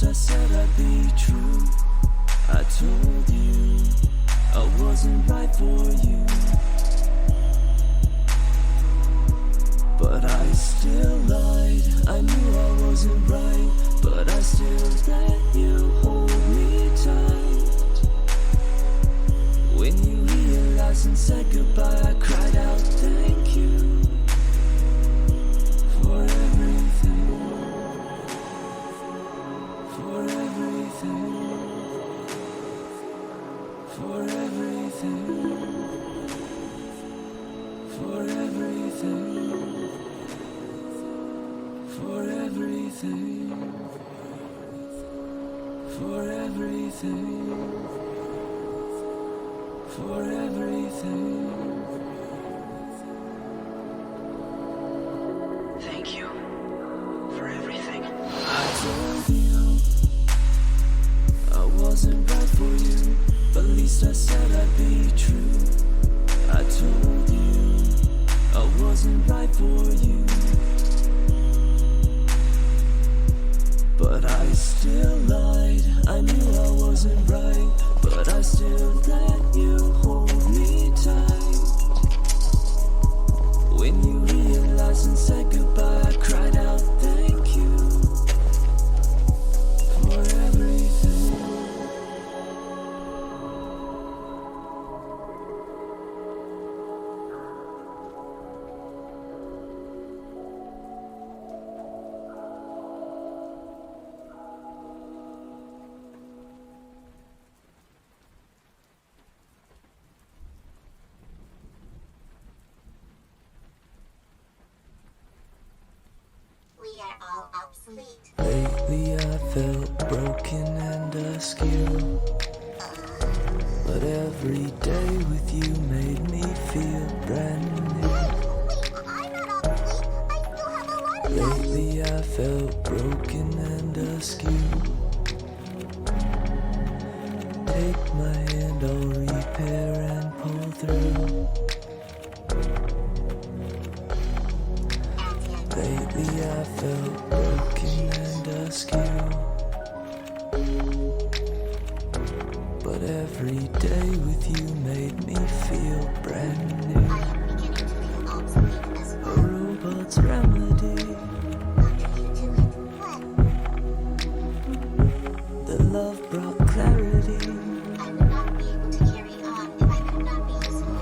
least I said I'd be true. I told you I wasn't right for you, but I still lied. I knew I wasn't right, but I still let you hold me tight. When you realized and said goodbye, I cried out thank you for everything, for everything, for everything, for everything, for everything, for everything, for everything. Thank you for everything. I told you I wasn't right for you, but at least I said I'd be true. I told you I wasn't right for you, but I still lied. I knew I wasn't right, but I still let you hold me tight. When you realized and said goodbye, I cried out thank you for everything. We are all obsolete. Lately I felt broken and askew, but every day with you made me feel brand new. Wait, I'm not obsolete. I still have a lot of that. Lately I felt broken and askew. Take my hand, I'll repair and pull through. Lately I felt broken and askew, but every day with you made me feel brand new. I am beginning to feel obsolete as A well. robot's remedy, What drew you to it? What? the love brought clarity. I would not be able to carry on if I could not be useful.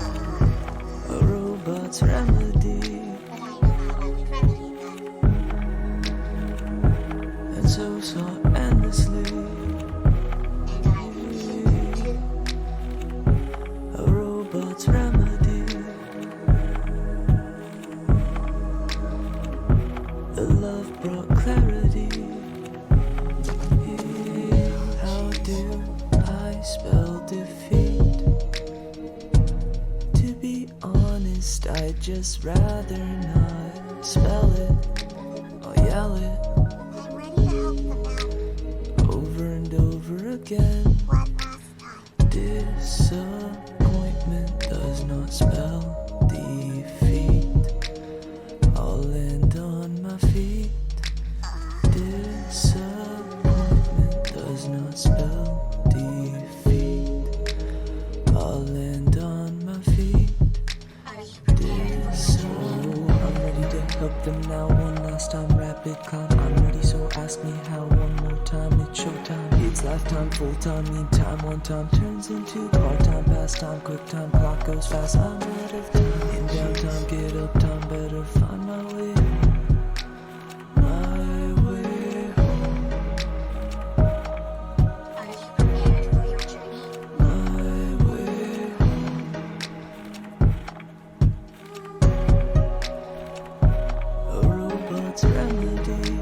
A robot's remedy, But I know how I would remedy that. and so sought endlessly. And I would need you too. A robot's remedy, the love brought clarity. How do I spell defeat? To be honest, I'd just rather not spell it or yell it I'm ready to help them out. over and over again. One last time. Disappointment does not spell defeat. I'll land on my feet. Disappointment does not spell defeat. I'll land on my feet. Are you prepared? So I'm ready to help them now. One last time, rapid climb. I'm ready, so ask me how. One more time, it's showtime. It's lifetime, full time, need time. One time turns into part time, pastime, quick time. Clock goes fast. I'm out of time. In downtime, get up time. Better find my way home. My way home. Are you prepared for your journey? My way home. A robot's remedy,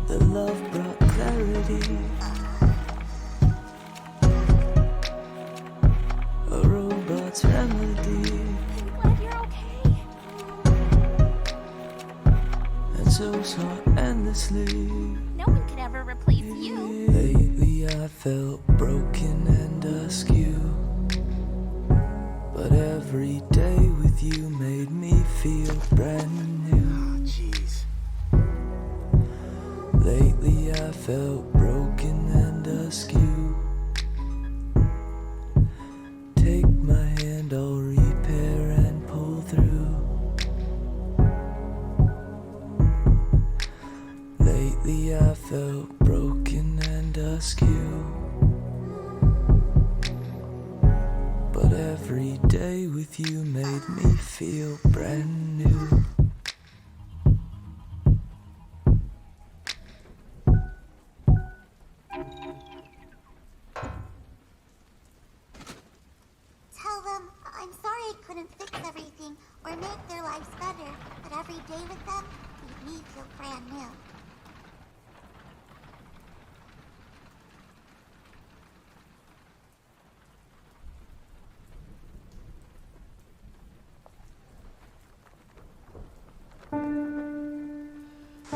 the love brought clarity. A robot's remedy, I'm glad you're okay. and so sought endlessly. No one could ever replace you. Lately I felt broken and askew, but every day with you made me feel brand new. Oh, jeez. felt broken and askew. But every day with you made me feel brand new. Tell them I'm sorry I couldn't fix everything or make their lives better, but every day with them made me feel brand new.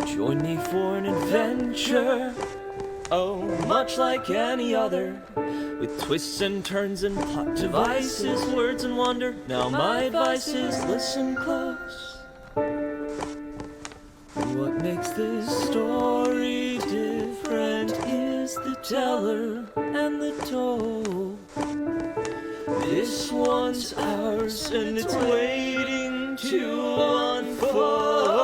Join me for an adventure, oh, much like any other, with twists and turns and plot devices, words and wonder. Now my advice is listen close. What makes this story different is the teller and the told. This one's ours and it's waiting to unfold.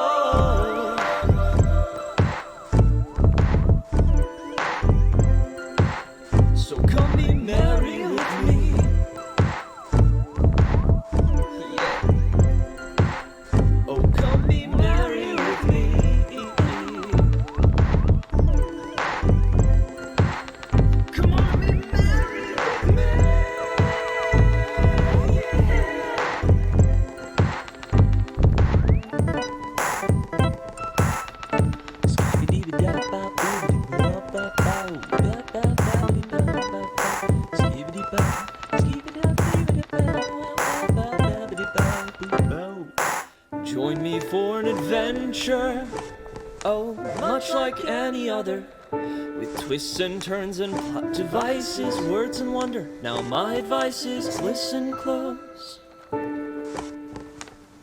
So come be merry with me. Yeah. Oh, come be merry with me. Come on, be merry with me. Join me for an adventure, oh, much like any other, with twists and turns and plot devices, words and wonder. Now my advice is listen close.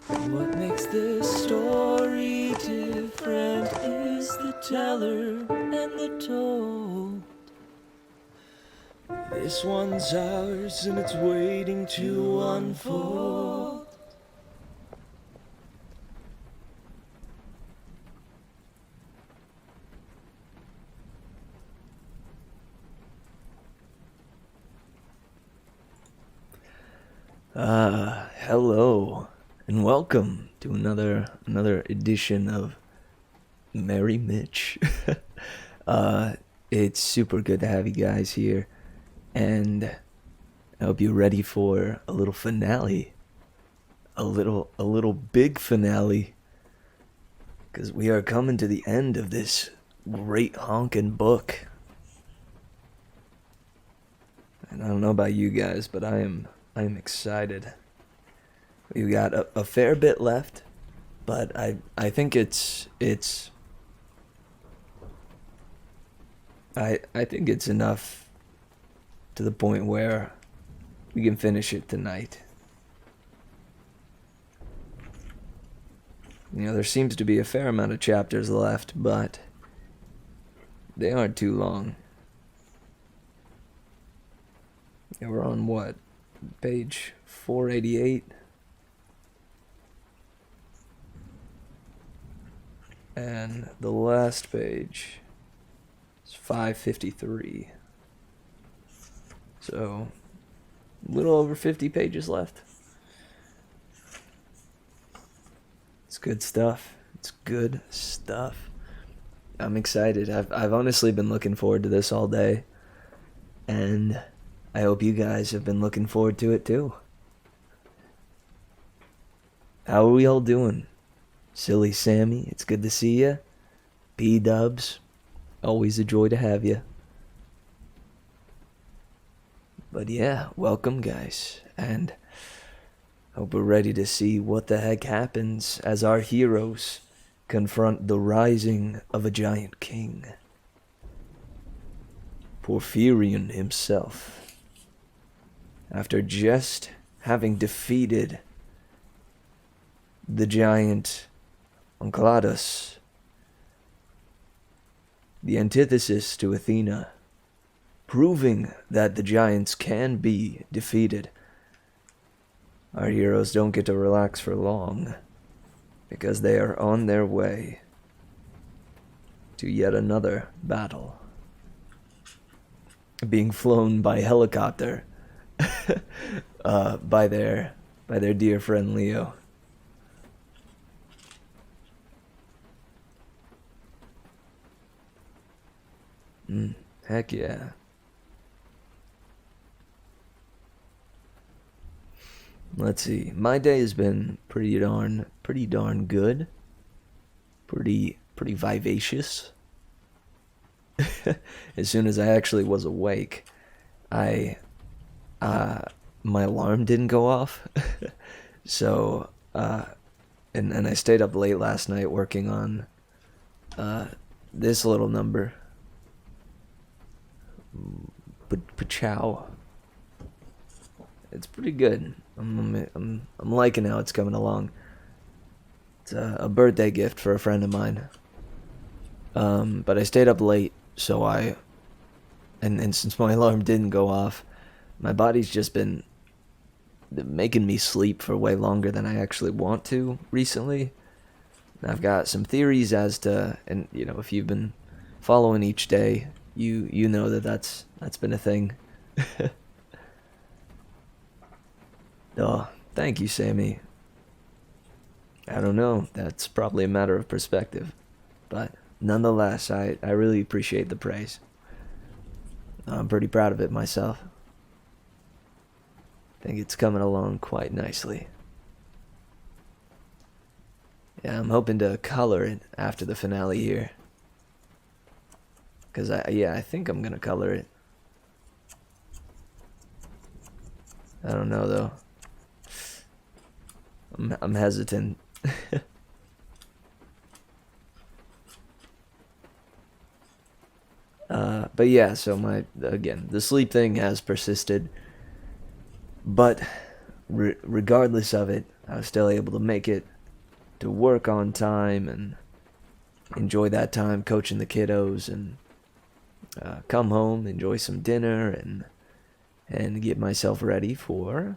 What makes this story different is the teller and the told. This one's ours and it's waiting to unfold. Hello, and welcome to another edition of Merry Mitch. It's super good to have you guys here, and I hope you're ready for a little finale, a little big finale, because we are coming to the end of this great honkin' book. And I don't know about you guys, but I am excited. We've got a fair bit left, but I think it's I think it's enough to the point where we can finish it tonight. You know, there seems to be a fair amount of chapters left, but they aren't too long. Yeah, we're on what? Page 488. And the last page is 553. So, a little over 50 pages left. It's good stuff. It's good stuff. I'm excited. I've honestly been looking forward to this all day. And I hope you guys have been looking forward to it too. How are we all doing? Silly Sammy, it's good to see ya. P-Dubs, always a joy to have you. But yeah, welcome guys, and hope we're ready to see what the heck happens as our heroes confront the rising of a giant king. Porphyrion himself. After just having defeated the giant Enceladus, the antithesis to Athena, proving that the giants can be defeated, our heroes don't get to relax for long, because they are on their way to yet another battle. Being flown by helicopter by their dear friend Leo. Heck yeah. Let's see. My day has been pretty darn good. Pretty vivacious. As soon as I actually was awake, I my alarm didn't go off. So and I stayed up late last night working on this little number. Pachow. It's pretty good. I'm liking how it's coming along. It's a birthday gift for a friend of mine. But I stayed up late, so and since my alarm didn't go off, my body's just been making me sleep for way longer than I actually want to recently. I've got some theories as to, and you know, if you've been following each day, you know that's been a thing. Oh, thank you, Sammy. I don't know, that's probably a matter of perspective, but nonetheless, I really appreciate the praise. I'm pretty proud of it myself. I think it's coming along quite nicely. Yeah, I'm hoping to color it after the finale here. Because I think I'm gonna color it. I don't know though. I'm hesitant. But yeah, so the sleep thing has persisted. But regardless of it, I was still able to make it to work on time and enjoy that time coaching the kiddos and come home, enjoy some dinner, and get myself ready for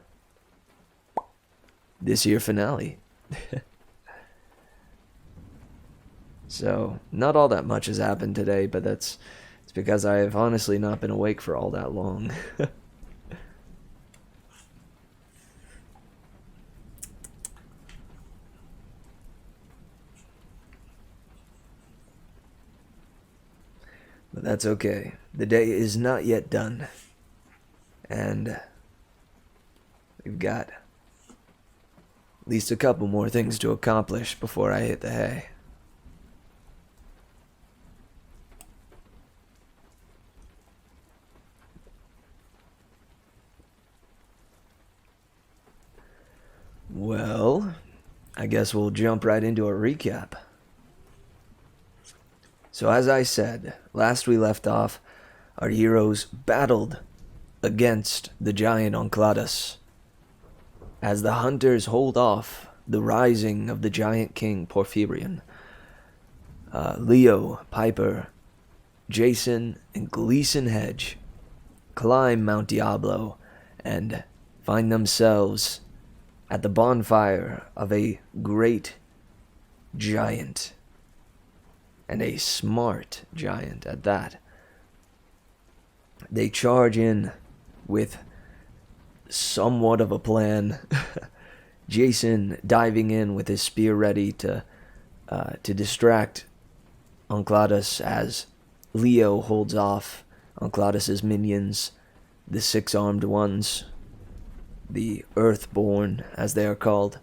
this year finale. So, not all that much has happened today, but it's because I have honestly not been awake for all that long. But that's okay. The day is not yet done. And we've got at least a couple more things to accomplish before I hit the hay. Well, I guess we'll jump right into a recap. So as I said, last we left off, our heroes battled against the giant Oncladus as the hunters hold off the rising of the giant king Porphyrion. Leo, Piper, Jason, and Gleason Hedge climb Mount Diablo and find themselves at the bonfire of a great giant, and a smart giant at that. They charge in with somewhat of a plan. Jason diving in with his spear ready to distract Oncladus as Leo holds off Oncladus's minions, the six-armed ones, the Earthborn as they are called,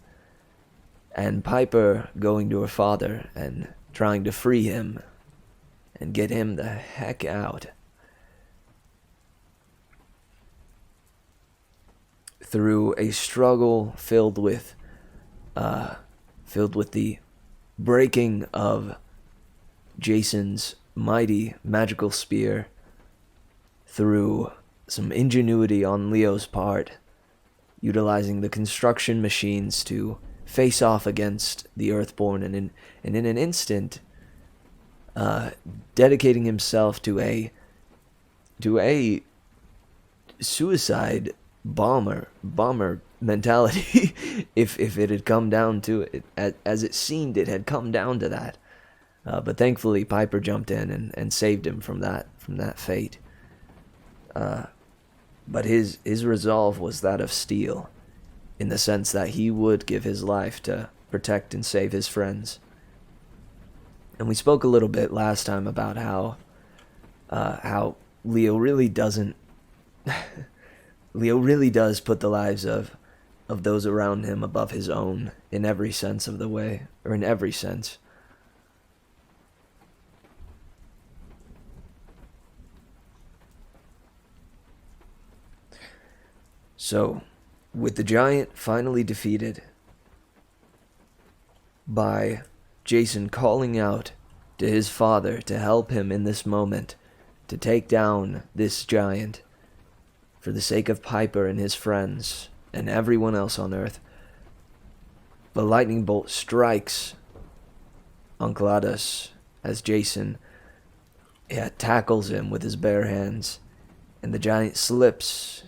and Piper going to her father and trying to free him and get him the heck out. Through a struggle filled with the breaking of Jason's mighty magical spear, through some ingenuity on Leo's part, utilizing the construction machines to face off against the Earthborn, and in an instant, dedicating himself to a suicide bomber mentality. if it had come down to it, as it seemed it had come down to that. But thankfully, Piper jumped in and saved him from that fate. But his resolve was that of steel, in the sense that he would give his life to protect and save his friends. And we spoke a little bit last time about how Leo really doesn't. Leo really does put the lives of those around him above his own in every sense of the way, or in every sense. So, with the giant finally defeated by Jason calling out to his father to help him in this moment to take down this giant for the sake of Piper and his friends and everyone else on Earth, the lightning bolt strikes Uncle Adas as Jason tackles him with his bare hands, and the giant slips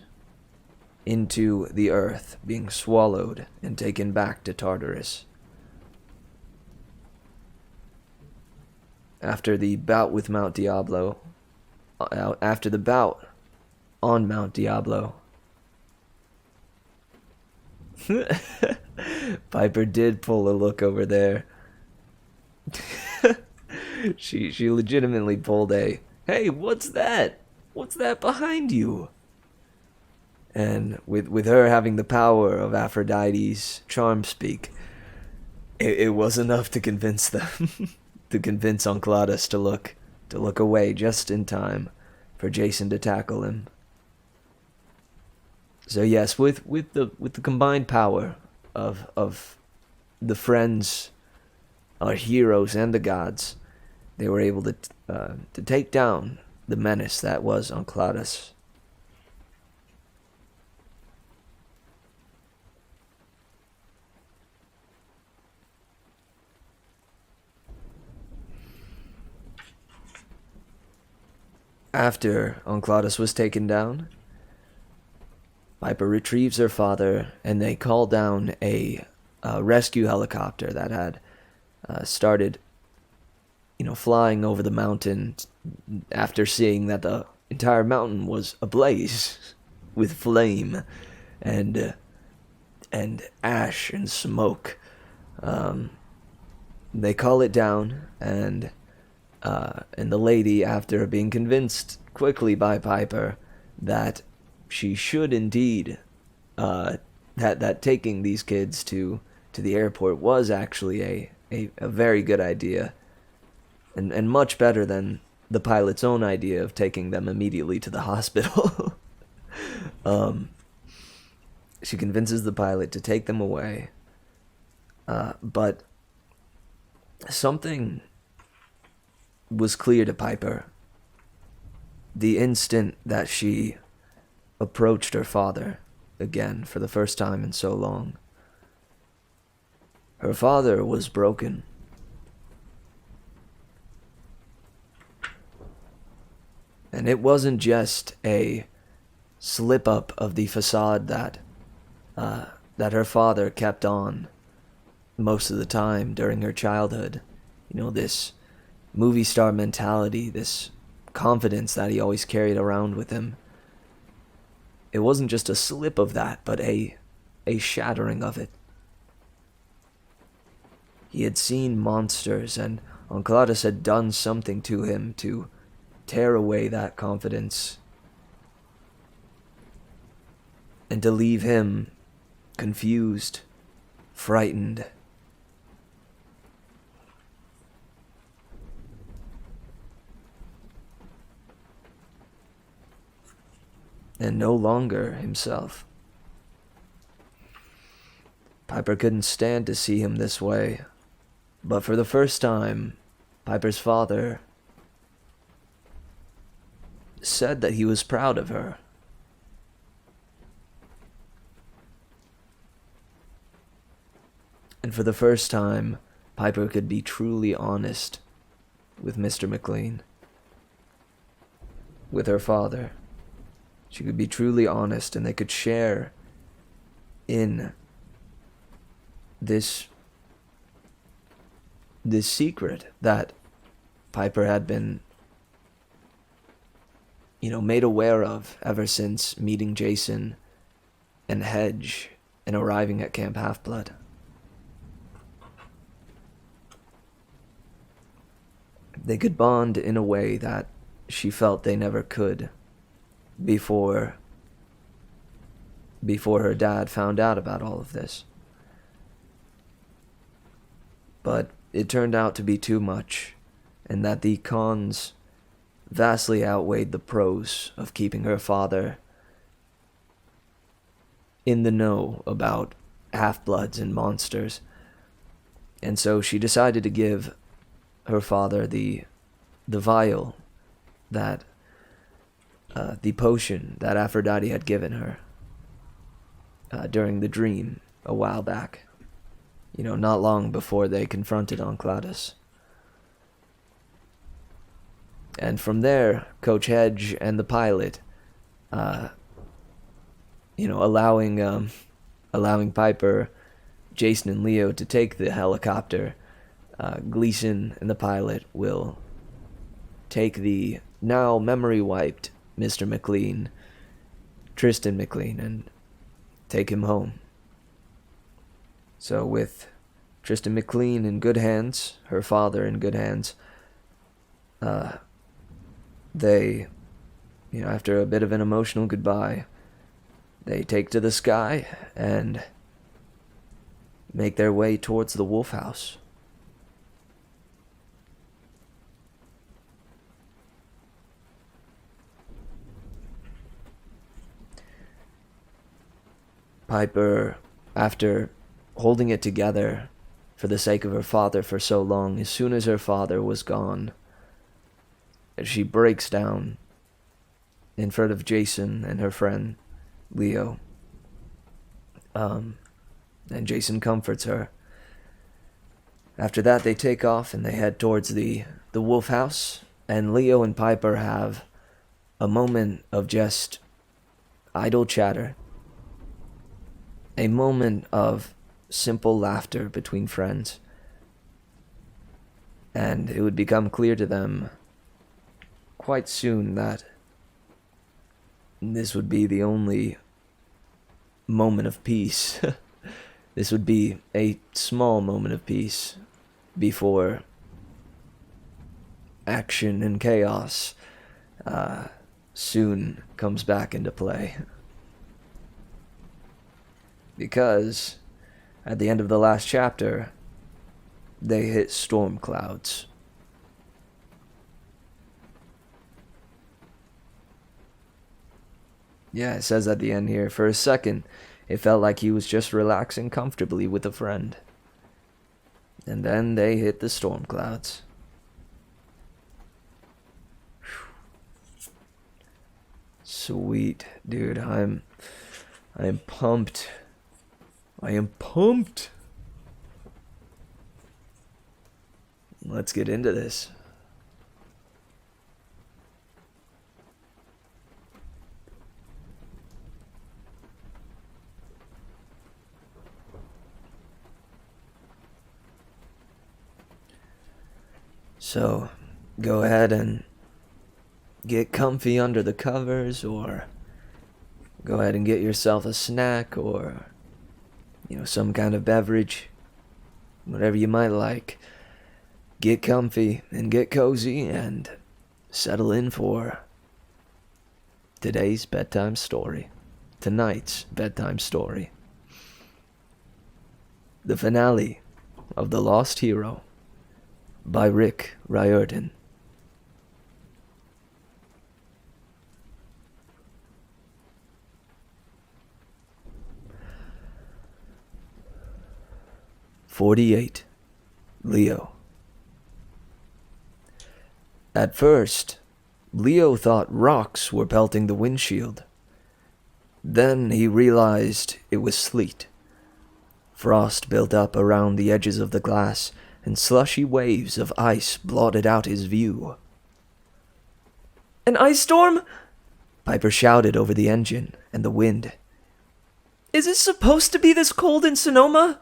into the earth, being swallowed and taken back to Tartarus. After the bout with Mount Diablo, after the bout on Mount Diablo, Piper did pull a look over there. She legitimately pulled a, "Hey, what's that? What's that behind you?" And with her having the power of Aphrodite's charm speak, it was enough to convince them, to convince Uncle Adas to look away just in time for Jason to tackle him. So yes, with the combined power of the friends, our heroes, and the gods, they were able to take down the menace that was Uncle Adas. After Uncle Adas was taken down, Piper retrieves her father, and they call down a rescue helicopter that had started, flying over the mountain after seeing that the entire mountain was ablaze with flame and ash and smoke. They call it down, and the lady, after being convinced quickly by Piper that she should indeed, that taking these kids to the airport was actually a very good idea, and much better than the pilot's own idea of taking them immediately to the hospital. She convinces the pilot to take them away, but something was clear to Piper the instant that she approached her father again for the first time in so long. Her father was broken. And it wasn't just a slip-up of the facade that her father kept on most of the time during her childhood. This movie star mentality, this confidence that he always carried around with him. It wasn't just a slip of that, but a shattering of it. He had seen monsters, and Uncle Adas had done something to him to tear away that confidence and to leave him confused, frightened, and no longer himself. Piper couldn't stand to see him this way, but for the first time, Piper's father said that he was proud of her. And for the first time, Piper could be truly honest with Mr. McLean, with her father. She could be truly honest, and they could share in this secret that Piper had been, made aware of ever since meeting Jason and Hedge and arriving at Camp Half-Blood. They could bond in a way that she felt they never could before her dad found out about all of this. But it turned out to be too much, and that the cons vastly outweighed the pros of keeping her father in the know about half-bloods and monsters. And so she decided to give her father the vial that, the potion that Aphrodite had given her during the dream a while back. Not long before they confronted Oncladus. And from there, Coach Hedge and the pilot, allowing Piper, Jason, and Leo to take the helicopter, Gleason and the pilot will take the now memory-wiped Mr. McLean, Tristan McLean, and take him home. So with Tristan McLean in good hands, her father in good hands, they, after a bit of an emotional goodbye, they take to the sky and make their way towards the Wolf House. Piper, after holding it together for the sake of her father for so long, as soon as her father was gone, she breaks down in front of Jason and her friend, Leo. And Jason comforts her. After that, they take off and they head towards the Wolf House, and Leo and Piper have a moment of just idle chatter. A moment of simple laughter between friends. And it would become clear to them quite soon that this would be the only moment of peace. This would be a small moment of peace before action and chaos soon comes back into play. Because at the end of the last chapter, they hit storm clouds. Yeah, it says at the end here, for a second, it felt like he was just relaxing comfortably with a friend. And then they hit the storm clouds. Sweet, dude, I am pumped. I am pumped. Let's get into this. So, go ahead and get comfy under the covers, or go ahead and get yourself a snack, or some kind of beverage, whatever you might like. Get comfy and get cozy and settle in for today's bedtime story. Tonight's bedtime story. The finale of The Lost Hero by Rick Riordan. "48. Leo." At first, Leo thought rocks were pelting the windshield. Then he realized it was sleet. Frost built up around the edges of the glass, and slushy waves of ice blotted out his view. "An ice storm?" Piper shouted over the engine and the wind. "Is it supposed to be this cold in Sonoma?"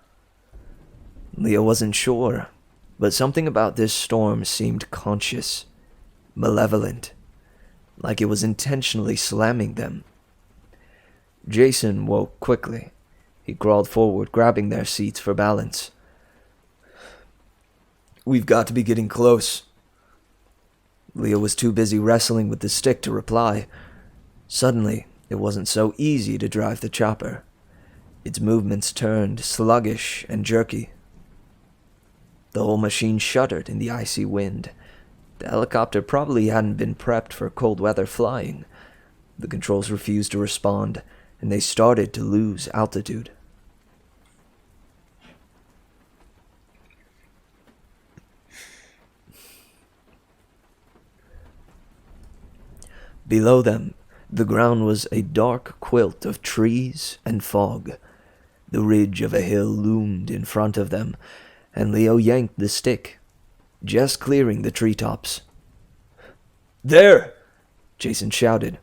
Leo wasn't sure, But something about this storm seemed conscious, malevolent, like it was intentionally slamming them. Jason woke quickly. He crawled forward, grabbing their seats for balance. "We've got to be getting close." Leo was too busy wrestling with the stick to reply. Suddenly, it wasn't so easy to drive the chopper. Its movements turned sluggish and jerky. The whole machine shuddered in the icy wind. The helicopter probably hadn't been prepped for cold weather flying. The controls refused to respond, and they started to lose altitude. Below them, the ground was a dark quilt of trees and fog. The ridge of a hill loomed in front of them, and Leo yanked the stick, just clearing the treetops. "There!" Jason shouted.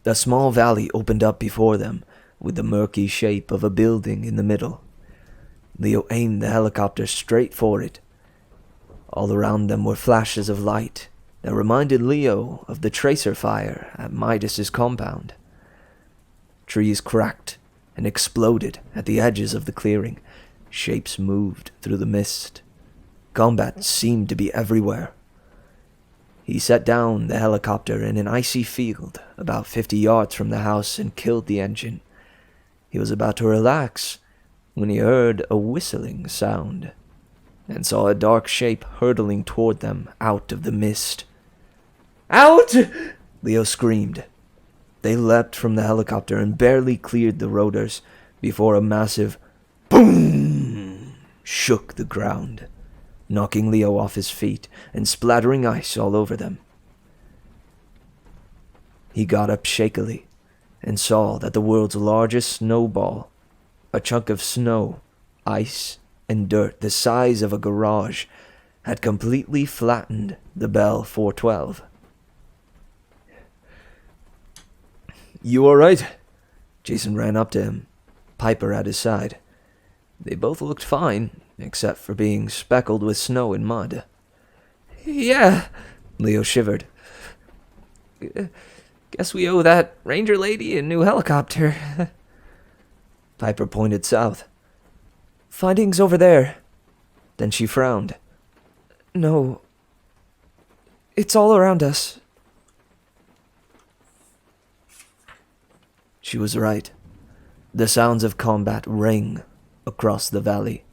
A small valley opened up before them, with the murky shape of a building in the middle. Leo aimed the helicopter straight for it. All around them were flashes of light that reminded Leo of the tracer fire at Midas's compound. Trees cracked and exploded at the edges of the clearing. Shapes moved through the mist. Combat seemed to be everywhere. He set down the helicopter in an icy field about 50 yards from the house and killed the engine. He was about to relax when he heard a whistling sound and saw a dark shape hurtling toward them out of the mist. "Out!" Leo screamed. They leapt from the helicopter and barely cleared the rotors before a massive boom shook the ground, knocking Leo off his feet and splattering ice all over them. He got up shakily and saw that the world's largest snowball, a chunk of snow, ice, and dirt the size of a garage, had completely flattened the Bell 412. "You all right?" Jason ran up to him, Piper at his side. They both looked fine, except for being speckled with snow and mud. "Yeah," Leo shivered. "Guess we owe that ranger lady a new helicopter." Piper pointed south. "Findings over there." Then she frowned. "No. It's all around us." She was right. The sounds of combat rang across the valley.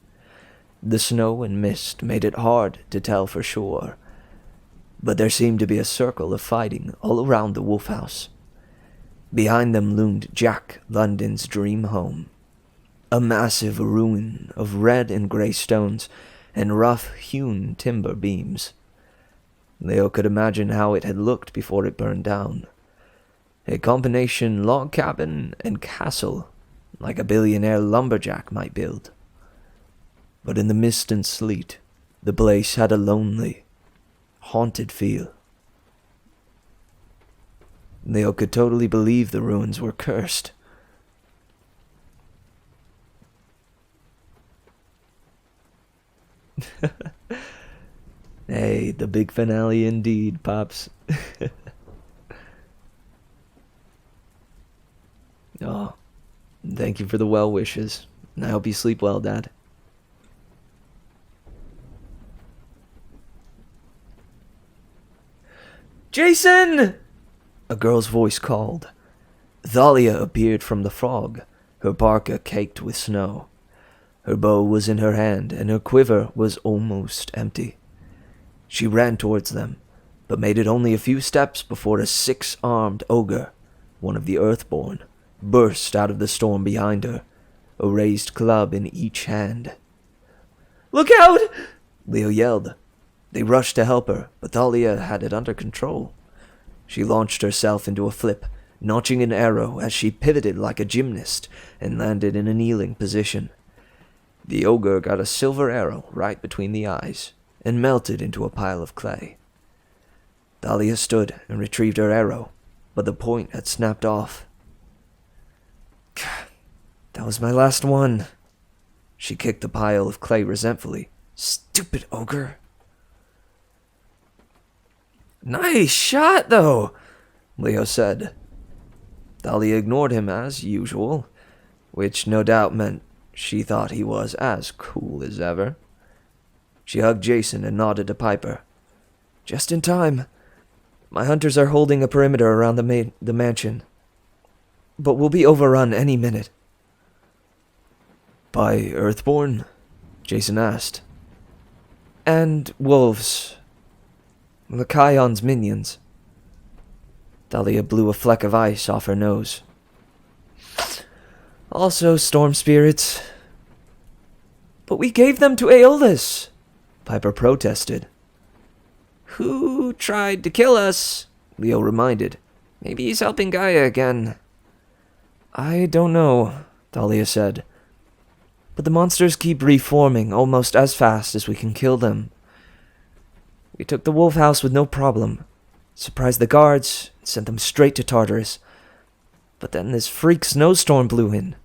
The snow and mist made it hard to tell for sure, but there seemed to be a circle of fighting all around the wolf house. Behind them loomed Jack London's dream home, a massive ruin of red and gray stones and rough-hewn timber beams. Leo could imagine how it had looked before it burned down. A combination log cabin and castle, like a billionaire lumberjack might build. But in the mist and sleet, the place had a lonely, haunted feel. Leo could totally believe the ruins were cursed. Hey, the big finale indeed, Pops. Oh, thank you for the well wishes. I hope you sleep well, Dad. "Jason!" a girl's voice called. Thalia appeared from the fog, her parka caked with snow. Her bow was in her hand, and her quiver was almost empty. She ran towards them, but made it only a few steps before a 6-armed ogre, one of the Earthborn, burst out of the storm behind her, a raised club in each hand. "Look out!" Leo yelled. They rushed to help her, but Thalia had it under control. She launched herself into a flip, notching an arrow as she pivoted like a gymnast and landed in a kneeling position. The ogre got a silver arrow right between the eyes and melted into a pile of clay. Thalia stood and retrieved her arrow, but the point had snapped off. "That was my last one." She kicked the pile of clay resentfully. "Stupid ogre." Nice shot, though, Leo said. Thalia ignored him as usual, which no doubt meant she thought he was as cool as ever. She hugged Jason and nodded to Piper. Just in time. My hunters are holding a perimeter around the mansion, but we'll be overrun any minute. By Earthborn? Jason asked. And wolves. The Kion's minions. Thalia blew a fleck of ice off her nose. Also storm spirits. But we gave them to Aeolus, Piper protested. Who tried to kill us? Leo reminded. Maybe he's helping Gaia again. I don't know, Thalia said. But the monsters keep reforming almost as fast as we can kill them. We took the wolf house with no problem. Surprised the guards, sent them straight to Tartarus. But then this freak snowstorm blew in.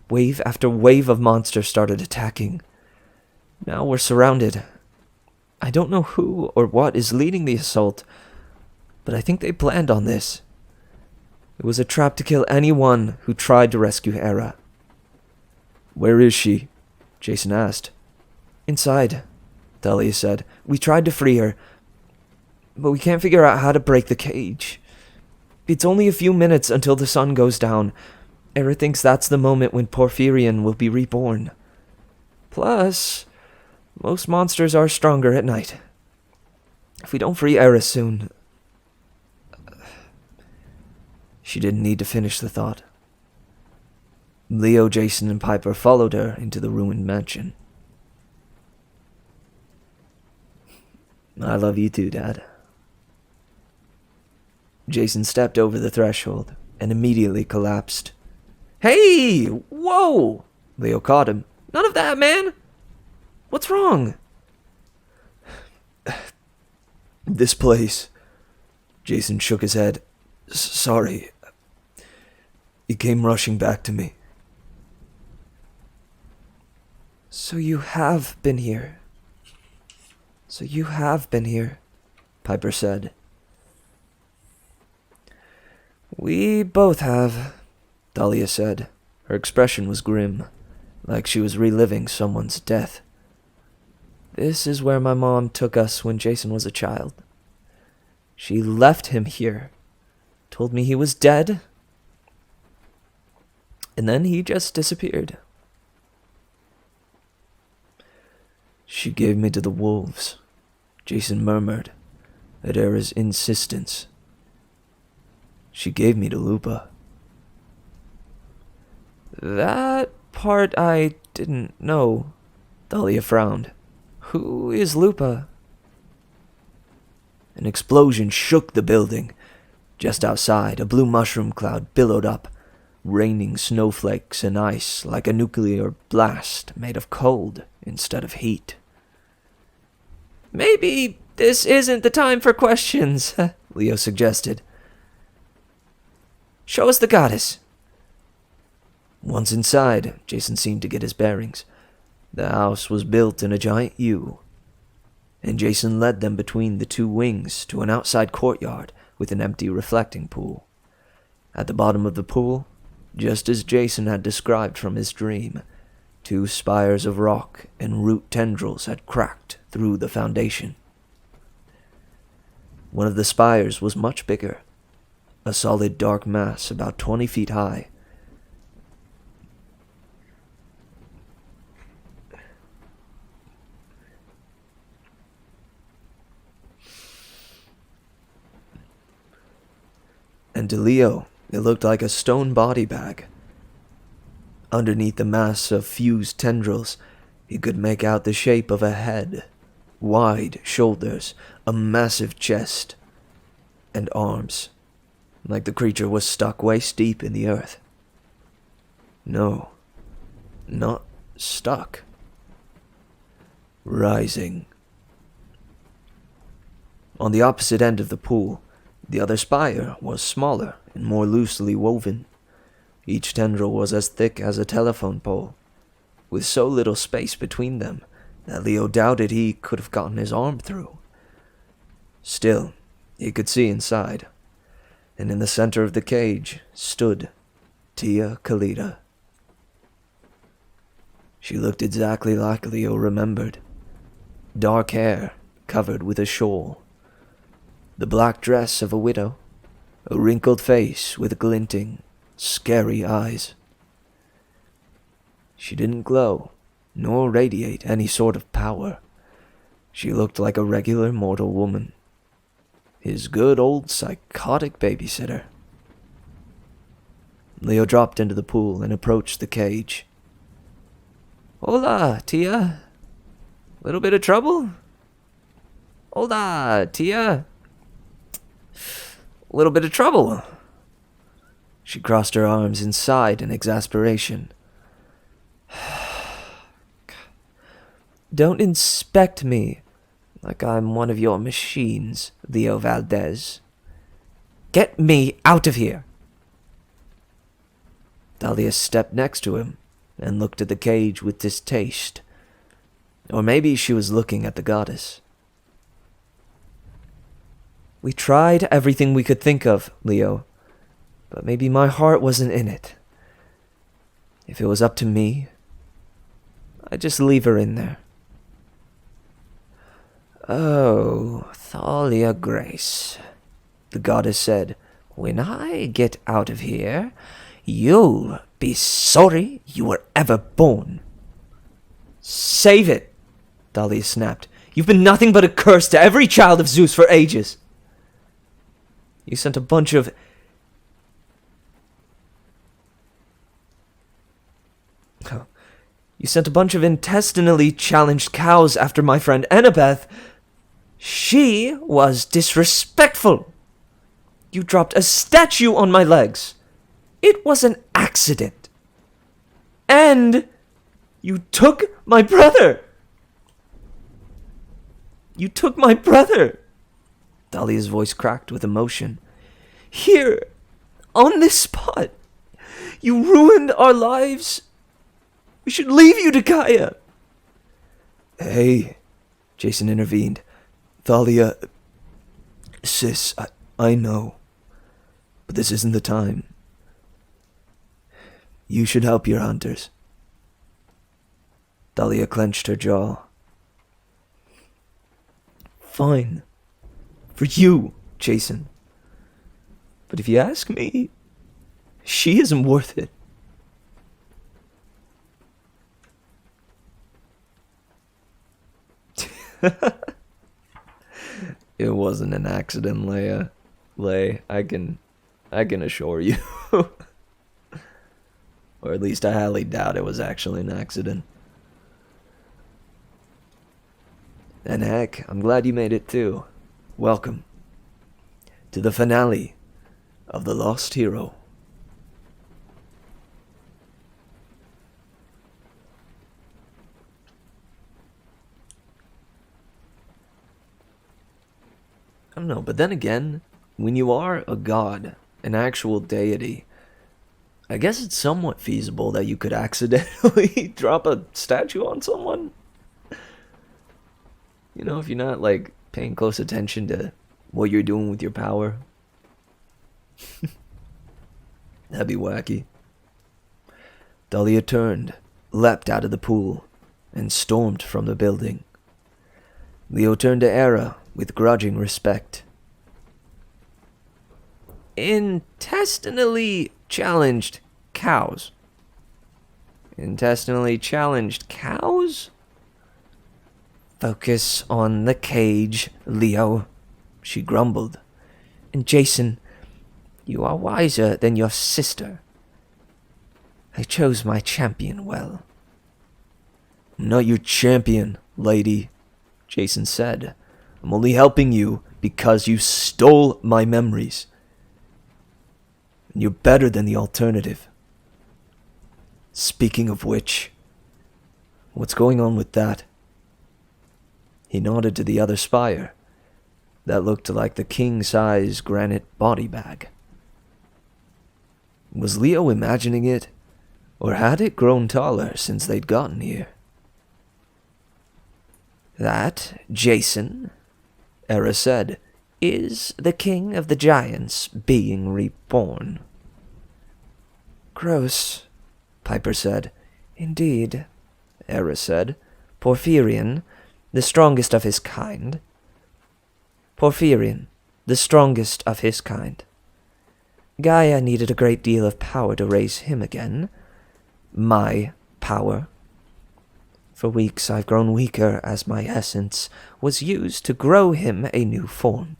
Wave after wave of monsters started attacking. Now we're surrounded. I don't know who or what is leading the assault, but I think they planned on this. It was a trap to kill anyone who tried to rescue Hera. Where is she? Jason asked. Inside, Thalia said. We tried to free her, but we can't figure out how to break the cage. It's only a few minutes until the sun goes down. Hera thinks that's the moment when Porphyrion will be reborn. Plus, most monsters are stronger at night. If we don't free Hera soon... She didn't need to finish the thought. Leo, Jason, and Piper followed her into the ruined mansion. I love you too, Dad. Jason stepped over the threshold and immediately collapsed. Hey! Whoa! Leo caught him. None of that, man! What's wrong? This place. Jason shook his head. Sorry. It came rushing back to me. So you have been here. Piper said. We both have, Thalia said. Her expression was grim, like she was reliving someone's death. This is where my mom took us when Jason was a child. She left him here, told me he was dead, and then he just disappeared. She gave me to the wolves, Jason murmured, at Hera's insistence. She gave me to Lupa. That part I didn't know, Thalia frowned. Who is Lupa? An explosion shook the building. Just outside, a blue mushroom cloud billowed up, raining snowflakes and ice like a nuclear blast made of cold instead of heat. Maybe this isn't the time for questions, Leo suggested. Show us the goddess. Once inside, Jason seemed to get his bearings. The house was built in a giant U, and Jason led them between the two wings to an outside courtyard with an empty reflecting pool. At the bottom of the pool, just as Jason had described from his dream, 2 spires of rock and root tendrils had cracked through the foundation. One of the spires was much bigger, a solid dark mass about 20 feet high. And to Leo, it looked like a stone body bag. Underneath the mass of fused tendrils, he could make out the shape of a head, wide shoulders, a massive chest, and arms, like the creature was stuck waist deep in the earth. No, not stuck. Rising. On the opposite end of the pool, the other spire was smaller and more loosely woven. Each tendril was as thick as a telephone pole, with so little space between them that Leo doubted he could have gotten his arm through. Still, He could see inside, and in the center of the cage stood Tia Kalita. She looked exactly like Leo remembered. Dark hair covered with a shawl, the black dress of a widow, a wrinkled face with glinting, scary eyes. She didn't glow, nor radiate any sort of power. She looked like a regular mortal woman. His good old psychotic babysitter. Leo dropped into the pool and approached the cage. Hola, Tia. Little bit of trouble? Hola, Tia. Little bit of trouble. She crossed her arms and sighed in exasperation. Don't inspect me like I'm one of your machines, Leo Valdez. Get me out of here. Dahlia stepped next to him and looked at the cage with distaste. Or maybe she was looking at the goddess. We tried everything we could think of, Leo, but maybe my heart wasn't in it. If it was up to me, I'd just leave her in there. Oh, Thalia Grace, the goddess said, when I get out of here, you'll be sorry you were ever born. Save it, Dahlia snapped. You've been nothing but a curse to every child of Zeus for ages. You sent a bunch of... You sent a bunch of intestinally challenged cows after my friend Annabeth. She was disrespectful. You dropped a statue on my legs. It was an accident. And you took my brother. You took my brother. Dahlia's voice cracked with emotion. Here, on this spot. You ruined our lives. We should leave you to Gaia. Hey, Jason intervened. Thalia, sis, I know, but this isn't the time. You should help your hunters. Dahlia clenched her jaw. Fine. For you, Jason. But if you ask me, she isn't worth it. It wasn't an accident, Leia. Lay, I can assure you. Or at least I highly doubt it was actually an accident. And heck, I'm glad you made it too. Welcome to the finale of The Lost Hero. I don't know, but then again, when you are a god, an actual deity, I guess it's somewhat feasible that you could accidentally drop a statue on someone. You know, if you're not, like, paying close attention to what you're doing with your power. That'd be wacky. Dahlia turned, leapt out of the pool, and stormed from the building. Leo turned to Era with grudging respect. Intestinally challenged cows. Intestinally challenged cows? Focus on the cage, Leo, she grumbled. And Jason, you are wiser than your sister. I chose my champion well. I'm not your champion, lady, Jason said. I'm only helping you because you stole my memories. And you're better than the alternative. Speaking of which, what's going on with that? He nodded to the other spire. That looked like the king-size granite body bag. Was Leo imagining it, or had it grown taller since they'd gotten here? That, Jason, Era said, is the king of the giants being reborn. Gross, Piper said. indeed, Era said. Porphyrion, the strongest of his kind. Porphyrion, the strongest of his kind. Gaia needed a great deal of power to raise him again. My power. For weeks I've grown weaker as my essence was used to grow him a new form.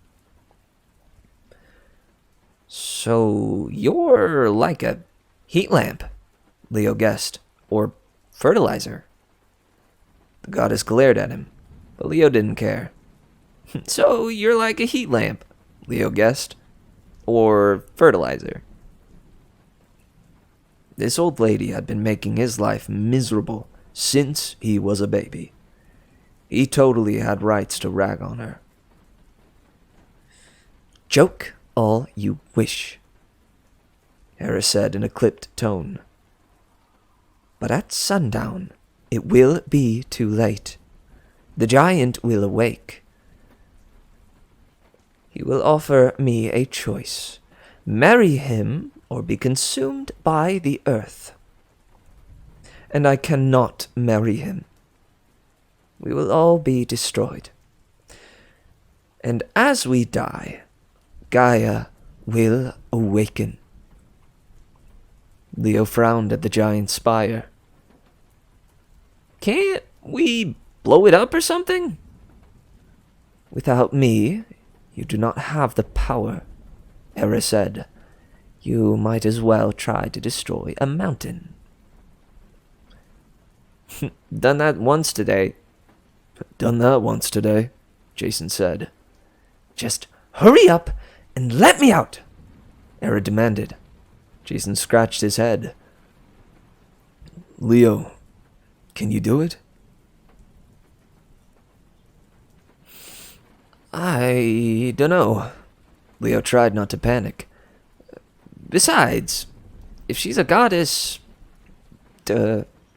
So you're like a heat lamp, Leo guessed, or fertilizer. The goddess glared at him, but Leo didn't care. So you're like a heat lamp, Leo guessed, or fertilizer. This old lady had been making his life miserable since he was a baby. He totally had rights to rag on her. Joke all you wish, Hera said in a clipped tone. But at sundown, it will be too late. The giant will awake. He will offer me a choice. Marry him or be consumed by the earth. And I cannot marry him. We will all be destroyed. And as we die, Gaia will awaken. Leo frowned at the giant spire. Can't we blow it up or something? Without me, you do not have the power, Hera said. You might as well try to destroy a mountain. Done that once today. Done that once today, Jason said. Just hurry up and let me out, Hera demanded. Jason scratched his head. Leo, can you do it? I don't know. Leo tried not to panic. Besides, if she's a goddess,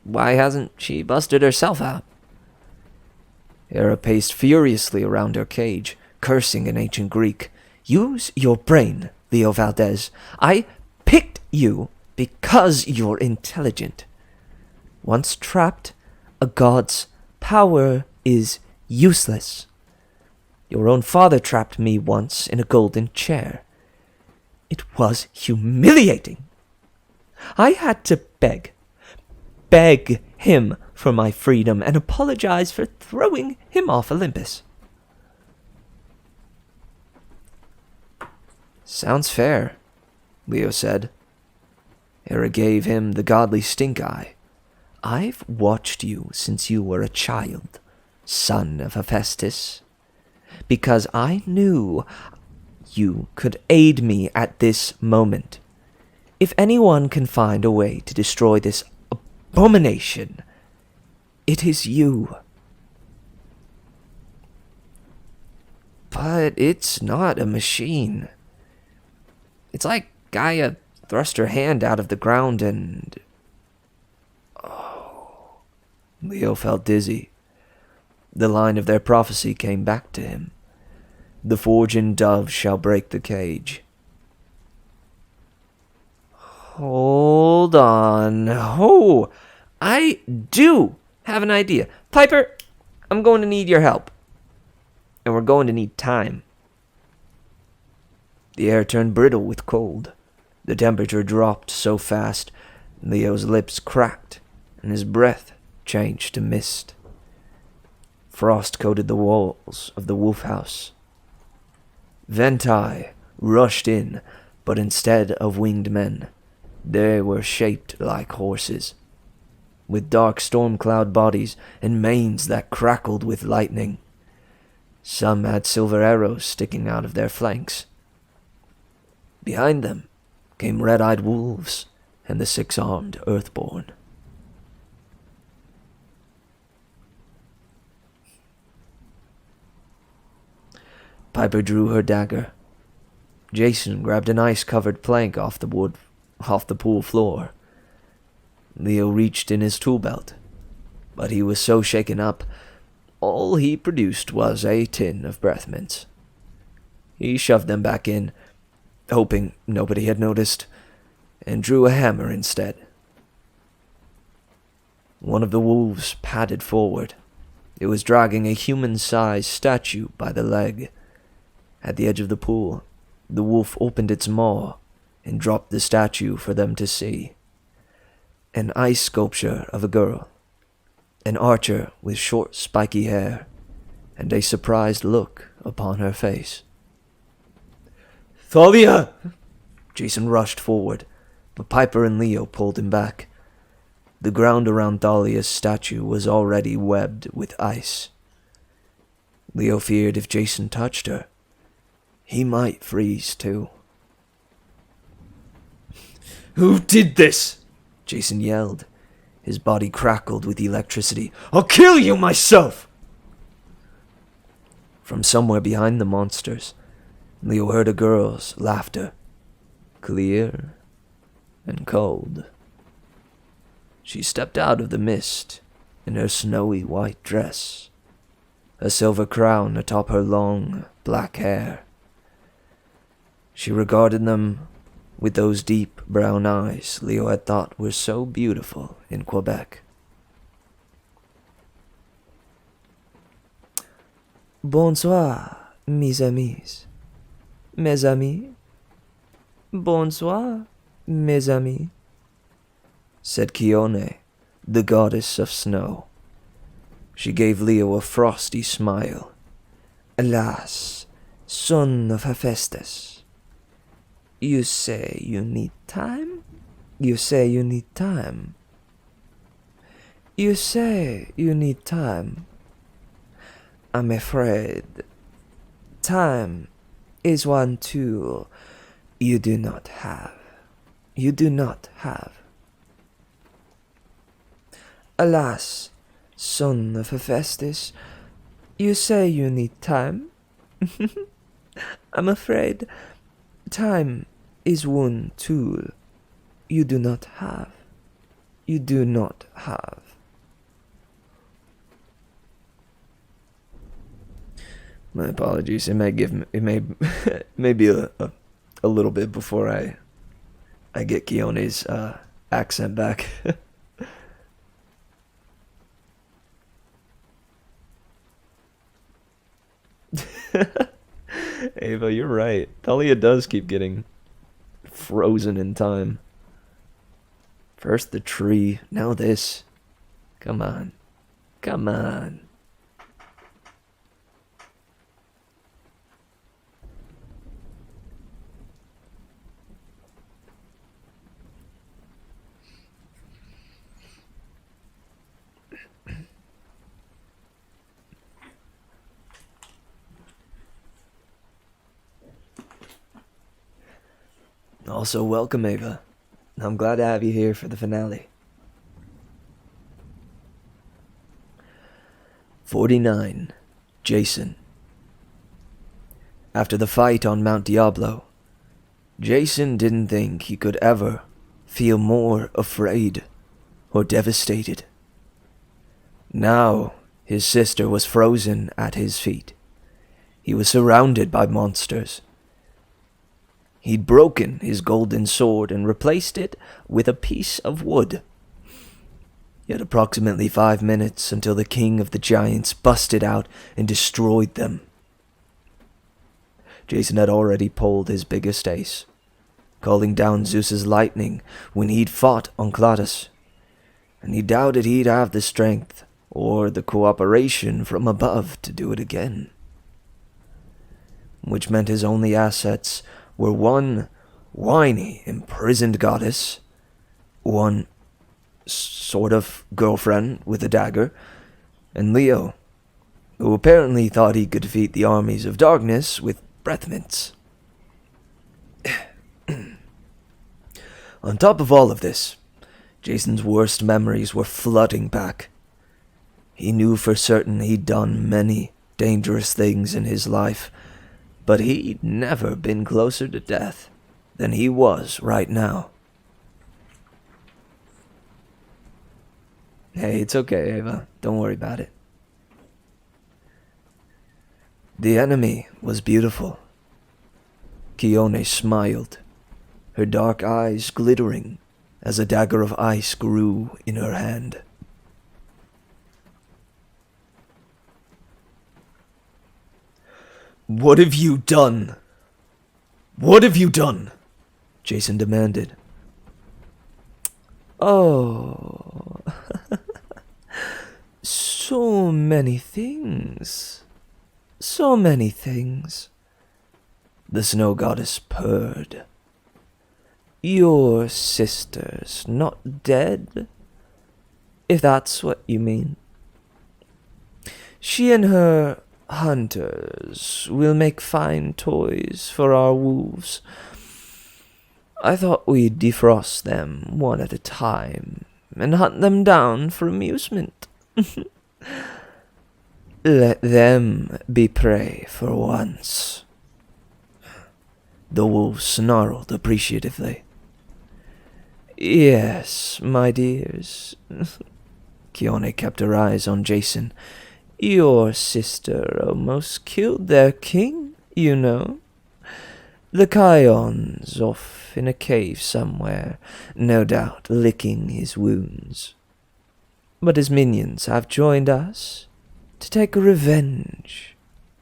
why hasn't she busted herself out? Hera paced furiously around her cage, cursing in ancient Greek. Use your brain, Leo Valdez. I picked you because you're intelligent. Once trapped, a god's power is useless. Your own father trapped me once in a golden chair. It was humiliating. I had to beg him for my freedom and apologize for throwing him off Olympus. Sounds fair, Leo said. Hera gave him the godly stink eye. I've watched you since you were a child, son of Hephaestus, because I knew you could aid me at this moment. If anyone can find a way to destroy this abomination, it is you. But it's not a machine. It's like Gaia thrust her hand out of the ground and... Oh. Leo felt dizzy. The line of their prophecy came back to him. The forging dove shall break the cage. Hold on. Oh, I do have an idea. Piper, I'm going to need your help. And we're going to need time. The air turned brittle with cold. The temperature dropped so fast, Leo's lips cracked, and his breath changed to mist. Frost coated the walls of the wolf house. Ventai rushed in, but instead of winged men, they were shaped like horses, with dark storm cloud bodies and manes that crackled with lightning. Some had silver arrows sticking out of their flanks. Behind them came red-eyed wolves and the six-armed Earthborn. Piper drew her dagger. Jason grabbed an ice-covered plank off the pool floor. Leo reached in his tool belt, but he was so shaken up, all he produced was a tin of breath mints. He shoved them back in, hoping nobody had noticed, and drew a hammer instead. One of the wolves padded forward. It was dragging a human-sized statue by the leg. At the edge of the pool, the wolf opened its maw and dropped the statue for them to see. An ice sculpture of a girl, an archer with short spiky hair, and a surprised look upon her face. "Thalia!" Jason rushed forward, but Piper and Leo pulled him back. The ground around Thalia's statue was already webbed with ice. Leo feared if Jason touched her, he might freeze too. "Who did this?" Jason yelled. His body crackled with electricity. "I'll kill you myself!" From somewhere behind the monsters, Leo heard a girl's laughter, clear and cold. She stepped out of the mist in her snowy white dress, a silver crown atop her long black hair. She regarded them with those deep brown eyes Leo had thought were so beautiful in Quebec. "Bonsoir, mes amis. Mes amis. Bonsoir, mes amis," said Kione, the goddess of snow. She gave Leo a frosty smile. "Alas, son of Hephaestus. You say you need time? You say you need time? You say you need time? I'm afraid time is one tool you do not have. You do not have. Alas, son of Hephaestus, you say you need time? I'm afraid time is one tool you do not have. You do not have." My apologies. It may be a little bit before I get Keone's accent back. Ava, you're right. Thalia does keep getting frozen in time. First the tree, now this. Come on. Come on. Also, welcome, Ava. I'm glad to have you here for the finale. 49. Jason. After the fight on Mount Diablo, Jason didn't think he could ever feel more afraid or devastated. Now, his sister was frozen at his feet. He was surrounded by monsters. He'd broken his golden sword and replaced it with a piece of wood. Yet approximately 5 minutes until the king of the giants busted out and destroyed them. Jason had already pulled his biggest ace, calling down Zeus's lightning when he'd fought on Claudius, and he doubted he'd have the strength or the cooperation from above to do it again. Which meant his only assets were one whiny, imprisoned goddess, one sort of girlfriend with a dagger, and Leo, who apparently thought he could defeat the armies of darkness with breath mints. On top of all of this, Jason's worst memories were flooding back. He knew for certain he'd done many dangerous things in his life, but he'd never been closer to death than he was right now. Hey, it's okay, Ava. Don't worry about it. The enemy was beautiful, Kione smiled, her dark eyes glittering as a dagger of ice grew in her hand. "What have you done? What have you done?" Jason demanded. Oh, so many things. So many things. The snow goddess purred. Your sister's not dead, if that's what you mean. She and her hunters will make fine toys for our wolves. I thought we'd defrost them one at a time and hunt them down for amusement. Let them be prey for once. The wolf snarled appreciatively. Yes, my dears. Kione kept her eyes on Jason. Your sister almost killed their king, you know. The Kion's off in a cave somewhere, no doubt licking his wounds. But his minions have joined us to take revenge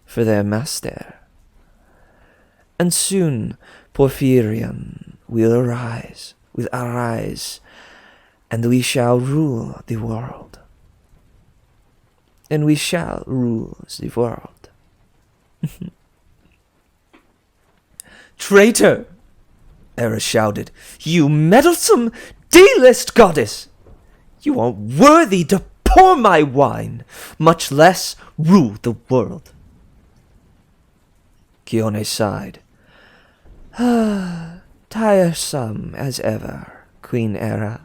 for their master. And soon Porphyrion will arise, and we shall rule the world. And we shall rule the world. Traitor! Era shouted. You meddlesome, D-list goddess! You are worthy to pour my wine, much less rule the world. Kione sighed. Tiresome as ever, Queen Era.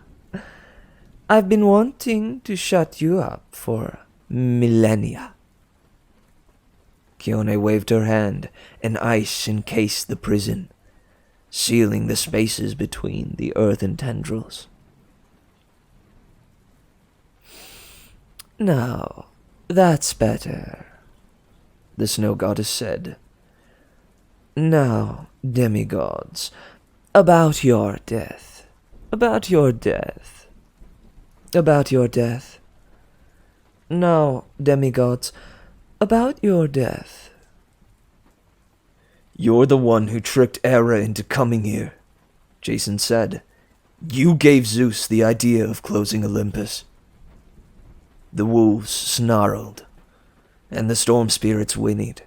I've been wanting to shut you up for millennia. Kione waved her hand, and ice encased the prison, sealing the spaces between the earthen tendrils. Now, that's better, the snow goddess said. Now, demigods, about your death. About your death. About your death. Now, demigods, about your death. You're the one who tricked Era into coming here, Jason said. You gave Zeus the idea of closing Olympus. The wolves snarled, and the storm spirits whinnied,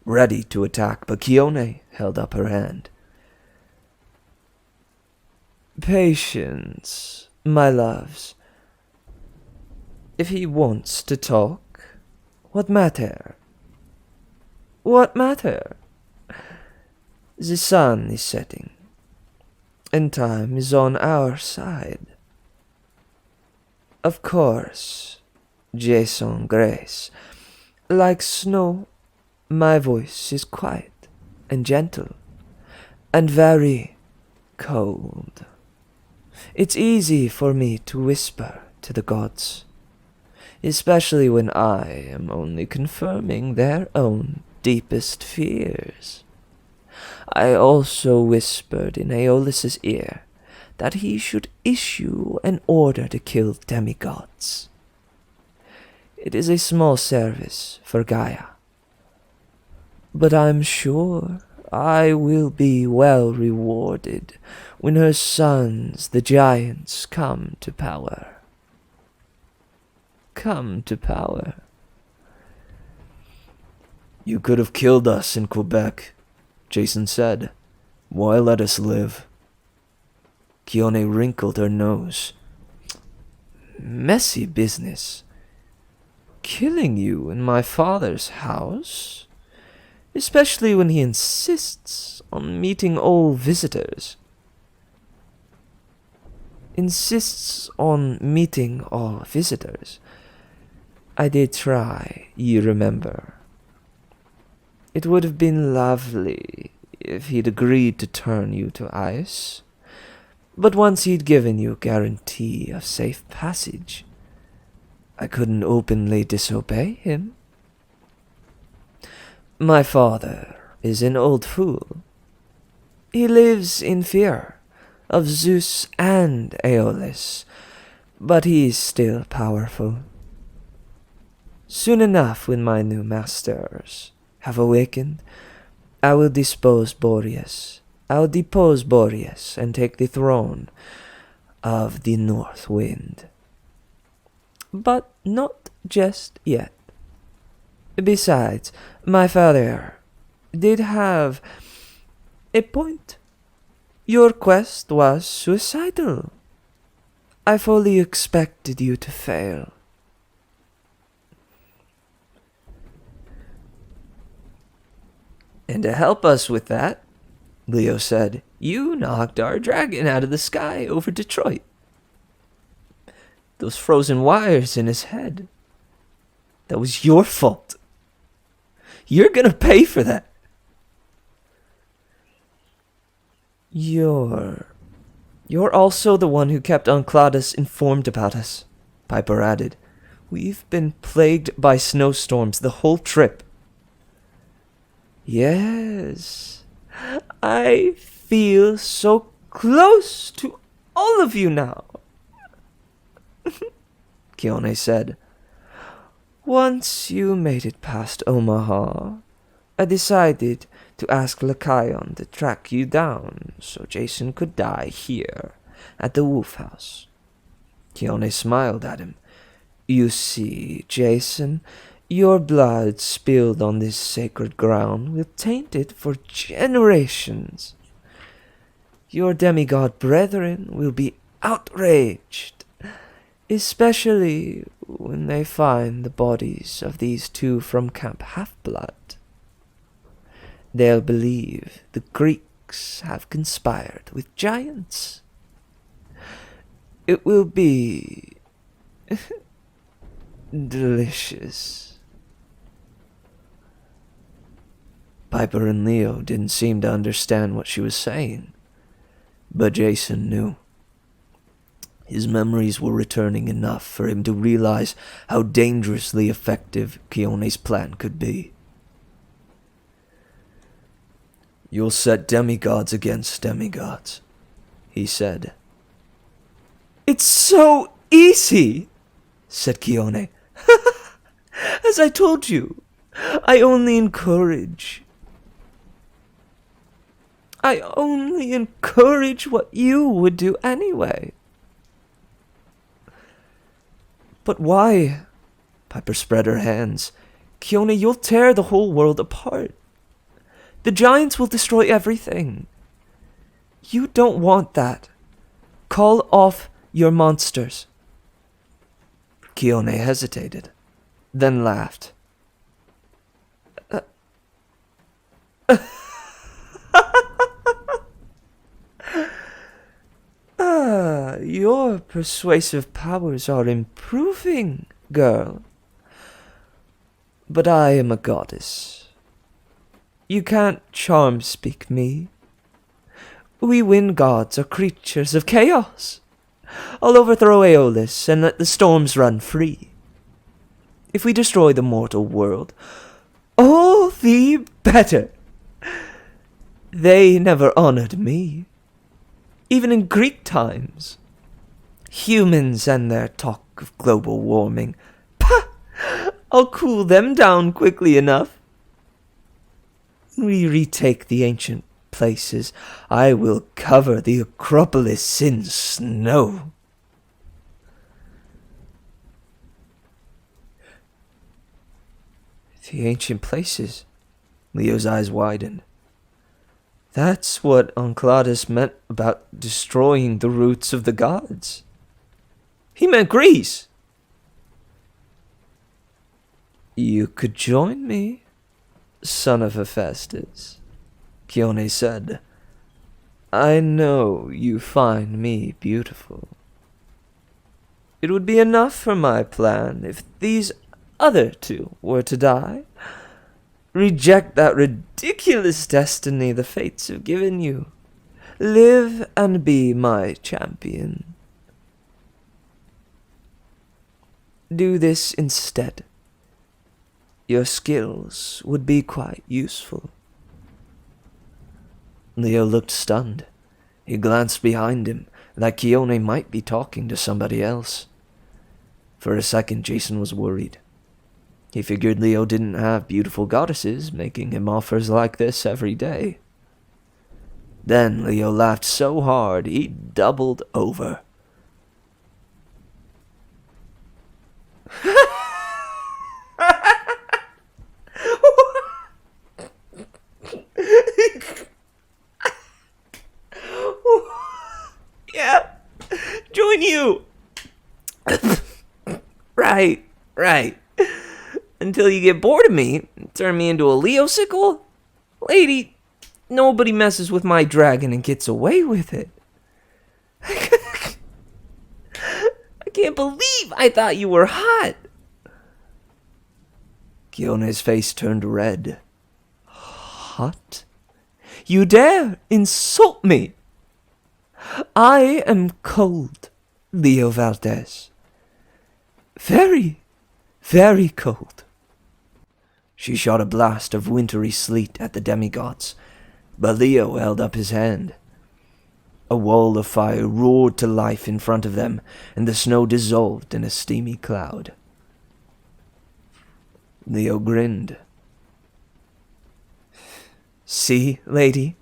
ready to attack, but Kione held up her hand. Patience, my loves. If he wants to talk, what matter? What matter? The sun is setting, and time is on our side. Of course, Jason Grace, like snow, my voice is quiet and gentle, and very cold. It's easy for me to whisper to the gods, especially when I am only confirming their own deepest fears. I also whispered in Aeolus's ear that he should issue an order to kill demigods. It is a small service for Gaia, but I'm sure I will be well rewarded when her sons, the giants, come to power. Come to power. You could have killed us in Quebec, Jason said. Why let us live? Kione wrinkled her nose. Messy business. Killing you in my father's house? Especially when he insists on meeting all visitors. Insists on meeting all visitors. I did try, you remember. It would have been lovely if he'd agreed to turn you to ice. But once he'd given you guarantee of safe passage, I couldn't openly disobey him. My father is an old fool, He lives in fear of Zeus and Aeolus, but he is still powerful. Soon enough, when my new masters have awakened, I will depose Boreas and take the throne of the North Wind. But not just yet. Besides, my father did have a point. Your quest was suicidal. I fully expected you to fail. And to help us with that, Leo said, you knocked our dragon out of the sky over Detroit. Those frozen wires in his head. That was your fault. You're gonna pay for that. You're also the one who kept Uncladus informed about us, Piper added. We've been plagued by snowstorms the whole trip. Yes, I feel so close to all of you now, Keone said. Once you made it past Omaha, I decided to ask Lakion to track you down so Jason could die here at the Wolf House. Keone smiled at him. You see, Jason, your blood spilled on this sacred ground will taint it for generations. Your demigod brethren will be outraged, especially when they find the bodies of these two from Camp Half-Blood. They'll believe the Greeks have conspired with giants. It will be delicious. Piper and Leo didn't seem to understand what she was saying, but Jason knew. His memories were returning enough for him to realize how dangerously effective Keone's plan could be. You'll set demigods against demigods, he said. It's so easy, said Keone. As I told you, I only encourage what you would do anyway. But why? Piper spread her hands. Keone, you'll tear the whole world apart. The giants will destroy everything. You don't want that. Call off your monsters. Keone hesitated, then laughed. Your persuasive powers are improving, girl. But I am a goddess. You can't charm speak me. We wind gods are creatures of chaos. I'll overthrow Aeolus and let the storms run free. If we destroy the mortal world, all the better. They never honored me. Even in Greek times. Humans and their talk of global warming. Pah! I'll cool them down quickly enough. When we retake the ancient places, I will cover the Acropolis in snow. The ancient places? Leo's eyes widened. That's what Uncladus meant about destroying the roots of the gods. He meant Greece. You could join me, son of Hephaestus, Keone said. I know you find me beautiful. It would be enough for my plan if these other two were to die. Reject that ridiculous destiny the fates have given you. Live and be my champion. Do this instead. Your skills would be quite useful. Leo looked stunned. He glanced behind him, like Keone might be talking to somebody else. For a second, Jason was worried. He figured Leo didn't have beautiful goddesses making him offers like this every day. Then Leo laughed so hard he doubled over. Yeah, join you. Right. Until you get bored of me and turn me into a Leosicle? Lady, nobody messes with my dragon and gets away with it. I can't believe I thought you were hot. Keone's face turned red. Hot? You dare insult me? I am cold, Leo Valdez. Very, very cold. She shot a blast of wintry sleet at the demigods, but Leo held up his hand. A wall of fire roared to life in front of them, and the snow dissolved in a steamy cloud. Leo grinned. See, lady?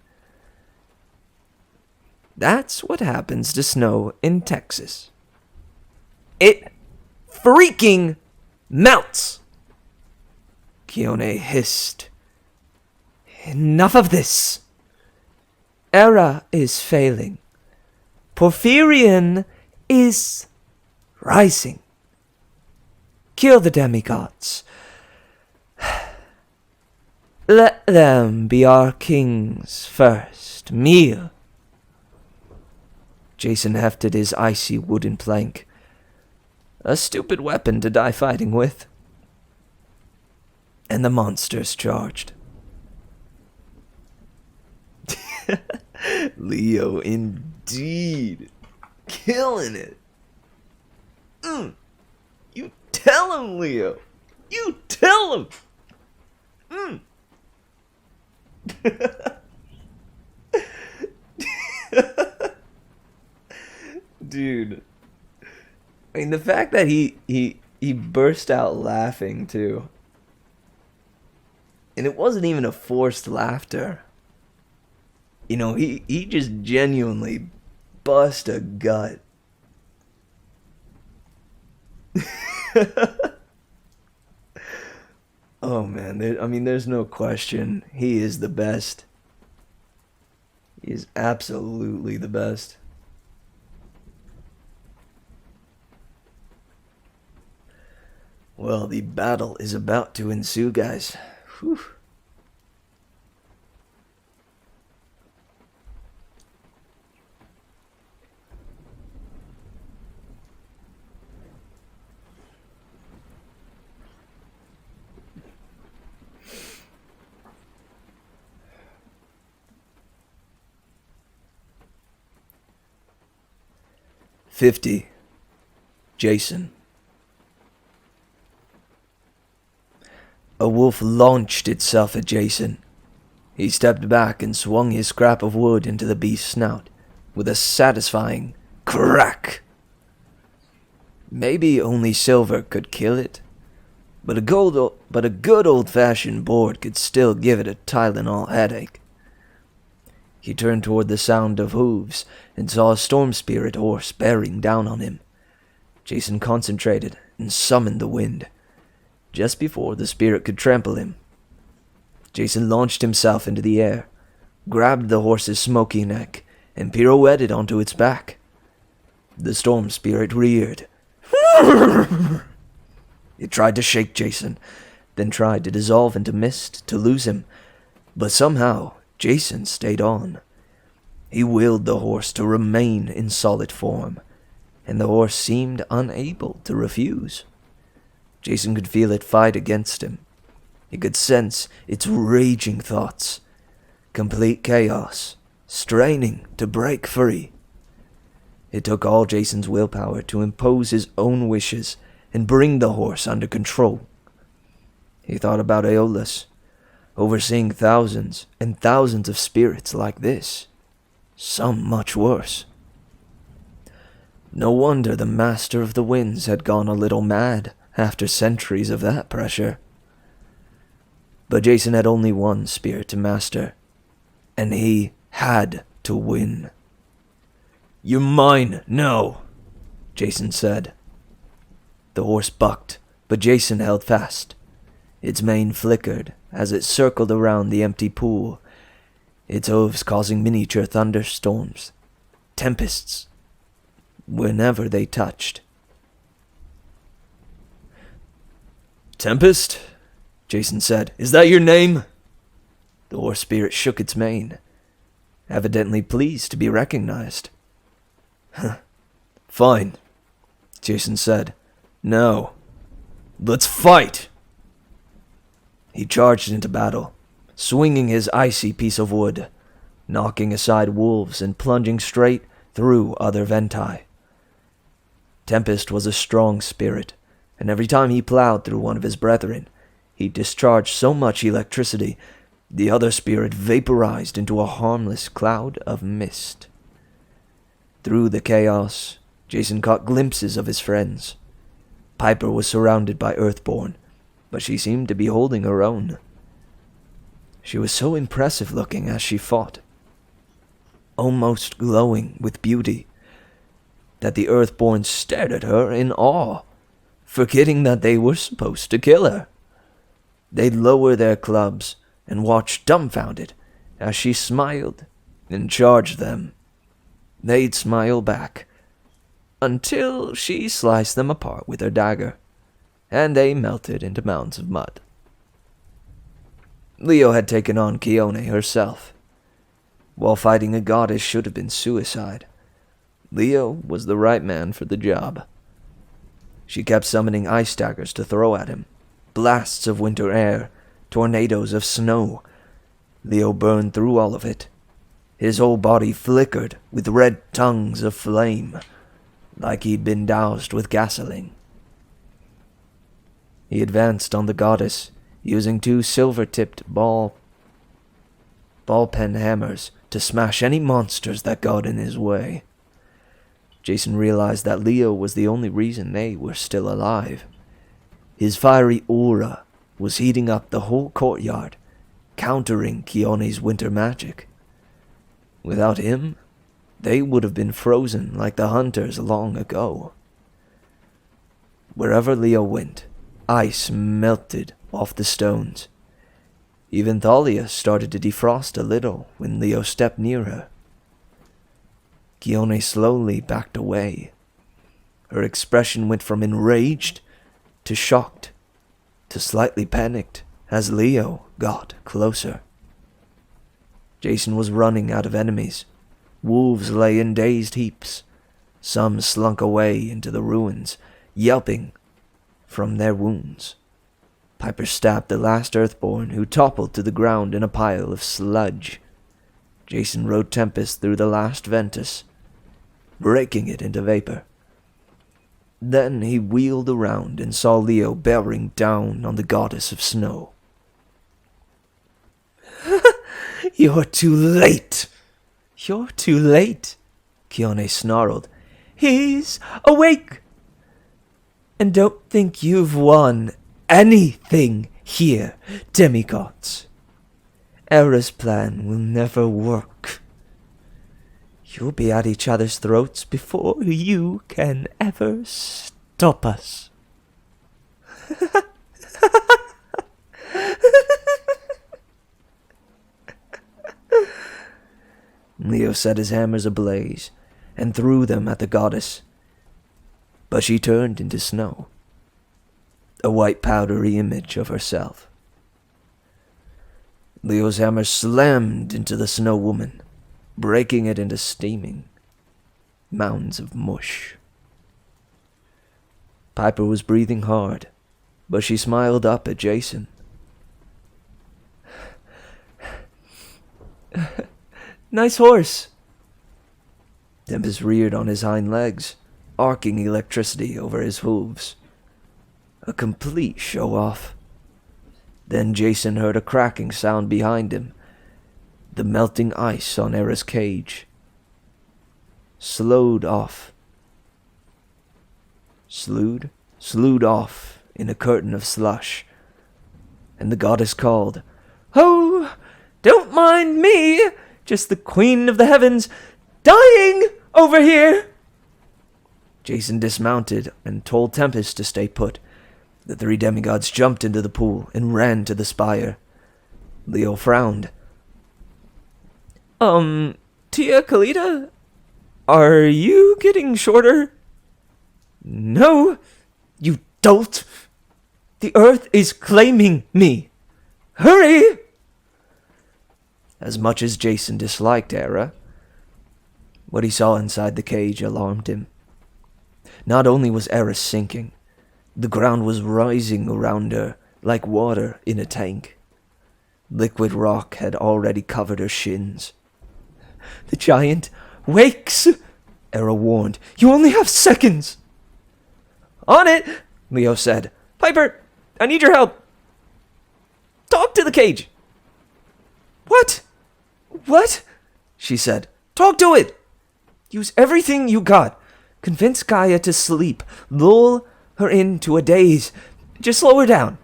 That's what happens to snow in Texas. It freaking melts! Keone hissed. Enough of this! Era is failing. Porphyrion is rising. Kill the demigods. Let them be our king's first meal. Jason hefted his icy wooden plank. A stupid weapon to die fighting with. And the monsters charged. Leo, indeed. Killing it. You tell him, Leo. You tell him. Dude. I mean, the fact that he burst out laughing, too. And it wasn't even a forced laughter. You know, he just genuinely bust a gut. Oh, man. There's no question. He is the best. He is absolutely the best. Well, the battle is about to ensue, guys. Whew. $50. Jason. A wolf launched itself at Jason. He stepped back and swung his scrap of wood into the beast's snout with a satisfying crack. Maybe only silver could kill it, but a good old-fashioned board could still give it a Tylenol headache. He turned toward the sound of hooves and saw a storm spirit horse bearing down on him. Jason concentrated and summoned the wind. Just before the spirit could trample him, Jason launched himself into the air, grabbed the horse's smoky neck, and pirouetted onto its back. The storm spirit reared. It tried to shake Jason, then tried to dissolve into mist to lose him, but somehow Jason stayed on. He willed the horse to remain in solid form, and the horse seemed unable to refuse. Jason could feel it fight against him. He could sense its raging thoughts. Complete chaos, straining to break free. It took all Jason's willpower to impose his own wishes and bring the horse under control. He thought about Aeolus, overseeing thousands and thousands of spirits like this, some much worse. No wonder the Master of the Winds had gone a little mad after centuries of that pressure. But Jason had only one spirit to master, and he had to win. "You're mine now," Jason said. The horse bucked, but Jason held fast. Its mane flickered as it circled around the empty pool, its hooves causing miniature thunderstorms, tempests, whenever they touched. "Tempest?" Jason said. "Is that your name?" The horse spirit shook its mane, evidently pleased to be recognized. "Fine," Jason said. "Now, let's fight!" He charged into battle, swinging his icy piece of wood, knocking aside wolves and plunging straight through other Ventai. Tempest was a strong spirit, and every time he plowed through one of his brethren, he discharged so much electricity, the other spirit vaporized into a harmless cloud of mist. Through the chaos, Jason caught glimpses of his friends. Piper was surrounded by Earthborn, but she seemed to be holding her own. She was so impressive looking as she fought, almost glowing with beauty, that the Earthborn stared at her in awe, forgetting that they were supposed to kill her. They'd lower their clubs and watch dumbfounded as she smiled and charged them. They'd smile back, until she sliced them apart with her dagger, and they melted into mounds of mud. Leo had taken on Keone herself. While fighting a goddess should have been suicide, Leo was the right man for the job. She kept summoning ice daggers to throw at him, blasts of winter air, tornadoes of snow. Leo burned through all of it. His whole body flickered with red tongues of flame, like he'd been doused with gasoline. He advanced on the goddess, using 2 silver-tipped ball pen hammers to smash any monsters that got in his way. Jason realized that Leo was the only reason they were still alive. His fiery aura was heating up the whole courtyard, countering Keone's winter magic. Without him, they would have been frozen like the hunters long ago. Wherever Leo went, ice melted off the stones. Even Thalia started to defrost a little when Leo stepped near her. Keone slowly backed away. Her expression went from enraged to shocked to slightly panicked as Leo got closer. Jason was running out of enemies. Wolves lay in dazed heaps. Some slunk away into the ruins, yelping from their wounds. Piper stabbed the last Earthborn, who toppled to the ground in a pile of sludge. Jason rode Tempest through the last Ventus, breaking it into vapor. Then he wheeled around and saw Leo bearing down on the goddess of snow. "You're too late! You're too late!" Keone snarled. "He's awake! And don't think you've won anything here, demigods. Era's plan will never work. You'll be at each other's throats before you can ever stop us." Leo set his hammers ablaze and threw them at the goddess, but she turned into snow, a white powdery image of herself. Leo's hammer slammed into the snow woman, breaking it into steaming mounds of mush. Piper was breathing hard, but she smiled up at Jason. "Nice horse." Tempest reared on his hind legs, arcing electricity over his hooves. A complete show-off. Then Jason heard a cracking sound behind him. The melting ice on Era's cage slowed off. Slewed off in a curtain of slush. And the goddess called, "Oh, don't mind me, just the queen of the heavens, dying over here." Jason dismounted and told Tempest to stay put. The three demigods jumped into the pool and ran to the spire. Leo frowned. Tia Kalita? Are you getting shorter?" "No, you dolt! The earth is claiming me! Hurry!" As much as Jason disliked Era, what he saw inside the cage alarmed him. Not only was Era sinking, the ground was rising around her like water in a tank. Liquid rock had already covered her shins. "The giant wakes!" Era warned. "You only have seconds!" "On it!" Leo said. "Piper, I need your help. Talk to the cage." "What? What?" she said. "Talk to it! Use everything you got. Convince Gaia to sleep. Lull her into a daze. Just slow her down.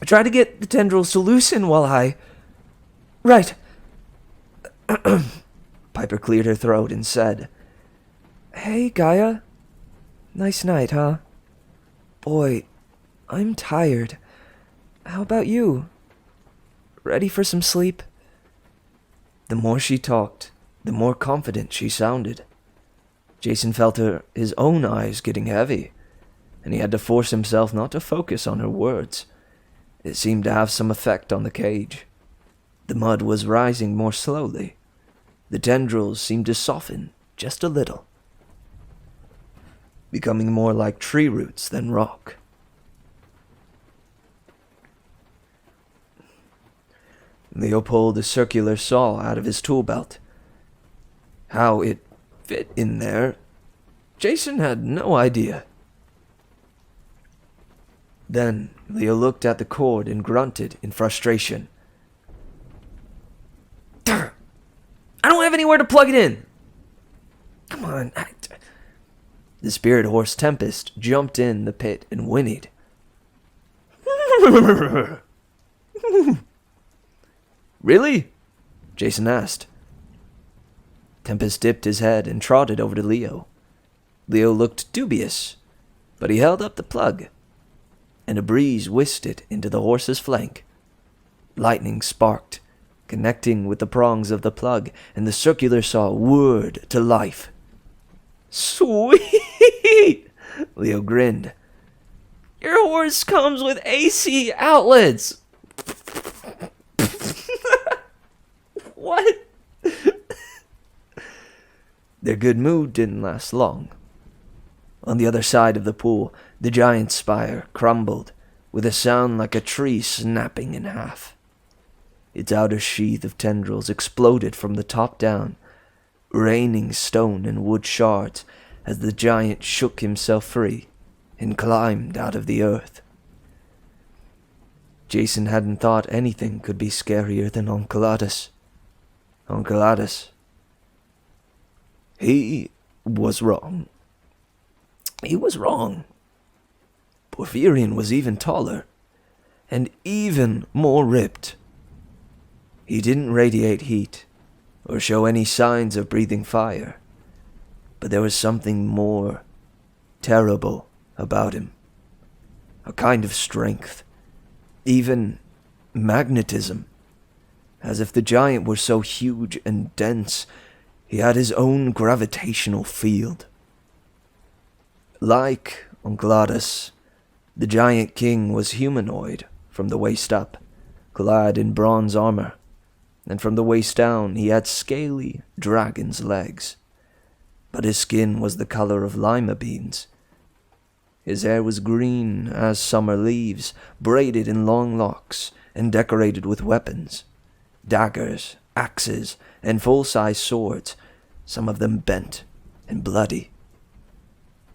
Try to get the tendrils to loosen while I..." "Right." Piper cleared her throat and said, "Hey, Gaia. Nice night, huh? Boy, I'm tired. How about you? Ready for some sleep?" The more she talked, the more confident she sounded. Jason felt his own eyes getting heavy, and he had to force himself not to focus on her words. It seemed to have some effect on the cage. The mud was rising more slowly. The tendrils seemed to soften just a little, becoming more like tree roots than rock. Leo pulled a circular saw out of his tool belt. How it fit in there, Jason had no idea. Then Leo looked at the cord and grunted in frustration. "I don't have anywhere to plug it in!" "Come on." The spirit horse Tempest jumped in the pit and whinnied. "Really?" Jason asked. Tempest dipped his head and trotted over to Leo. Leo looked dubious, but he held up the plug, and a breeze whisked it into the horse's flank. Lightning sparked, connecting with the prongs of the plug, and the circular saw whirred to life. "Sweet!" Leo grinned. "Your horse comes with AC outlets!" "What?" Their good mood didn't last long. On the other side of the pool, the giant spire crumbled with a sound like a tree snapping in half. Its outer sheath of tendrils exploded from the top down, raining stone and wood shards as the giant shook himself free and climbed out of the earth. Jason hadn't thought anything could be scarier than Enceladus. Enceladus. He was wrong. He was wrong. Porphyrion was even taller, and even more ripped. He didn't radiate heat, or show any signs of breathing fire, but there was something more terrible about him. A kind of strength, even magnetism, as if the giant were so huge and dense, he had his own gravitational field. Like Enceladus, the giant king was humanoid from the waist up, clad in bronze armor, and from the waist down he had scaly dragon's legs. But his skin was the color of lima beans. His hair was green as summer leaves, braided in long locks and decorated with weapons, daggers, axes, and full-size swords, some of them bent and bloody.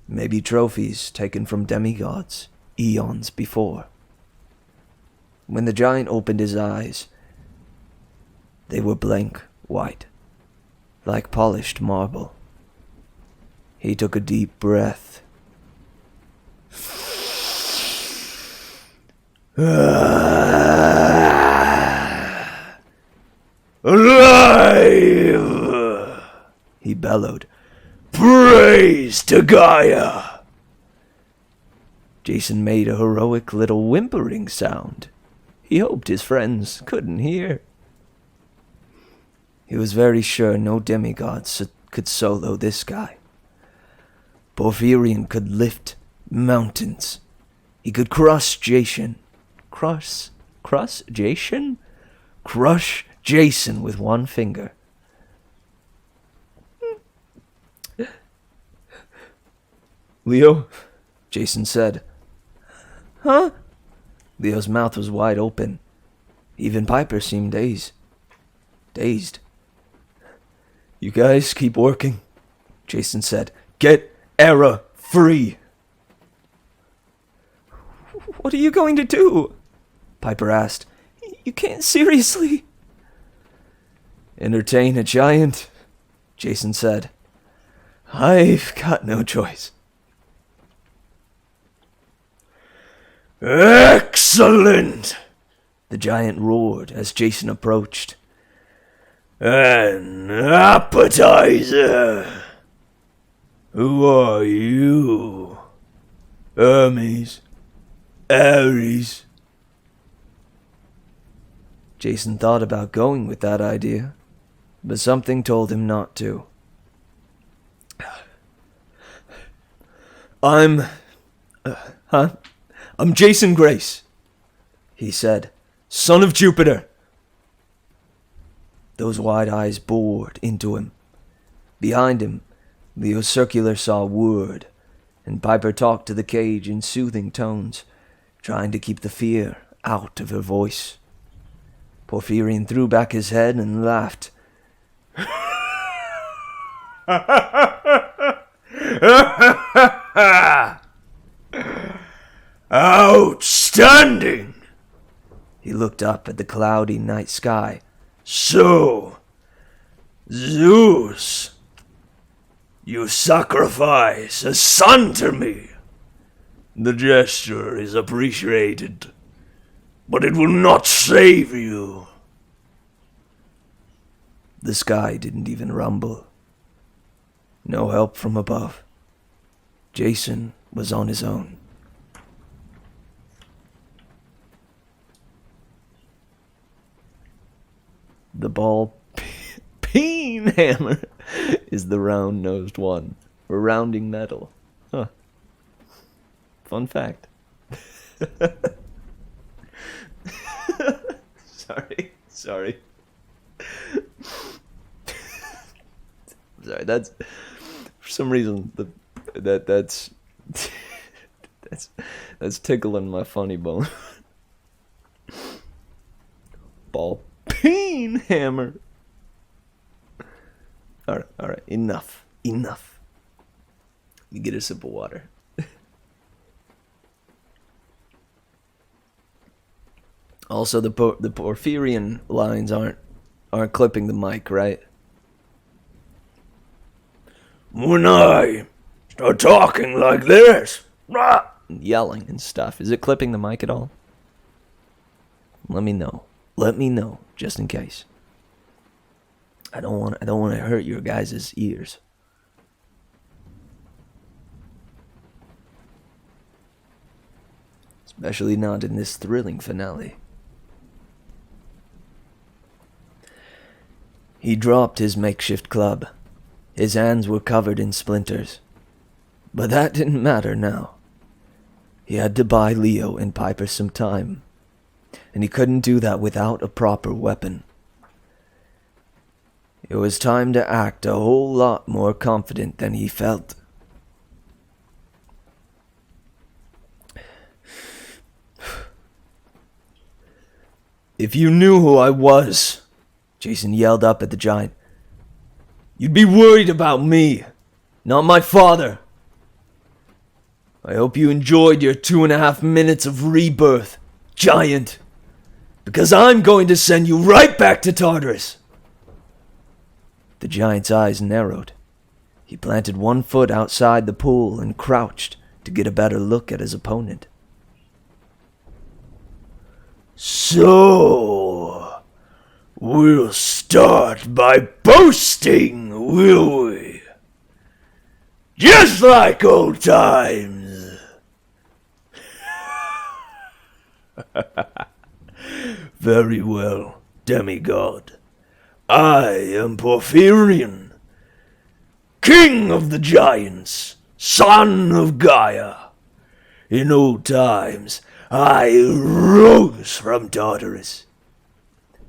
Maybe trophies taken from demigods eons before. When the giant opened his eyes, they were blank white, like polished marble. He took a deep breath. Alive! He bellowed. Praise to Gaia! Jason made a heroic little whimpering sound. He hoped his friends couldn't hear. He was very sure no demigod could solo this guy. Porphyrion could lift mountains. He could crush Jason. Crush Jason? Crush Jason with one finger. Leo, Jason said. Huh? Leo's mouth was wide open. Even Piper seemed dazed. You guys keep working, Jason said. Get Era free. What are you going to do? Piper asked. You can't seriously. Entertain a giant, Jason said. I've got no choice. Excellent! The giant roared as Jason approached. An appetizer! Who are you? Hermes? Ares? Jason thought about going with that idea, but something told him not to. I'm Jason Grace, he said, son of Jupiter. Those wide eyes bored into him. Behind him, Leo Circular saw Word, and Piper talked to the cage in soothing tones, trying to keep the fear out of her voice. Porphyrion threw back his head and laughed. Outstanding! He looked up at the cloudy night sky. So, Zeus, you sacrifice a son to me. The gesture is appreciated, but it will not save you. The sky didn't even rumble. No help from above. Jason was on his own. The ball-peen hammer is the round-nosed one, for rounding metal. Huh. Fun fact. Sorry. Sorry, that's... For some reason, that's tickling my funny bone. Ball-peen hammer. Alright, enough. Let me get a sip of water. Also, the Porphyrion lines aren't clipping the mic, right? When I start talking like this, yelling and stuff, is it clipping the mic at all? Let me know. Just in case. I don't want to hurt your guys' ears. Especially not in this thrilling finale. He dropped his makeshift club. His hands were covered in splinters. But that didn't matter now. He had to buy Leo and Piper some time. And he couldn't do that without a proper weapon. It was time to act a whole lot more confident than he felt. If you knew who I was, Jason yelled up at the giant, you'd be worried about me, not my father. I hope you enjoyed your 2.5 minutes of rebirth, giant. because I'm going to send you right back to Tartarus." The giant's eyes narrowed. He planted one foot outside the pool and crouched to get a better look at his opponent. "So, we'll start by boasting, will we? Just like old times." "Very well, demigod. I am Porphyrion, king of the giants, son of Gaia. In old times, I rose from Tartarus,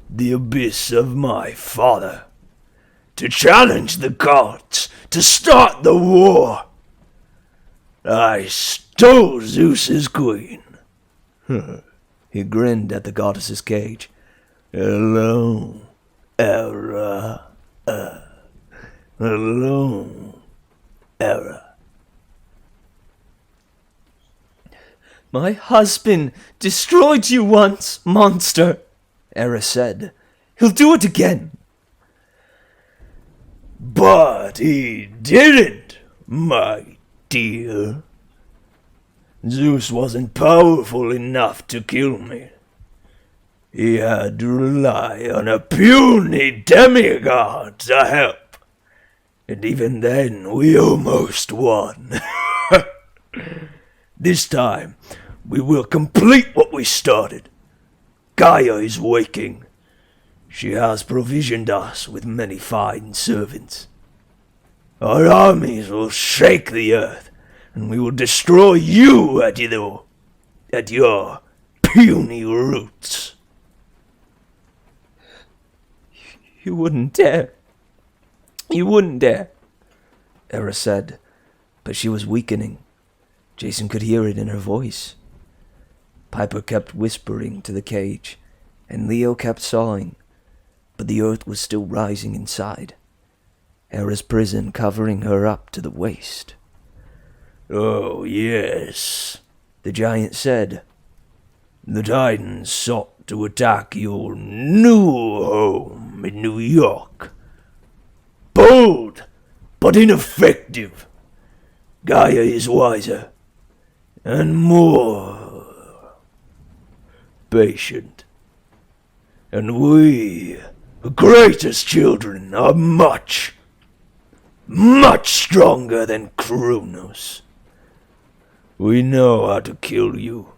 the abyss of my father, to challenge the gods, to start the war. I stole Zeus's queen." He grinned at the goddess's cage. "Hello, Hera. Hello, Hera." "My husband destroyed you once, monster," Hera said. "He'll do it again." "But he didn't, my dear. Zeus wasn't powerful enough to kill me. He had to rely on a puny demigod to help. And even then, we almost won. This time, we will complete what we started. Gaia is waking. She has provisioned us with many fine servants. Our armies will shake the earth, and we will destroy you at your puny roots." "You wouldn't dare. You wouldn't dare," Hera said, but she was weakening. Jason could hear it in her voice. Piper kept whispering to the cage, and Leo kept sawing, but the earth was still rising inside, Hera's prison covering her up to the waist. "Oh, yes," the giant said. "The Titans sought to attack your new home in New York. Bold, but ineffective. Gaia is wiser and more patient. And we, the greatest children, are much, much stronger than Kronos. We know how to kill you,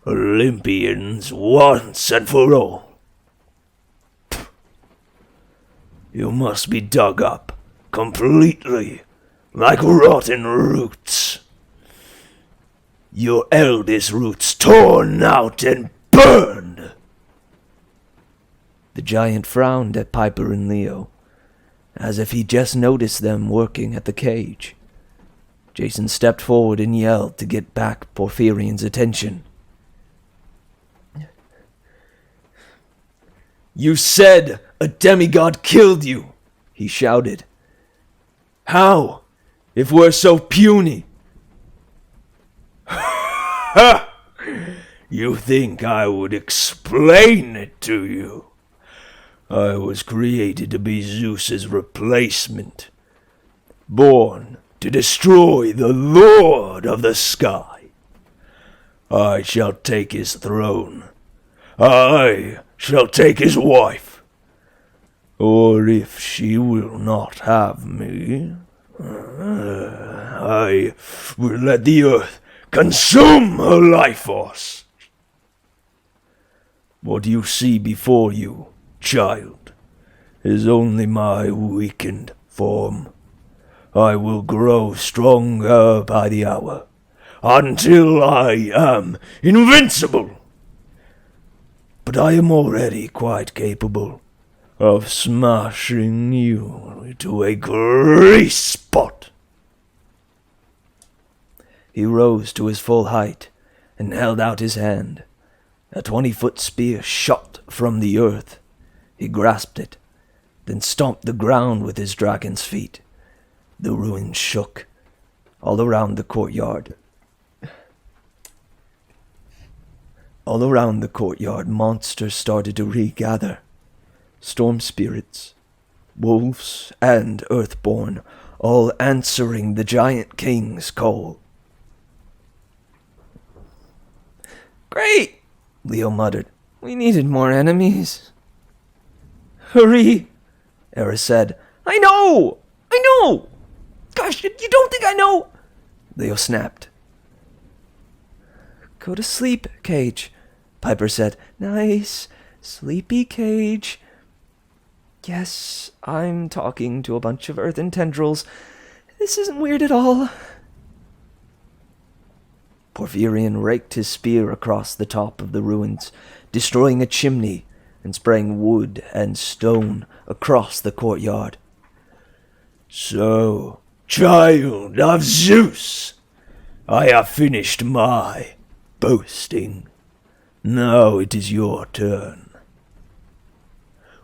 Olympians, once and for all. You must be dug up completely, like rotten roots. Your eldest roots torn out and burned." The giant frowned at Piper and Leo, as if he just noticed them working at the cage. Jason stepped forward and yelled to get back Porphyrion's attention. "You said a demigod killed you," he shouted. "How, if we're so puny?" "Ha! You think I would explain it to you? I was created to be Zeus's replacement, born to destroy the Lord of the Sky. I shall take his throne. I shall take his wife. Or if she will not have me, I will let the earth consume her life force. What you see before you, child, is only my weakened form. I will grow stronger by the hour, until I am invincible. But I am already quite capable of smashing you to a grease spot." He rose to his full height and held out his hand. A 20-foot spear shot from the earth. He grasped it, then stomped the ground with his dragon's feet. The ruins shook all around the courtyard. All around the courtyard, monsters started to regather. Storm spirits, wolves, and earthborn, all answering the giant king's call. Great, Leo muttered. We needed more enemies. Hurry, Eris said. I know! Gosh, you don't think I know? Leo snapped. Go to sleep, Cage, Piper said. Nice, sleepy Cage. Yes, I'm talking to a bunch of earthen tendrils. This isn't weird at all. Porphyrion raked his spear across the top of the ruins, destroying a chimney and spraying wood and stone across the courtyard. So, child of Zeus, I have finished my boasting. Now it is your turn.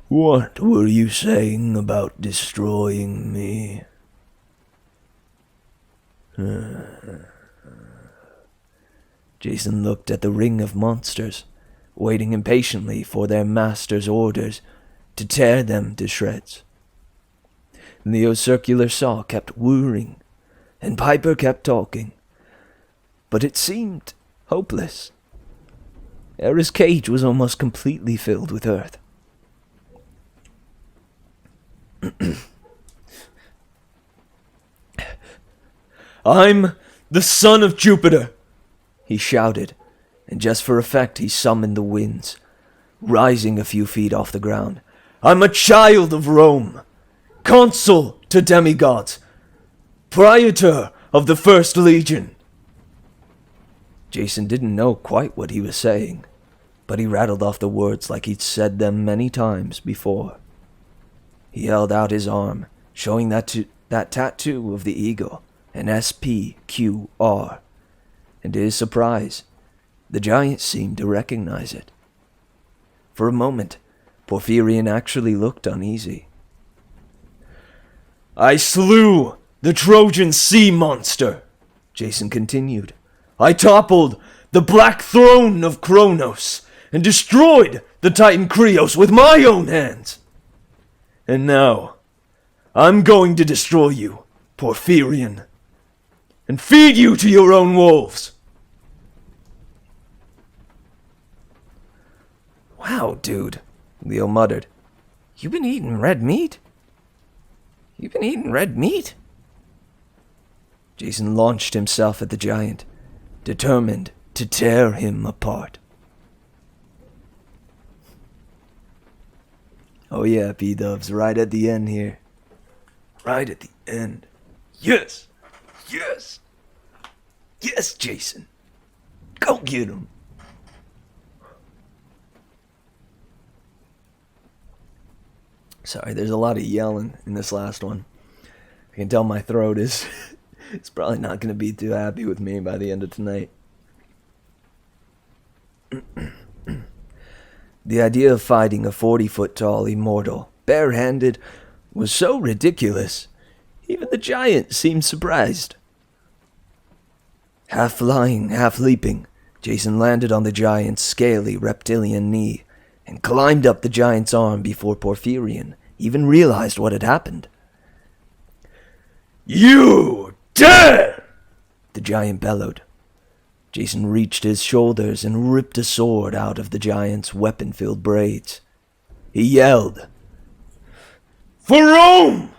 What were you saying about destroying me? Jason looked at the ring of monsters, waiting impatiently for their master's orders to tear them to shreds. Leo's circular saw kept whirring, and Piper kept talking, but it seemed hopeless. Eris' cage was almost completely filled with earth. I'm the son of Jupiter, he shouted, and just for effect he summoned the winds, rising a few feet off the ground. I'm a child of Rome, consul to demigods, praetor of the First Legion. Jason didn't know quite what he was saying, but he rattled off the words like he'd said them many times before. He held out his arm, showing that tattoo of the eagle, an SPQR, and to his surprise, the giant seemed to recognize it. For a moment, Porphyrion actually looked uneasy. I slew the Trojan sea monster, Jason continued. I toppled the black throne of Kronos and destroyed the Titan Krios with my own hands. And now, I'm going to destroy you, Porphyrion, and feed you to your own wolves. Wow, dude, Leo muttered. You been eating red meat? Jason launched himself at the giant, determined to tear him apart. Oh yeah, P-Dubs, right at the end here. Right at the end. Yes! Yes! Yes, Jason! Go get him! Sorry, there's a lot of yelling in this last one. I can tell my throat is... it's probably not going to be too happy with me by the end of tonight. The idea of fighting a 40-foot-tall immortal, barehanded, was so ridiculous. Even the giant seemed surprised. Half flying, half leaping, Jason landed on the giant's scaly reptilian knee and climbed up the giant's arm before Porphyrion even realized what had happened. You dare! The giant bellowed. Jason reached his shoulders and ripped a sword out of the giant's weapon-filled braids. He yelled, For Rome!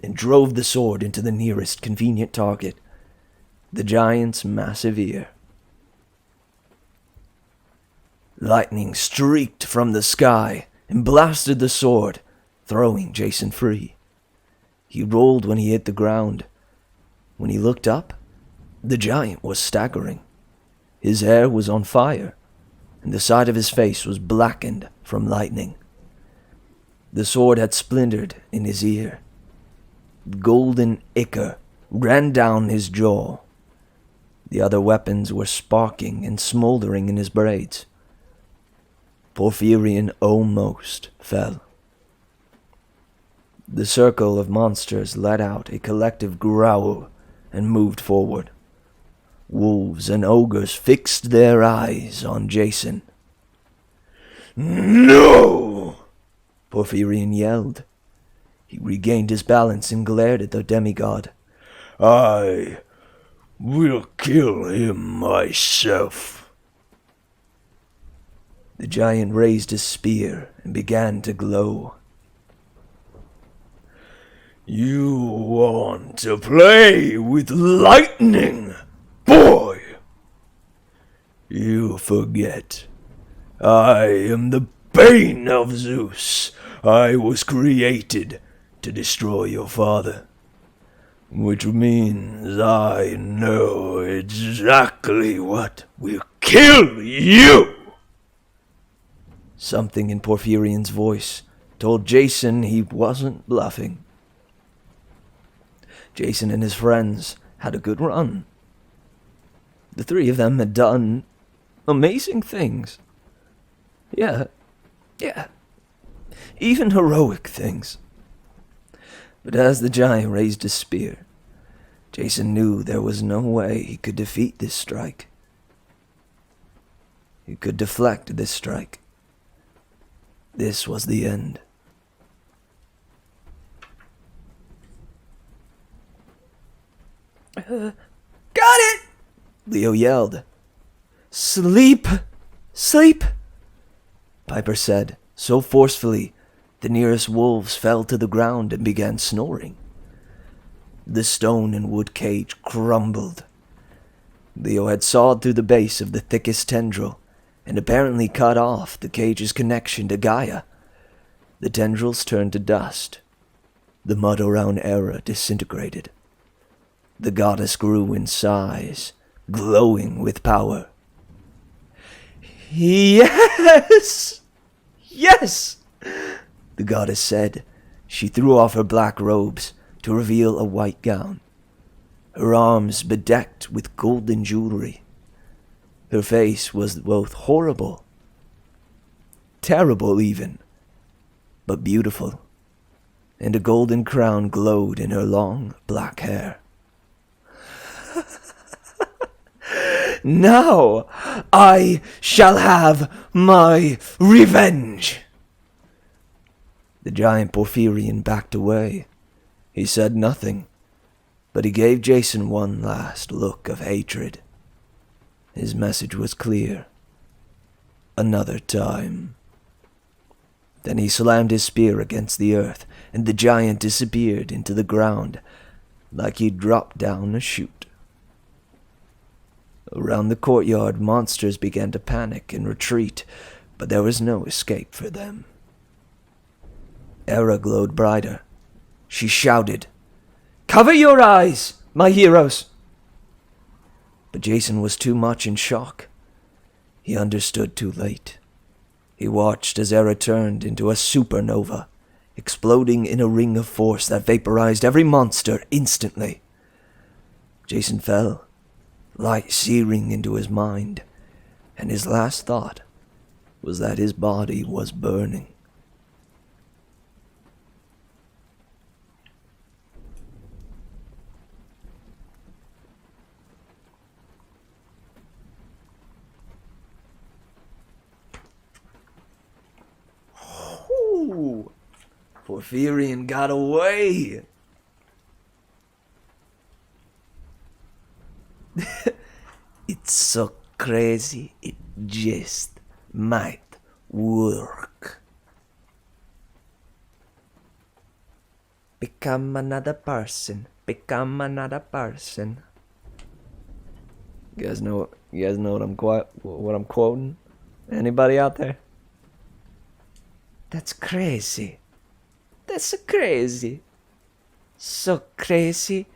And drove the sword into the nearest convenient target, the giant's massive ear. Lightning streaked from the sky and blasted the sword, throwing Jason free. He rolled when he hit the ground. When he looked up, the giant was staggering. His hair was on fire, and the side of his face was blackened from lightning. The sword had splintered in his ear. Golden ichor ran down his jaw. The other weapons were sparking and smoldering in his braids. Porphyrion almost fell. The circle of monsters let out a collective growl and moved forward. Wolves and ogres fixed their eyes on Jason. "No!" Porphyrion yelled. He regained his balance and glared at the demigod. "I will kill him myself." The giant raised his spear and began to glow. "You want to play with lightning, boy? You forget. I am the bane of Zeus. I was created to destroy your father, which means I know exactly what will kill you." Something in Porphyrion's voice told Jason he wasn't bluffing. Jason and his friends had a good run. The three of them had done amazing things. Yeah, even heroic things. But as the giant raised his spear, Jason knew there was no way he could defeat this strike. He could deflect this strike. This was the end. Got it! Leo yelled. "Sleep! Sleep!" Piper said, so forcefully the nearest wolves fell to the ground and began snoring. The stone and wood cage crumbled. Leo had sawed through the base of the thickest tendril and apparently cut off the cage's connection to Gaia. The tendrils turned to dust. The mud around Hera disintegrated. The goddess grew in size, glowing with power. "Yes! Yes!" the goddess said. She threw off her black robes to reveal a white gown, her arms bedecked with golden jewelry. Her face was both horrible, terrible even, but beautiful, and a golden crown glowed in her long black hair. "Now I shall have my revenge!" The giant Porphyrion backed away. He said nothing, but he gave Jason one last look of hatred. His message was clear. Another time. Then he slammed his spear against the earth, and the giant disappeared into the ground like he'd dropped down a chute. Around the courtyard, monsters began to panic and retreat, but there was no escape for them. Hera glowed brighter. She shouted, "Cover your eyes, my heroes!" But Jason was too much in shock. He understood too late. He watched as Hera turned into a supernova, exploding in a ring of force that vaporized every monster instantly. Jason fell, light searing into his mind, and his last thought was that his body was burning. Ooh, Porphyrion got away. It's so crazy, it just might work. Become another person. Become another person. You guys know what I'm quoting? Anybody out there? That's crazy. That's so crazy. So crazy,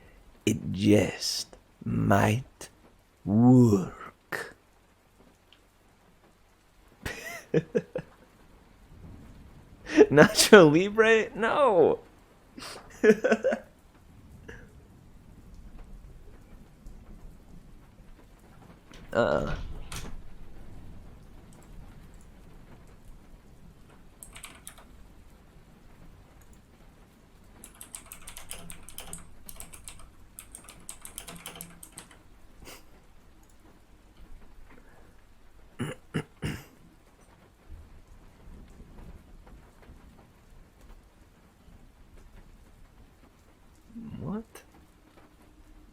it just might work. Nacho Libre? No.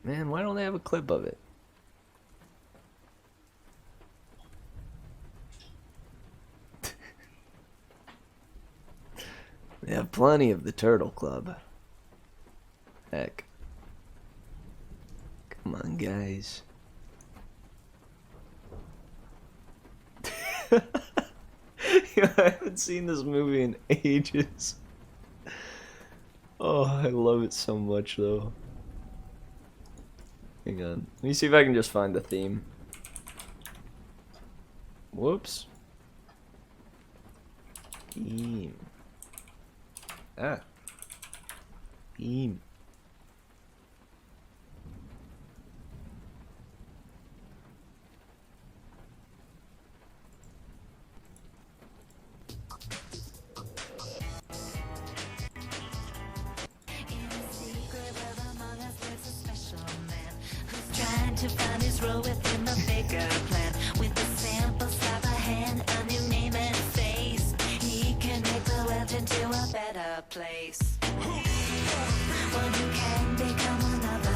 Man, why don't they have a clip of it? They have plenty of the Turtle Club. Heck. Come on, guys. I haven't seen this movie in ages. Oh, I love it so much, though. Hang on. Let me see if I can just find the theme. Whoops. Theme. Ah. Theme. Trying to find his role within the bigger plan. With the sample sleight of hand, a new name and face, he can make the world into a better place. One who can become another.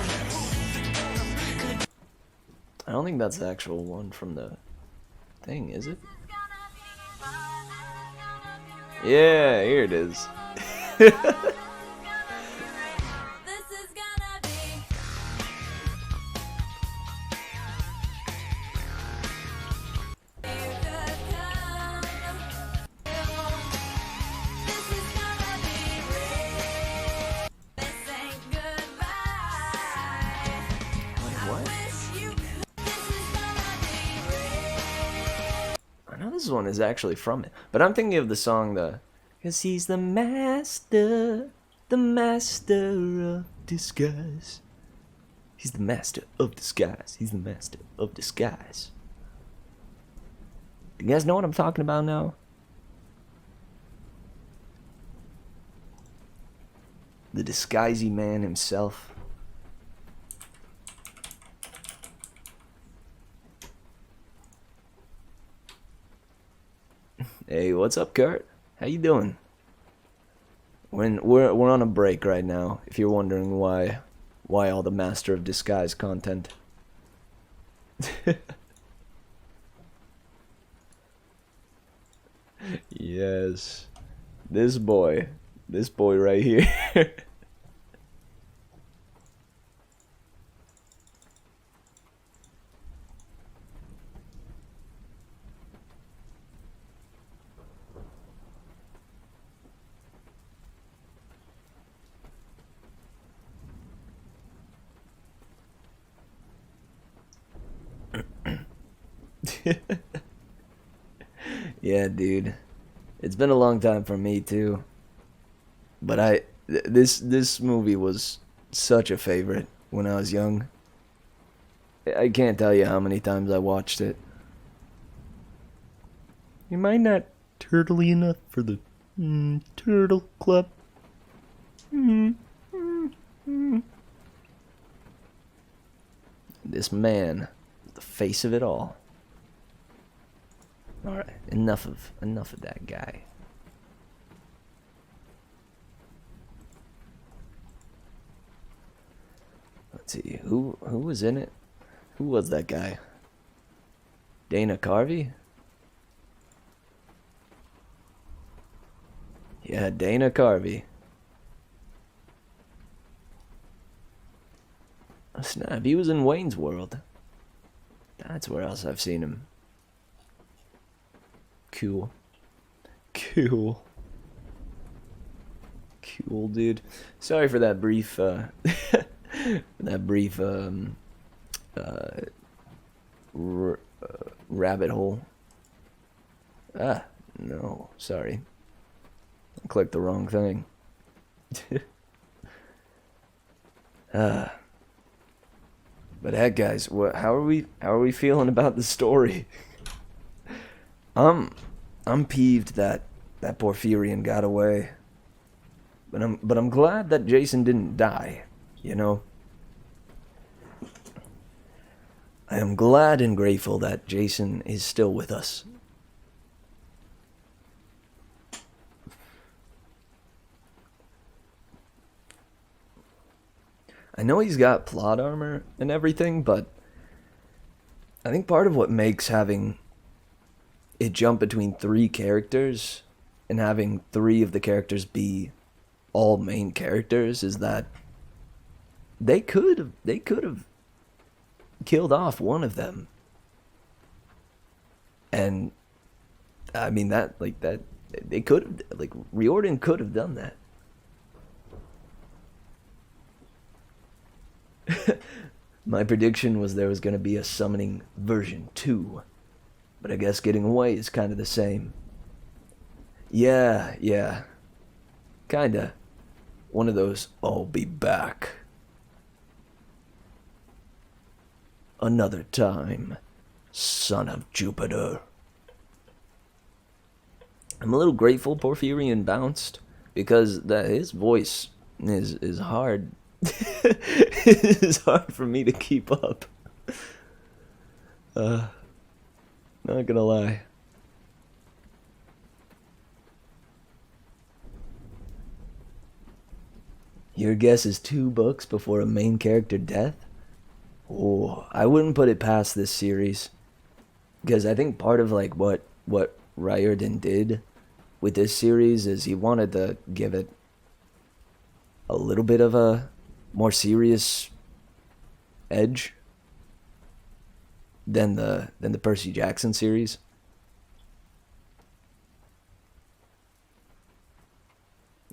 I don't think that's the actual one from the thing, is it? Yeah, here it is. I know this one is actually from it, but I'm thinking of the song "Cause he's the master of disguise. He's the master of disguise. He's the master of disguise." You guys know what I'm talking about now? The disguisey man himself. Hey, what's up, Kurt? How you doing? We're on a break right now. If you're wondering why all the Master of Disguise content. Yes, this boy right here. Yeah, dude. It's been a long time for me too. But this movie was such a favorite when I was young. I can't tell you how many times I watched it. Am I not turtly enough for the Turtle Club? This man, the face of it all. All right, enough of that guy. Let's see, who was in it? Who was that guy? Dana Carvey? Yeah, Dana Carvey. Oh, snap, he was in Wayne's World. That's where else I've seen him. Cool. Cool, dude. Sorry for that brief, rabbit hole. Ah, no, sorry. I clicked the wrong thing. But heck, guys, how are we feeling about the story? I'm peeved that Porphyrion got away. But I'm glad that Jason didn't die, you know? I am glad and grateful that Jason is still with us. I know he's got plot armor and everything, but I think part of what makes having it jump between three characters and having three of the characters be all main characters is that they could have killed off one of them. And I mean that they could have, like, Riordan could have done that. My prediction was there was going to be a summoning version 2, but I guess getting away is kind of the same. Yeah, kinda. One of those, I'll be back. Another time, son of Jupiter. I'm a little grateful Porphyrion bounced, because his voice is hard. It's hard for me to keep up. Not gonna lie. Your guess is 2 books before a main character death? Oh, I wouldn't put it past this series. Because I think part of like what Riordan did with this series is he wanted to give it a little bit of a more serious edge than the Percy Jackson series.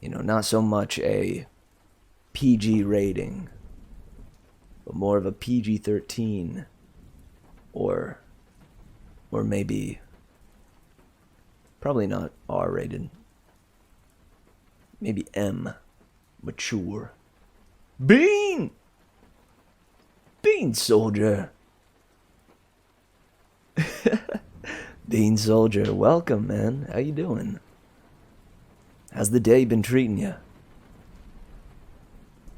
You know, not so much a PG rating, but more of a PG-13, or maybe probably not R-rated, maybe M, mature. Bean Soldier. Bean Soldier, welcome, man. How you doing? How's the day been treating you?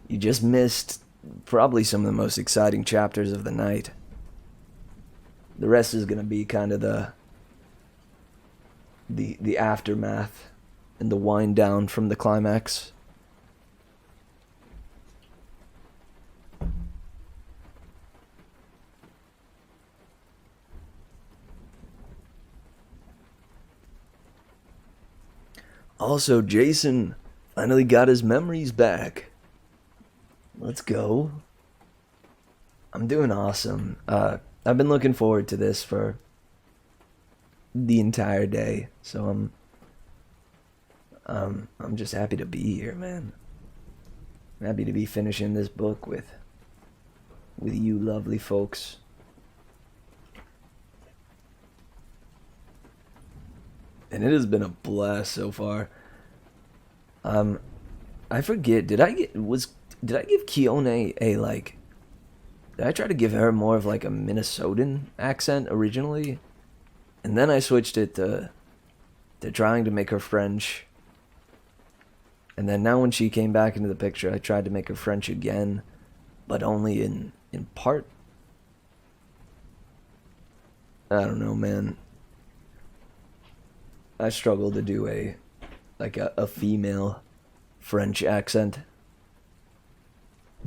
You just missed probably some of the most exciting chapters of the night. The rest is gonna be kind of the aftermath and the wind down from the climax. Also, Jason finally got his memories back. Let's go. I'm doing awesome. I've been looking forward to this for the entire day, so I'm just happy to be here, man. I'm happy to be finishing this book with you lovely folks. And it has been a blast so far. I forget, did I give Keone a like, did I try to give her more of like a Minnesotan accent originally? And then I switched it to trying to make her French. And then now when she came back into the picture, I tried to make her French again, but only in part. I don't know, man. I struggle to do a female French accent.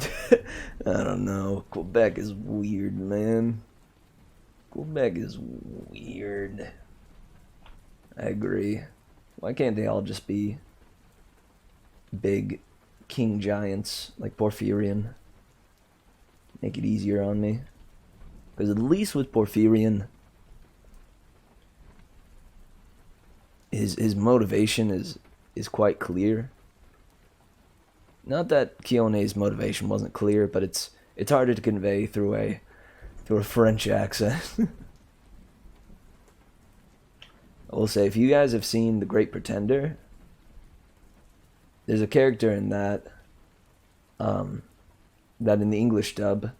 I don't know. Quebec is weird, man. Quebec is weird. I agree. Why can't they all just be big king giants like Porphyrion? Make it easier on me. Because at least with Porphyrion, his motivation is quite clear. Not that Keone's motivation wasn't clear, but it's harder to convey through a French accent. I will say, if you guys have seen The Great Pretender, there's a character in that that in the English dub,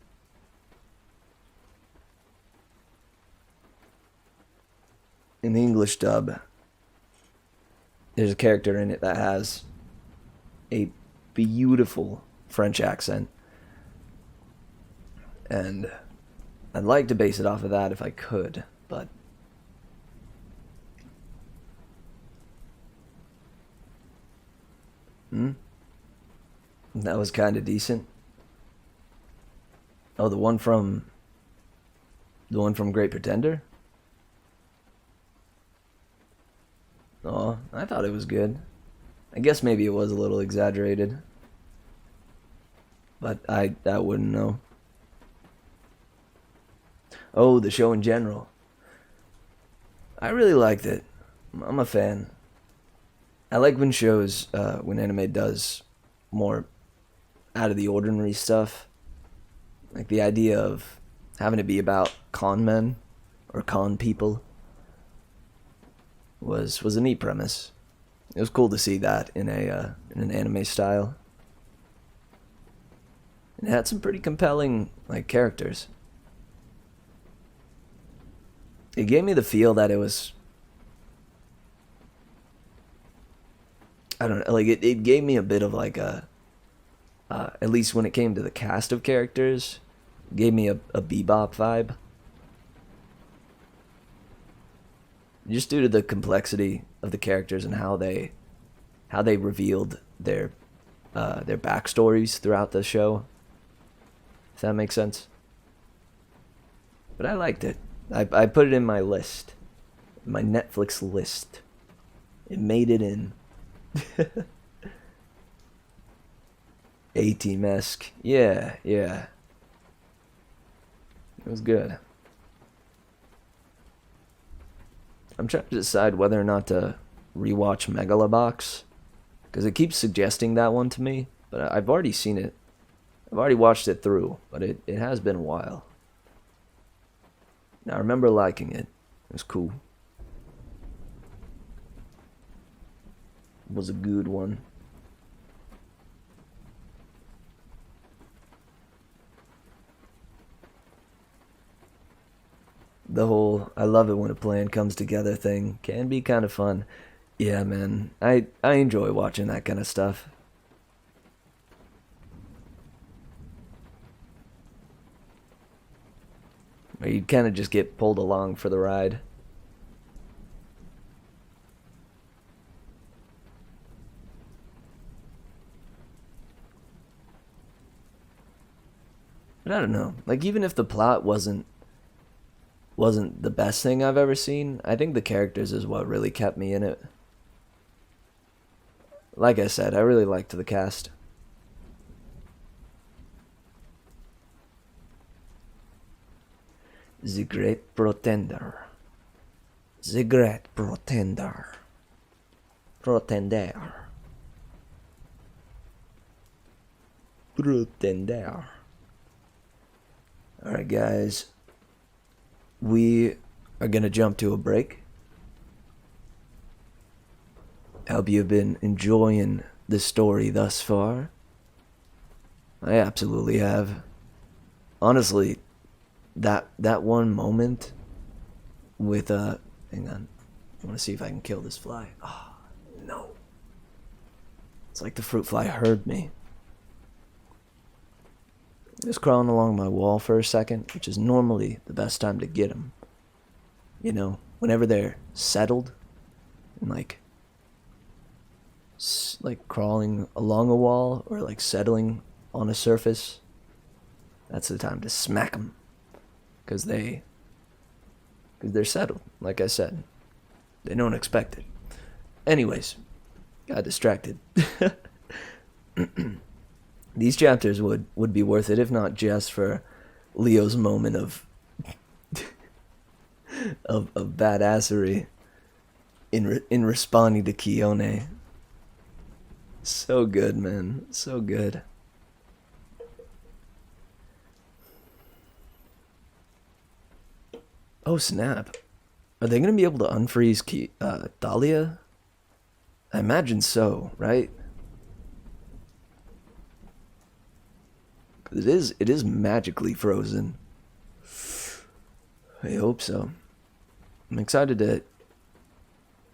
there's a character in it that has a beautiful French accent. And I'd like to base it off of that if I could, but that was kind of decent. Oh, the one from Great Pretender? Oh, I thought it was good. I guess maybe it was a little exaggerated. But I wouldn't know. Oh, the show in general. I really liked it. I'm a fan. I like when shows, when anime does more out of the ordinary stuff. Like the idea of having it be about con men or con people was a neat premise. It was cool to see that in an anime style. It had some pretty compelling like characters. It gave me the feel that it was, I don't know, like it gave me a bit of like a at least when it came to the cast of characters, it gave me a Bebop vibe. Just due to the complexity of the characters and how they revealed their backstories throughout the show. If that makes sense. But I liked it. I put it in my list. My Netflix list. It made it in. A-Team-esque. Yeah. It was good. I'm trying to decide whether or not to rewatch Megalobox. Because it keeps suggesting that one to me. But I've already seen it. I've already watched it through. But it has been a while. Now I remember liking it. It was cool. It was a good one. The whole I love it when a plan comes together thing can be kind of fun. Yeah, man. I enjoy watching that kind of stuff. Where you kind of just get pulled along for the ride. But I don't know. Like even if the plot wasn't the best thing I've ever seen, I think the characters is what really kept me in it. Like I said, I really liked the cast. The Great Pretender. The Great Pretender. Pretender. Pretender. Alright, guys. We are gonna jump to a break. I hope you've been enjoying the story thus far. I absolutely have. Honestly, that one moment with hang on. I want to see if I can kill this fly. Oh, no. It's like the fruit fly heard me. Just crawling along my wall for a second, which is normally the best time to get them. You know, whenever they're settled and like crawling along a wall or like settling on a surface, that's the time to smack them. Because they're settled, like I said. They don't expect it. Anyways, got distracted. These chapters would be worth it if not just for Leo's moment of badassery in responding to Kione. So good, man. So good. Oh snap! Are they gonna be able to unfreeze Dahlia? I imagine so, right? It is magically frozen. I hope so. I'm excited to.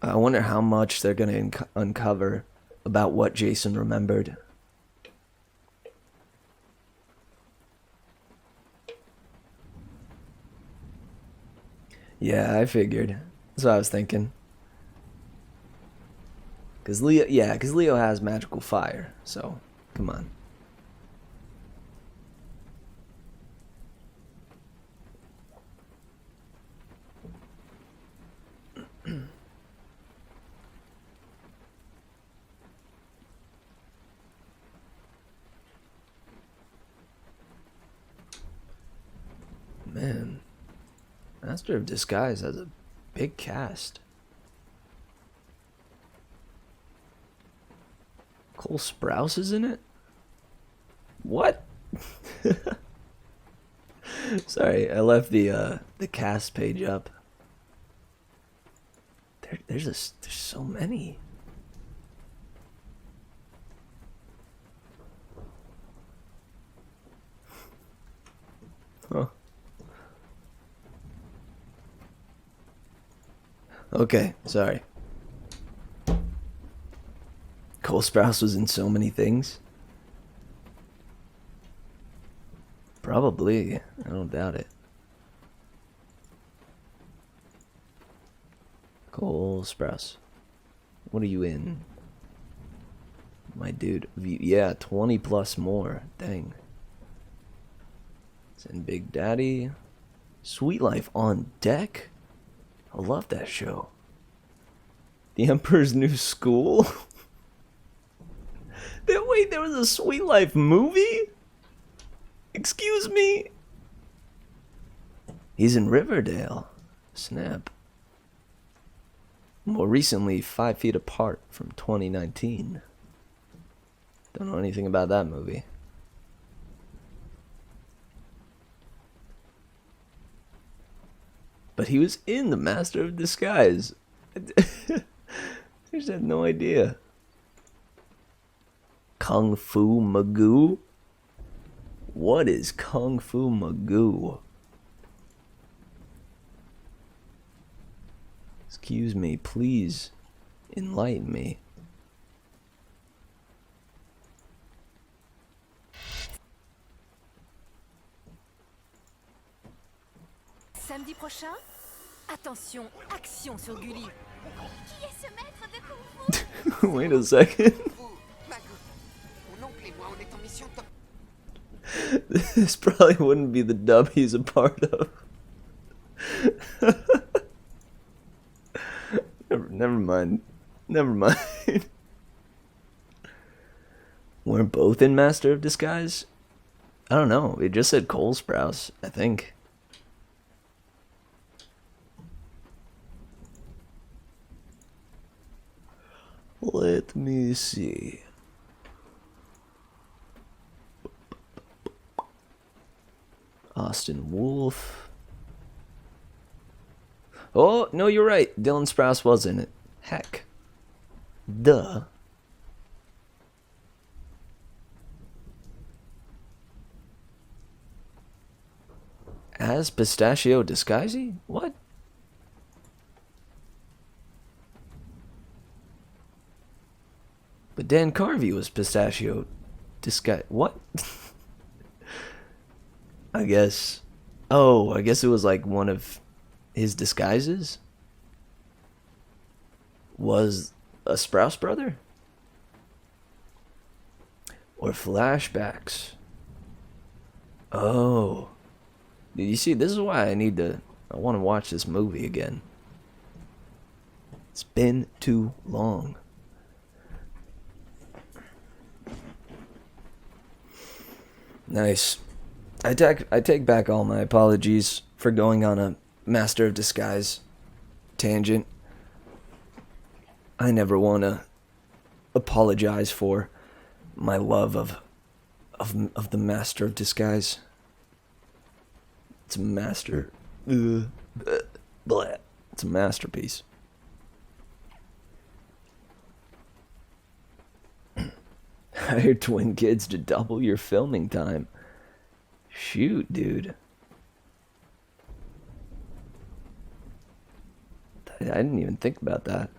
I wonder how much they're gonna uncover about what Jason remembered. Yeah, I figured. That's what I was thinking. Cause Leo has magical fire. So, come on. Man, Master of Disguise has a big cast. Cole Sprouse is in it? What? Sorry, I left the cast page up. There's so many. Huh. Okay, sorry. Cole Sprouse was in so many things. Probably. I don't doubt it. Cole Sprouse. What are you in? My dude. Yeah, 20 plus more. Dang. It's in Big Daddy. Sweet Life on Deck. I love that show. The Emperor's New School? Wait, there was a Sweet Life movie? Excuse me? He's in Riverdale. Snap. More recently, 5 Feet Apart from 2019. Don't know anything about that movie. But he was in The Master of Disguise. I just had no idea. Kung Fu Magoo? What is Kung Fu Magoo? Excuse me, please enlighten me. Samedi prochain, attention, action sur Gulli. Qui est ce maître de Kung Fu? Wait a second. Mon oncle et moi, on est en mission top. This probably wouldn't be the dub he's a part of. Never mind. Never mind. Weren't both in Master of Disguise? I don't know. It just said Cole Sprouse, I think. Let me see. Austin Wolf. Oh, no, you're right. Dylan Sprouse was in it. Heck. Duh. As Pistachio Disguisey? What? But Dan Carvey was Pistachio Disguise. What? I guess. Oh, I guess it was like one of his disguises? Was a Sprouse brother? Or flashbacks? Oh. Did you see? This is why I want to watch this movie again. It's been too long. Nice. I take back all my apologies for going on a Master of Disguise tangent. I never want to apologize for my love of the Master of Disguise. It's a master. Blah. It's a masterpiece. Hire twin kids to double your filming time. Shoot, dude. I didn't even think about that.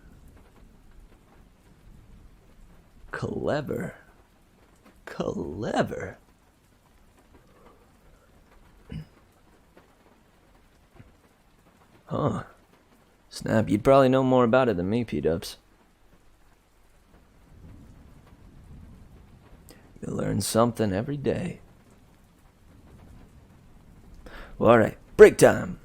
Clever. Clever. Huh. Snap, you'd probably know more about it than me, P-Dubs. You learn something every day. Well, alright, break time.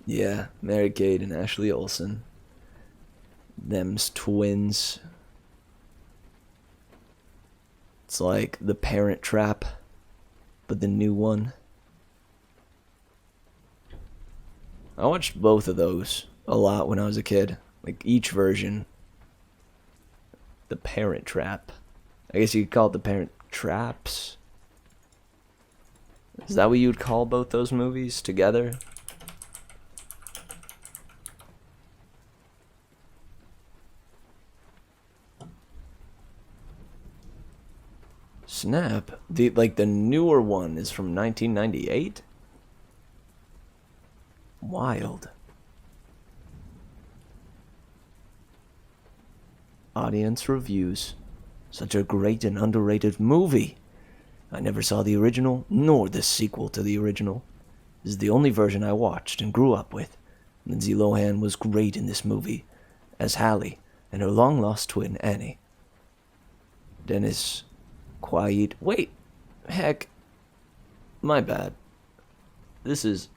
Yeah, Mary-Kate and Ashley Olsen. Them's twins. It's like The Parent Trap, but the new one. I watched both of those a lot when I was a kid. Like each version. The Parent Trap. I guess you could call it The Parent Traps. Is that what you would call both those movies together? Snap. The newer one is from 1998? Wild. Audience reviews. Such a great and underrated movie. I never saw the original, nor the sequel to the original. This is the only version I watched and grew up with. Lindsay Lohan was great in this movie, as Hallie and her long-lost twin, Annie. Dennis Quaid. Wait, heck, my bad. This is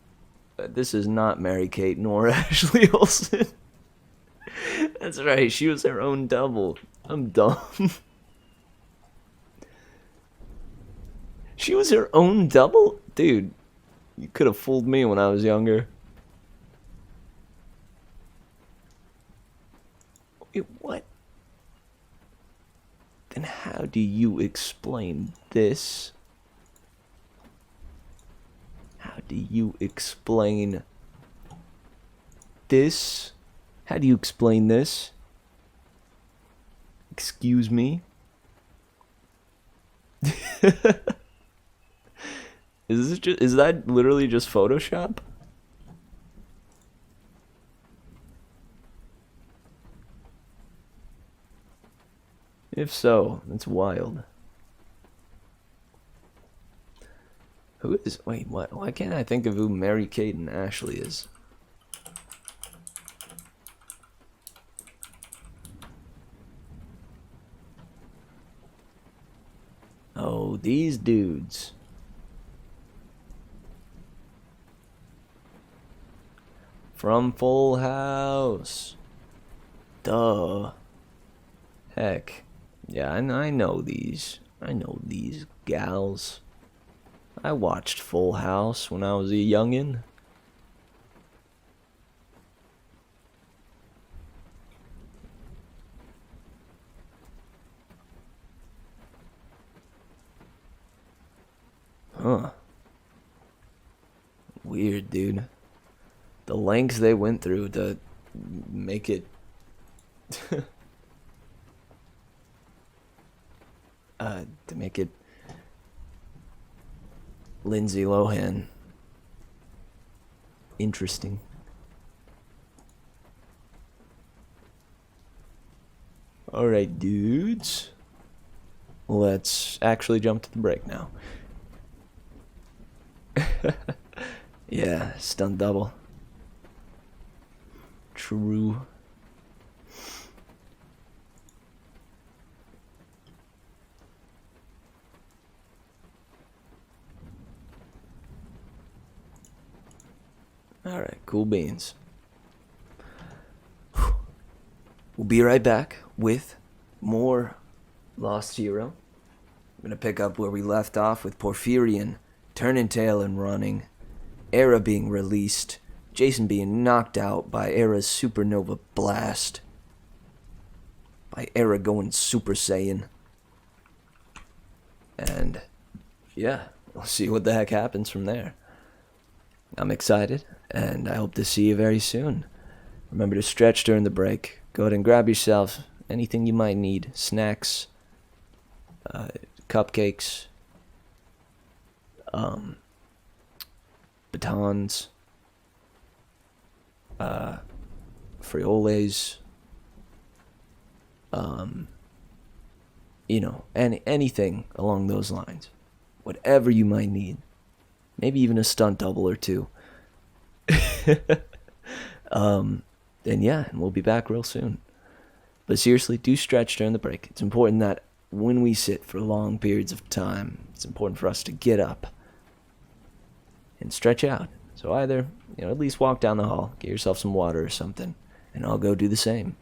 not Mary-Kate nor Ashley Olsen. That's right, she was her own double. I'm dumb. She was her own double? Dude, you could have fooled me when I was younger. Wait, what? Then how do you explain this? How do you explain this? How do you explain this? Excuse me? Is that literally just Photoshop? If so, that's wild. Who is... Wait, what? Why can't I think of who Mary-Kate and Ashley is? Oh, these dudes. From Full House. Duh. Heck. Yeah, I know these. I know these gals. I watched Full House when I was a youngin'. Huh. Weird, dude. The lengths they went through to make it... to make it Lindsay Lohan interesting. Alright, dudes. Let's actually jump to the break now. Yeah, stunt double. True. Alright, cool beans. We'll be right back with more Lost Hero. I'm gonna pick up where we left off with Porphyrion turning tail and running, Era being released, Jason being knocked out by Era's supernova blast, by Era going Super Saiyan. And yeah, we'll see what the heck happens from there. I'm excited, and I hope to see you very soon. Remember to stretch during the break. Go ahead and grab yourself anything you might need. Snacks, cupcakes, batons, frioles, you know, anything along those lines. Whatever you might need. Maybe even a stunt double or two. And yeah, and we'll be back real soon. But seriously, do stretch during the break. It's important that when we sit for long periods of time, it's important for us to get up and stretch out. So either, at least walk down the hall, get yourself some water or something, and I'll go do the same.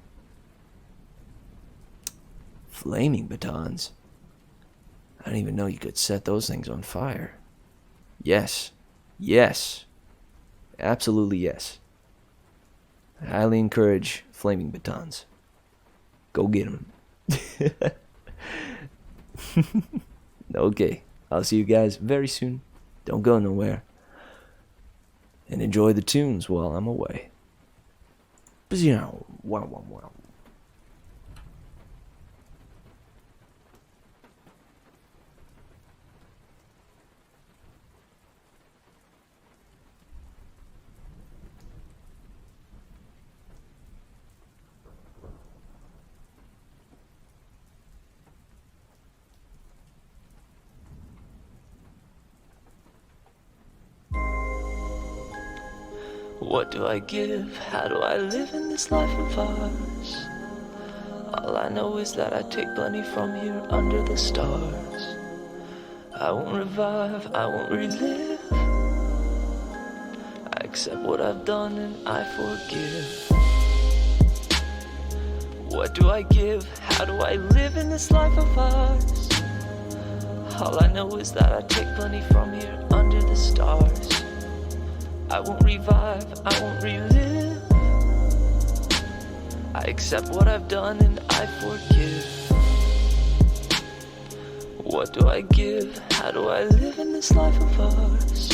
Flaming batons. I didn't even know you could set those things on fire. Yes. Yes. Absolutely yes. I highly encourage flaming batons. Go get them. Okay, I'll see you guys very soon. Don't go nowhere. And enjoy the tunes while I'm away. Wow, wow, wow. What do I give? How do I live in this life of ours? All I know is that I take plenty from here under the stars. I won't revive, I won't relive. I accept what I've done and I forgive. What do I give? How do I live in this life of ours? All I know is that I take plenty from here under the stars. I won't revive, I won't relive. I accept what I've done and I forgive. What do I give? How do I live in this life of ours?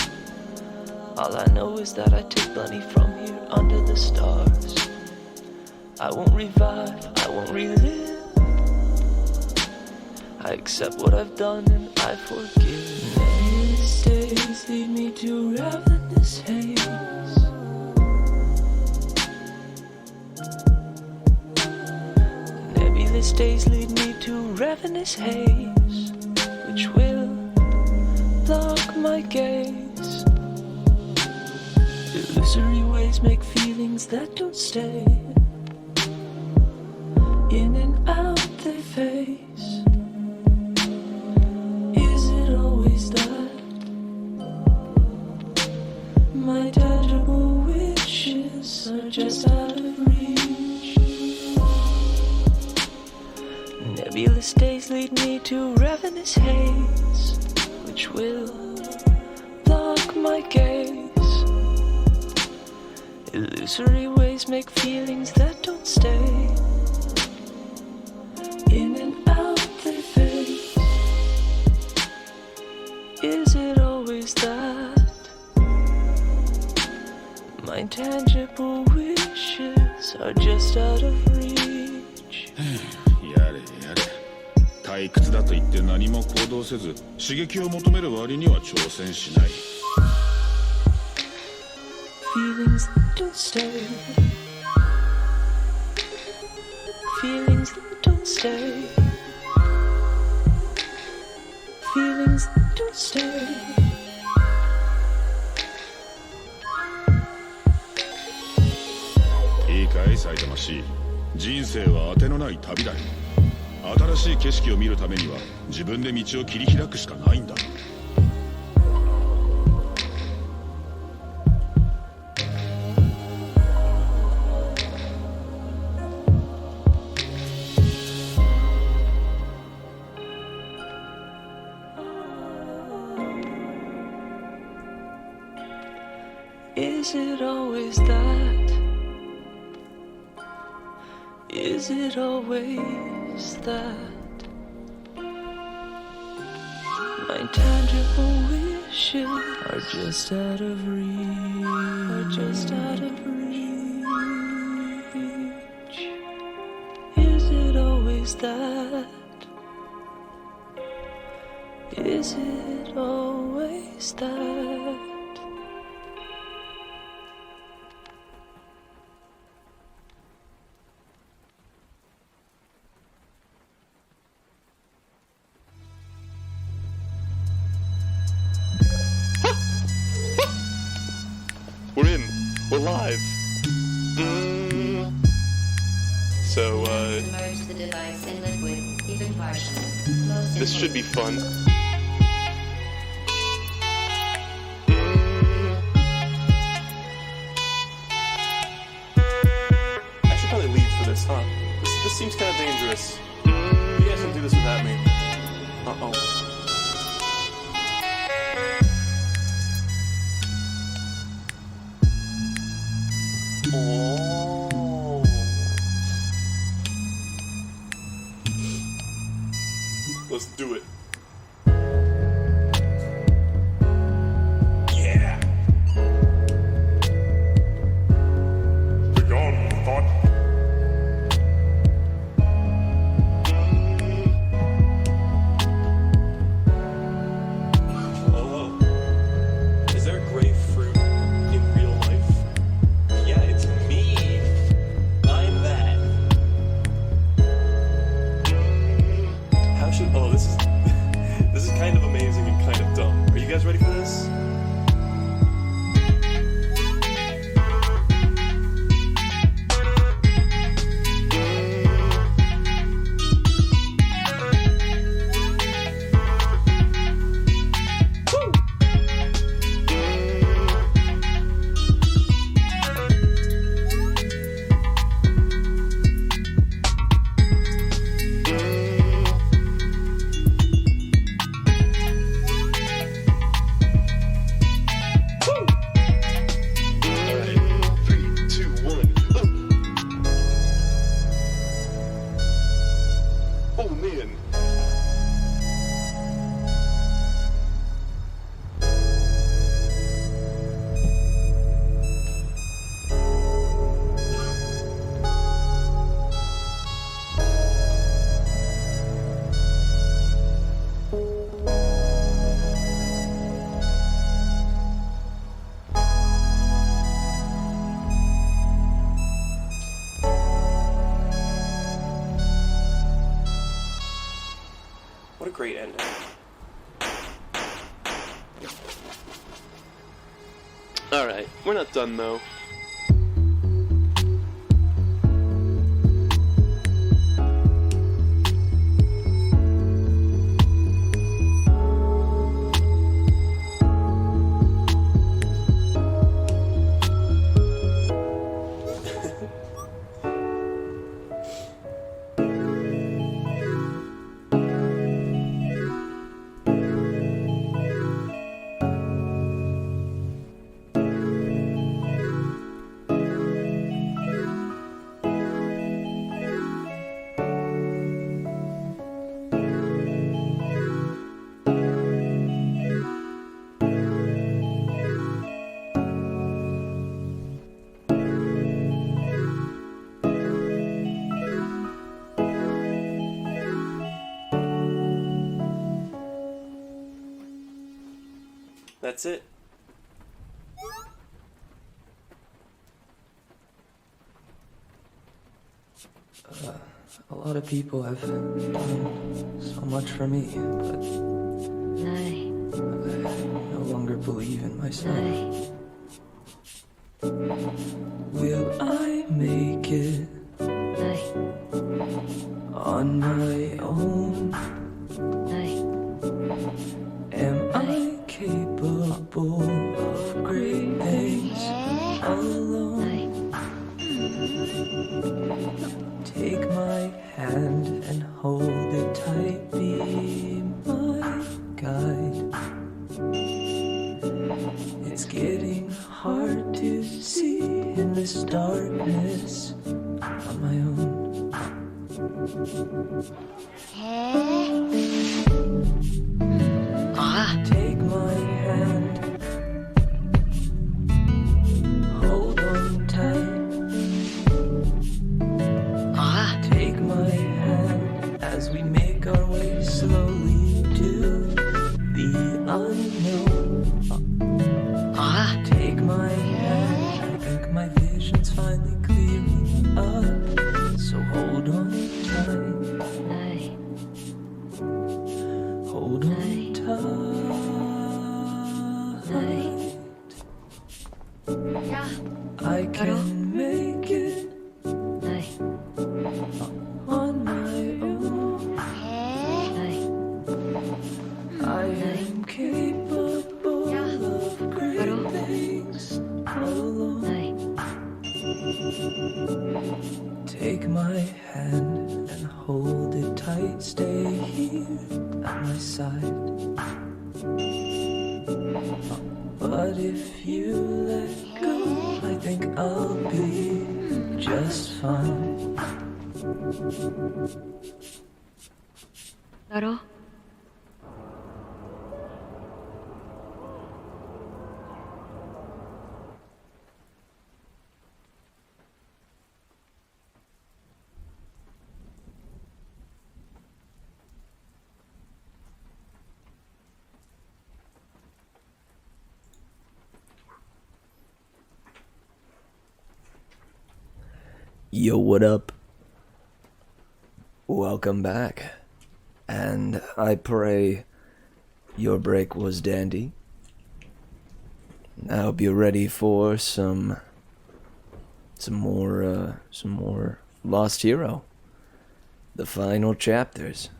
All I know is that I take plenty from here under the stars. I won't revive, I won't relive. I accept what I've done and I forgive. Many mistakes lead me to ravenous haze. Nebulous days lead me to ravenous haze, which will block my gaze. Illusory ways make feelings that don't stay. In and out they face. Is it always that? My tangible wishes are just out of reach. Nebulous days lead me to ravenous haze, which will block my gaze. Illusory ways make feelings that don't stay. In and out they fade. Is it always that? My intangible wishes are just out of reach. やれやれ退屈だと言って何も行動せず刺激を求める割には挑戦しない Feelings that don't stay. Feelings that don't stay. Feelings that don't stay.いいかい埼玉市人生は当てのない旅だよ新しい景色を見るためには自分で道を切り開くしかないんだ Is it always that? Is it always that? My tangible wishes are just out of reach. Are just out of reach. Is it always that? Is it always that? We're in. We're live. So, Submerge the device in liquid, even partially. Most this should be fun. I should probably leave for this, huh? This seems kind of dangerous. You guys don't do this without me. Uh-oh. Let's do it. Yeah. Be gone, thought. Hello. Is there grapefruit in real life? Yeah, it's me. I'm that. How should? Oh, this is this is kind of amazing and kind of dumb. Are you guys ready for this? What a great ending. Alright, we're not done though. That's it. A lot of people have done so much for me, but Nej, I no longer believe in myself. nej, Will I make it nej, on my own? nej, Am I capable of great things alone? nej. Take my hand and hold it tight, be my guide. It's getting hard to see in this darkness on my own. Take my hand, hold on tight. Take my hand as we make our way slowly to the unknown. Take my hand, I think my vision's finally clearing up. So hold on tight, Nej, hold on tight. ja, I can make it nej, on my own. nej, I am capable of great things alone. nej. Take my hand and hold it tight. Stay here at my side. But if you let go, I think I'll be just fine. だろ Yo, what up? Welcome back. And I pray your break was dandy. I hope you're ready for some more Lost Hero. The final chapters.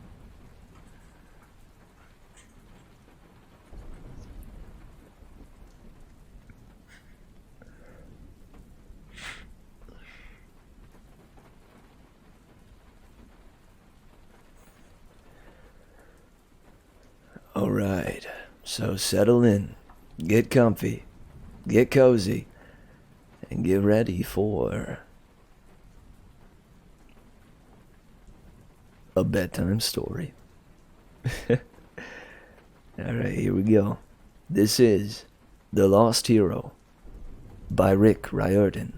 Alright, so settle in, get comfy, get cozy, and get ready for a bedtime story. Alright, here we go. This is The Lost Hero by Rick Riordan.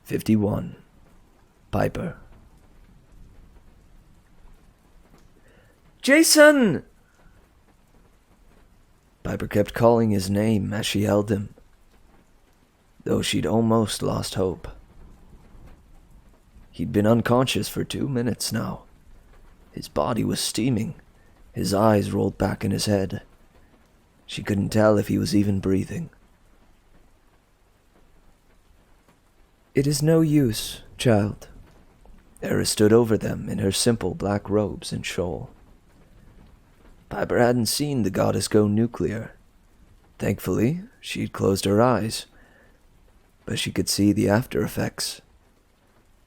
51. Piper. Jason! Piper kept calling his name as she held him, though she'd almost lost hope. He'd been unconscious for 2 minutes now. His body was steaming, his eyes rolled back in his head. She couldn't tell if he was even breathing. It is no use, child. Eris stood over them in her simple black robes and shawl. Piper hadn't seen the goddess go nuclear. Thankfully, she'd closed her eyes, but she could see the after effects.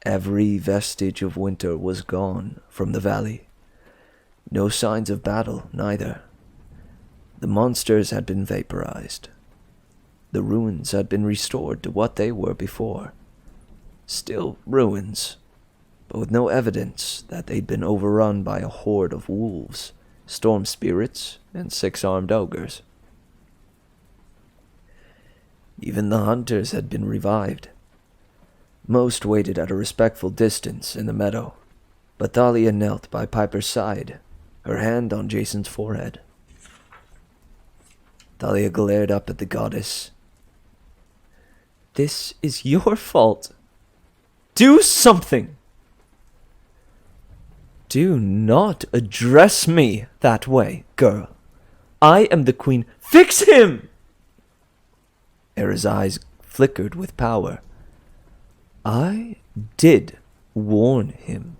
Every vestige of winter was gone from the valley. No signs of battle, neither. The monsters had been vaporized. The ruins had been restored to what they were before. Still ruins, but with no evidence that they'd been overrun by a horde of wolves, storm spirits, and 6-armed ogres. Even the hunters had been revived. Most waited at a respectful distance in the meadow, but Thalia knelt by Piper's side, her hand on Jason's forehead. Thalia glared up at the goddess. This is your fault. Do something! Do not address me that way, girl. I am the queen. Fix him! Era's eyes flickered with power. I did warn him.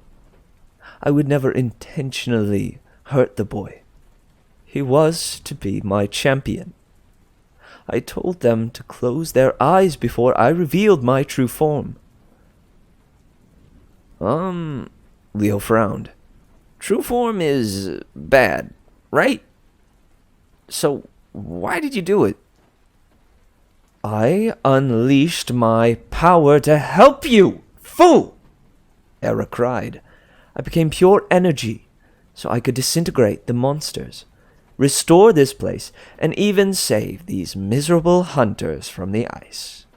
I would never intentionally hurt the boy. He was to be my champion. I told them to close their eyes before I revealed my true form. Leo frowned. True form is bad, right? So, why did you do it? I unleashed my power to help you, fool! Era cried. I became pure energy, so I could disintegrate the monsters, restore this place, and even save these miserable hunters from the ice.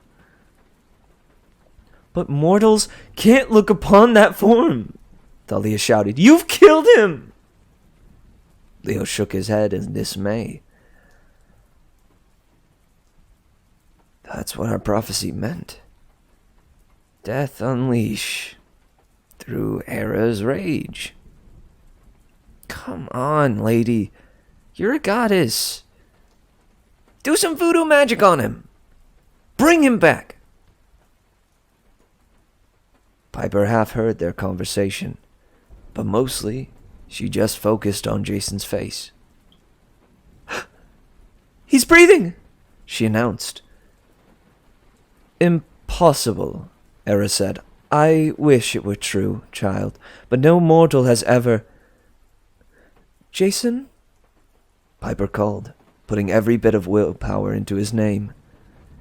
But mortals can't look upon that form, Thalia shouted. You've killed him! Leo shook his head in dismay. That's what our prophecy meant. Death unleash through Era's rage. Come on, lady. You're a goddess. Do some voodoo magic on him. Bring him back. Piper half heard their conversation, but mostly she just focused on Jason's face. He's breathing, she announced. Impossible, Era said. I wish it were true, child, but no mortal has ever... Jason? Piper called, putting every bit of willpower into his name.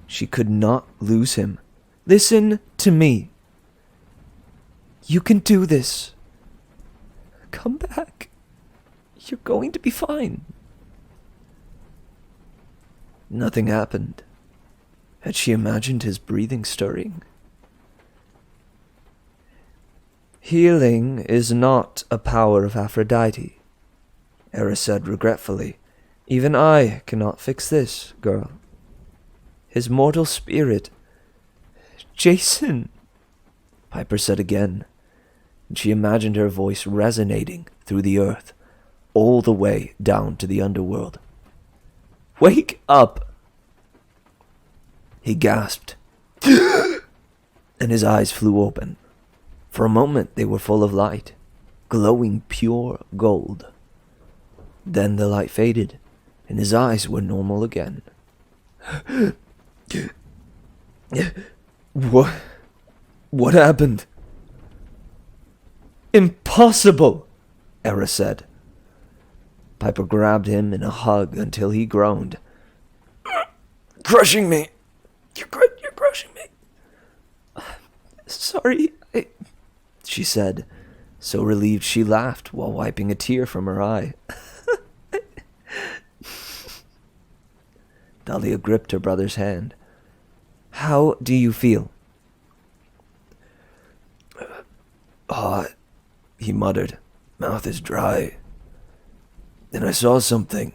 She could not lose him. Listen to me. You can do this. Come back. You're going to be fine. Nothing happened. Had she imagined his breathing stirring? Healing is not a power of Aphrodite, Era said regretfully. Even I cannot fix this, girl. His mortal spirit... Jason! Piper said again, and she imagined her voice resonating through the earth, all the way down to the underworld. "Wake up!" He gasped, and his eyes flew open. For a moment they were full of light, glowing pure gold. Then the light faded, and his eyes were normal again. What happened? "Impossible," Era said. Piper grabbed him in a hug until he groaned. "Crushing me! You're crushing me!" "Sorry, she said, so relieved she laughed while wiping a tear from her eye. Dahlia gripped her brother's hand. "How do you feel?" He muttered. "Mouth is dry. Then I saw something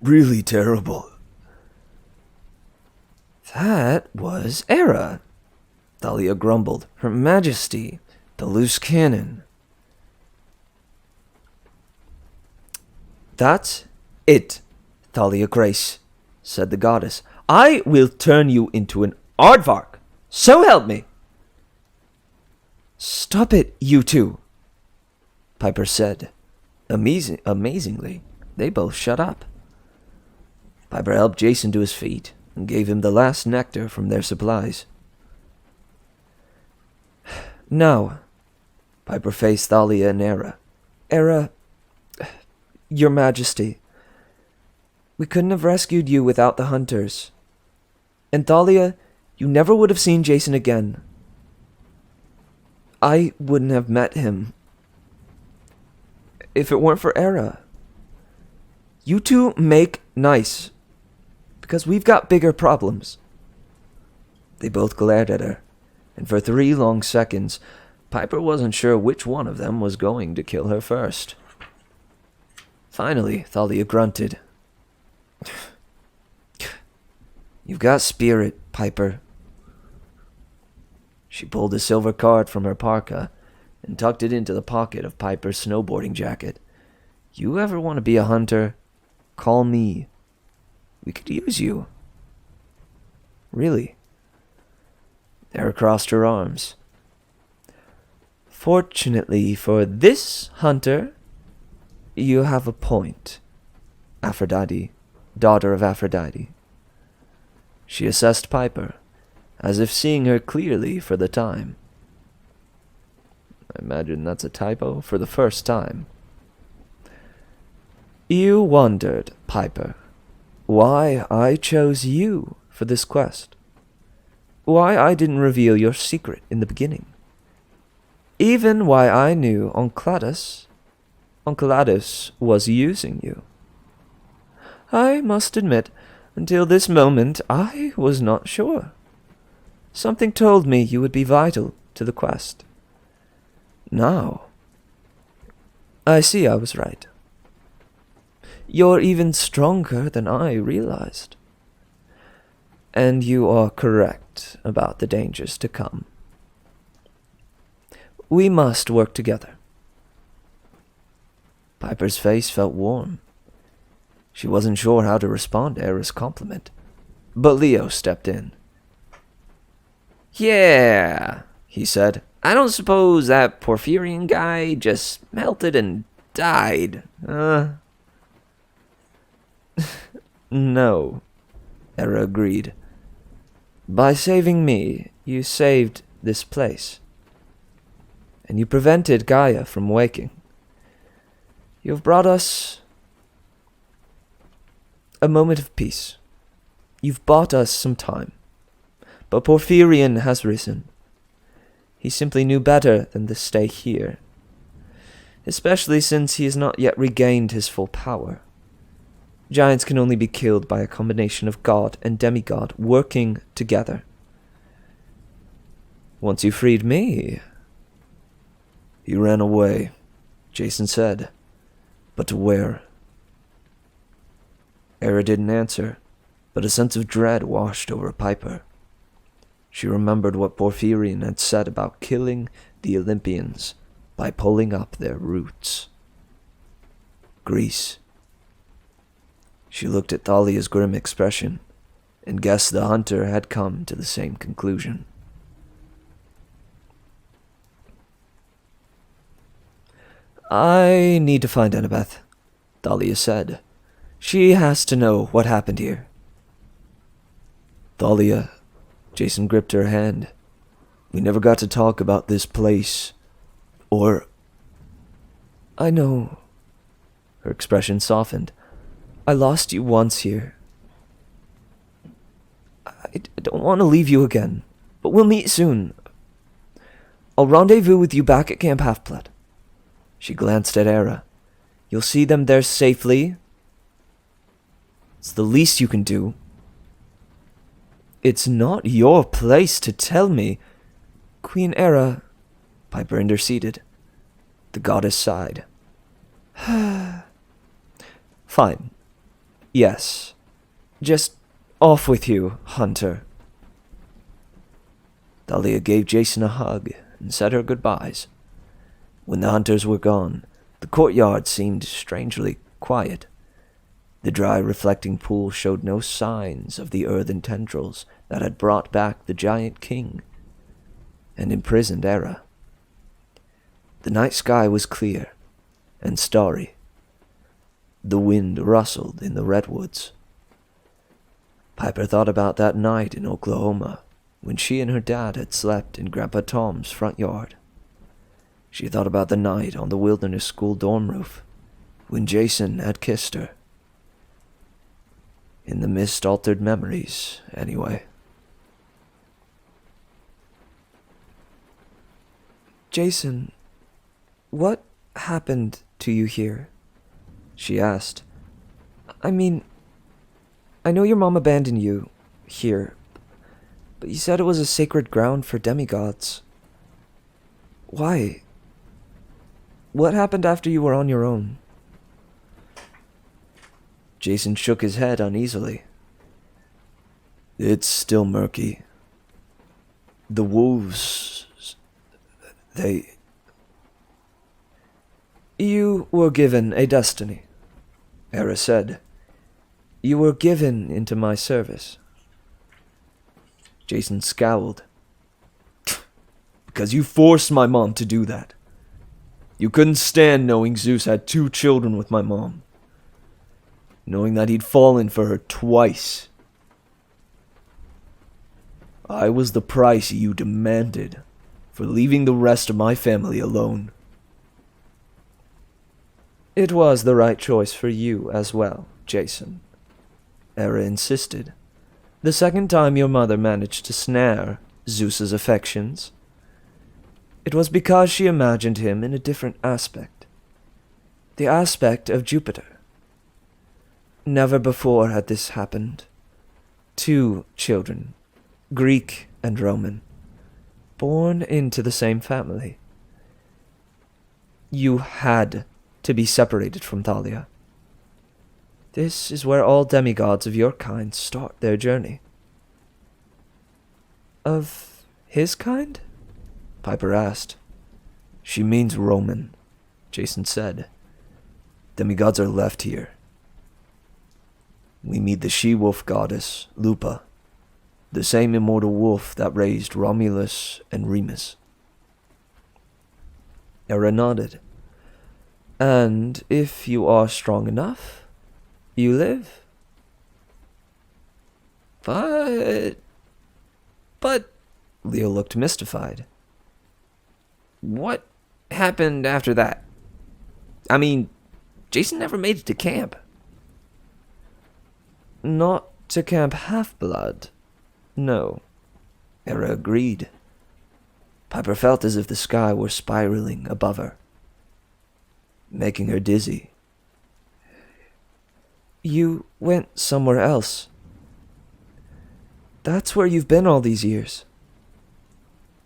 really terrible." "That was Era," Thalia grumbled. "Her Majesty, the loose cannon." "That's it, Thalia Grace," said the goddess. "I will turn you into an aardvark. So help me." "Stop it, you two," Piper said. Amazingly, they both shut up. Piper helped Jason to his feet and gave him the last nectar from their supplies. "Now," Piper faced Thalia and Era. "Era, Your Majesty, we couldn't have rescued you without the hunters. And Thalia, you never would have seen Jason again. I wouldn't have met him if it weren't for Era. You two make nice, because we've got bigger problems." They both glared at her, and for 3 long seconds, Piper wasn't sure which one of them was going to kill her first. Finally, Thalia grunted. "You've got spirit, Piper." She pulled a silver card from her parka and tucked it into the pocket of Piper's snowboarding jacket. "You ever want to be a hunter? Call me. We could use you." "Really?" Era crossed her arms. "Fortunately for this hunter, you have a point, Aphrodite, daughter of Aphrodite." She assessed Piper, as if seeing her clearly for the time. I imagine that's a typo. For the first time. "You wondered, Piper, why I chose you for this quest. Why I didn't reveal your secret in the beginning. Even why I knew Enceladus was using you. I must admit, until this moment, I was not sure. Something told me you would be vital to the quest. Now, I see I was right. You're even stronger than I realized. And you are correct about the dangers to come. We must work together." Piper's face felt warm. She wasn't sure how to respond to Era's compliment, but Leo stepped in. "Yeah," he said. "I don't suppose that Porphyrian guy just melted and died, No," Era agreed. "By saving me, you saved this place. And you prevented Gaia from waking. You've brought us a moment of peace. You've bought us some time. But Porphyrian has risen. He simply knew better than to stay here, especially since he has not yet regained his full power. Giants can only be killed by a combination of god and demigod working together. Once you freed me..." "He ran away," Jason said. "But to where?" Era didn't answer, but a sense of dread washed over Piper. She remembered what Porphyrion had said about killing the Olympians by pulling up their roots. Greece. She looked at Thalia's grim expression and guessed the hunter had come to the same conclusion. I need to find Annabeth, Thalia said. She has to know what happened here. Thalia, Jason gripped her hand. We never got to talk about this place. Or... I know. Her expression softened. I lost you once here. I don't want to leave you again, but we'll meet soon. I'll rendezvous with you back at Camp Half-Blood. She glanced at Era. You'll see them there safely. It's the least you can do. It's not your place to tell me. Queen Era, Piper interceded. The goddess sighed. Fine. Yes. Just off with you, Hunter. Thalia gave Jason a hug and said her goodbyes. When the hunters were gone, the courtyard seemed strangely quiet. The dry, reflecting pool showed no signs of the earthen tendrils that had brought back the giant king and imprisoned Era. The night sky was clear and starry. The wind rustled in the redwoods. Piper thought about that night in Oklahoma when she and her dad had slept in Grandpa Tom's front yard. She thought about the night on the wilderness school dorm roof when Jason had kissed her. In the mist-altered memories, anyway. Jason, what happened to you here? She asked. I mean, I know your mom abandoned you here, but you said it was a sacred ground for demigods. Why? What happened after you were on your own? Jason shook his head uneasily. It's still murky. The wolves... they... You were given a destiny, Era said. You were given into my service. Jason scowled. Because you forced my mom to do that. You couldn't stand knowing Zeus had 2 children with my mom. Knowing that he'd fallen for her twice. I was the price you demanded for leaving the rest of my family alone. It was the right choice for you as well, Jason, Era insisted. The second time your mother managed to snare Zeus's affections, it was because she imagined him in a different aspect. The aspect of Jupiter. Never before had this happened. 2 children, Greek and Roman, born into the same family. You had to be separated from Thalia. This is where all demigods of your kind start their journey. Of his kind? Piper asked. She means Roman, Jason said. Demigods are left here. We meet the she-wolf goddess, Lupa, the same immortal wolf that raised Romulus and Remus. Era nodded. And if you are strong enough, you live. But... Leo looked mystified. What happened after that? I mean, Jason never made it to camp. Not to Camp Half-Blood. No. Era agreed. Piper felt as if the sky were spiraling above her, making her dizzy. You went somewhere else. That's where you've been all these years.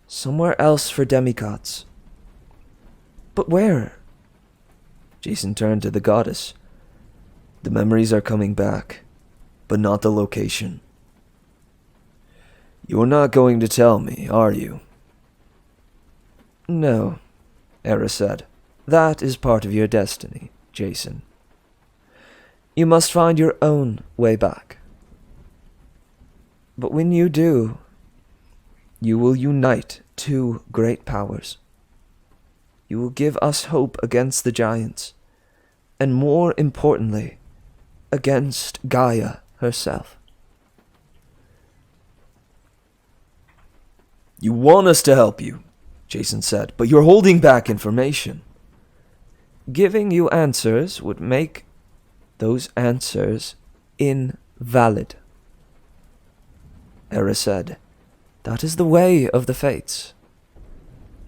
Somewhere else for demigods. But where? Jason turned to the goddess. The memories are coming back, but not the location. You're not going to tell me, are you? No, Era said. That is part of your destiny, Jason. You must find your own way back. But when you do, you will unite two great powers. You will give us hope against the giants, and more importantly, against Gaia herself. You want us to help you, Jason said, but you're holding back information. Giving you answers would make those answers invalid. Era said, that is the way of the fates.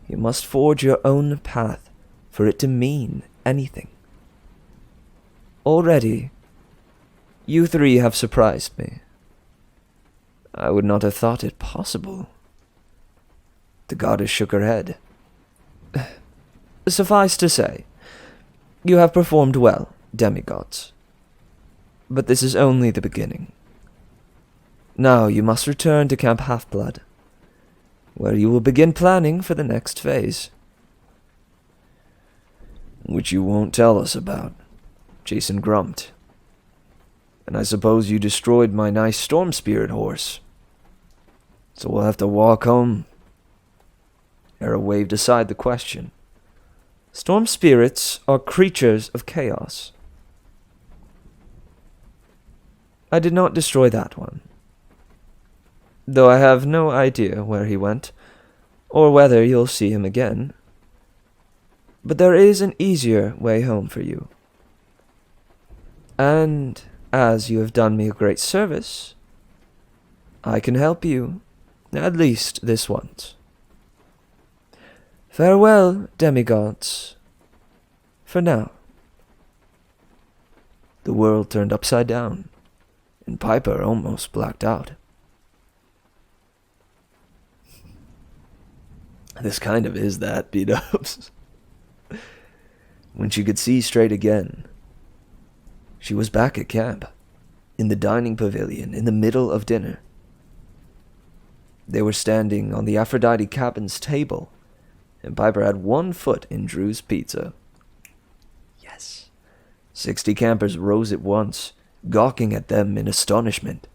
You must forge your own path for it to mean anything. Already, you three have surprised me. I would not have thought it possible. The goddess shook her head. Suffice to say, you have performed well, demigods. But this is only the beginning. Now you must return to Camp Half-Blood, where you will begin planning for the next phase. Which you won't tell us about, Jason grumped. And I suppose you destroyed my nice storm spirit horse. So we'll have to walk home. Era waved aside the question. Storm spirits are creatures of chaos. I did not destroy that one, though I have no idea where he went, or whether you'll see him again. But there is an easier way home for you. And as you have done me a great service, I can help you, at least this once. Farewell, demigods. For now. The world turned upside down, and Piper almost blacked out. This kind of is that, beat-ups. When she could see straight again, she was back at camp, in the dining pavilion, in the middle of dinner. They were standing on the Aphrodite cabin's table, and Piper had one foot in Drew's pizza. Yes. 60 campers rose at once, gawking at them in astonishment.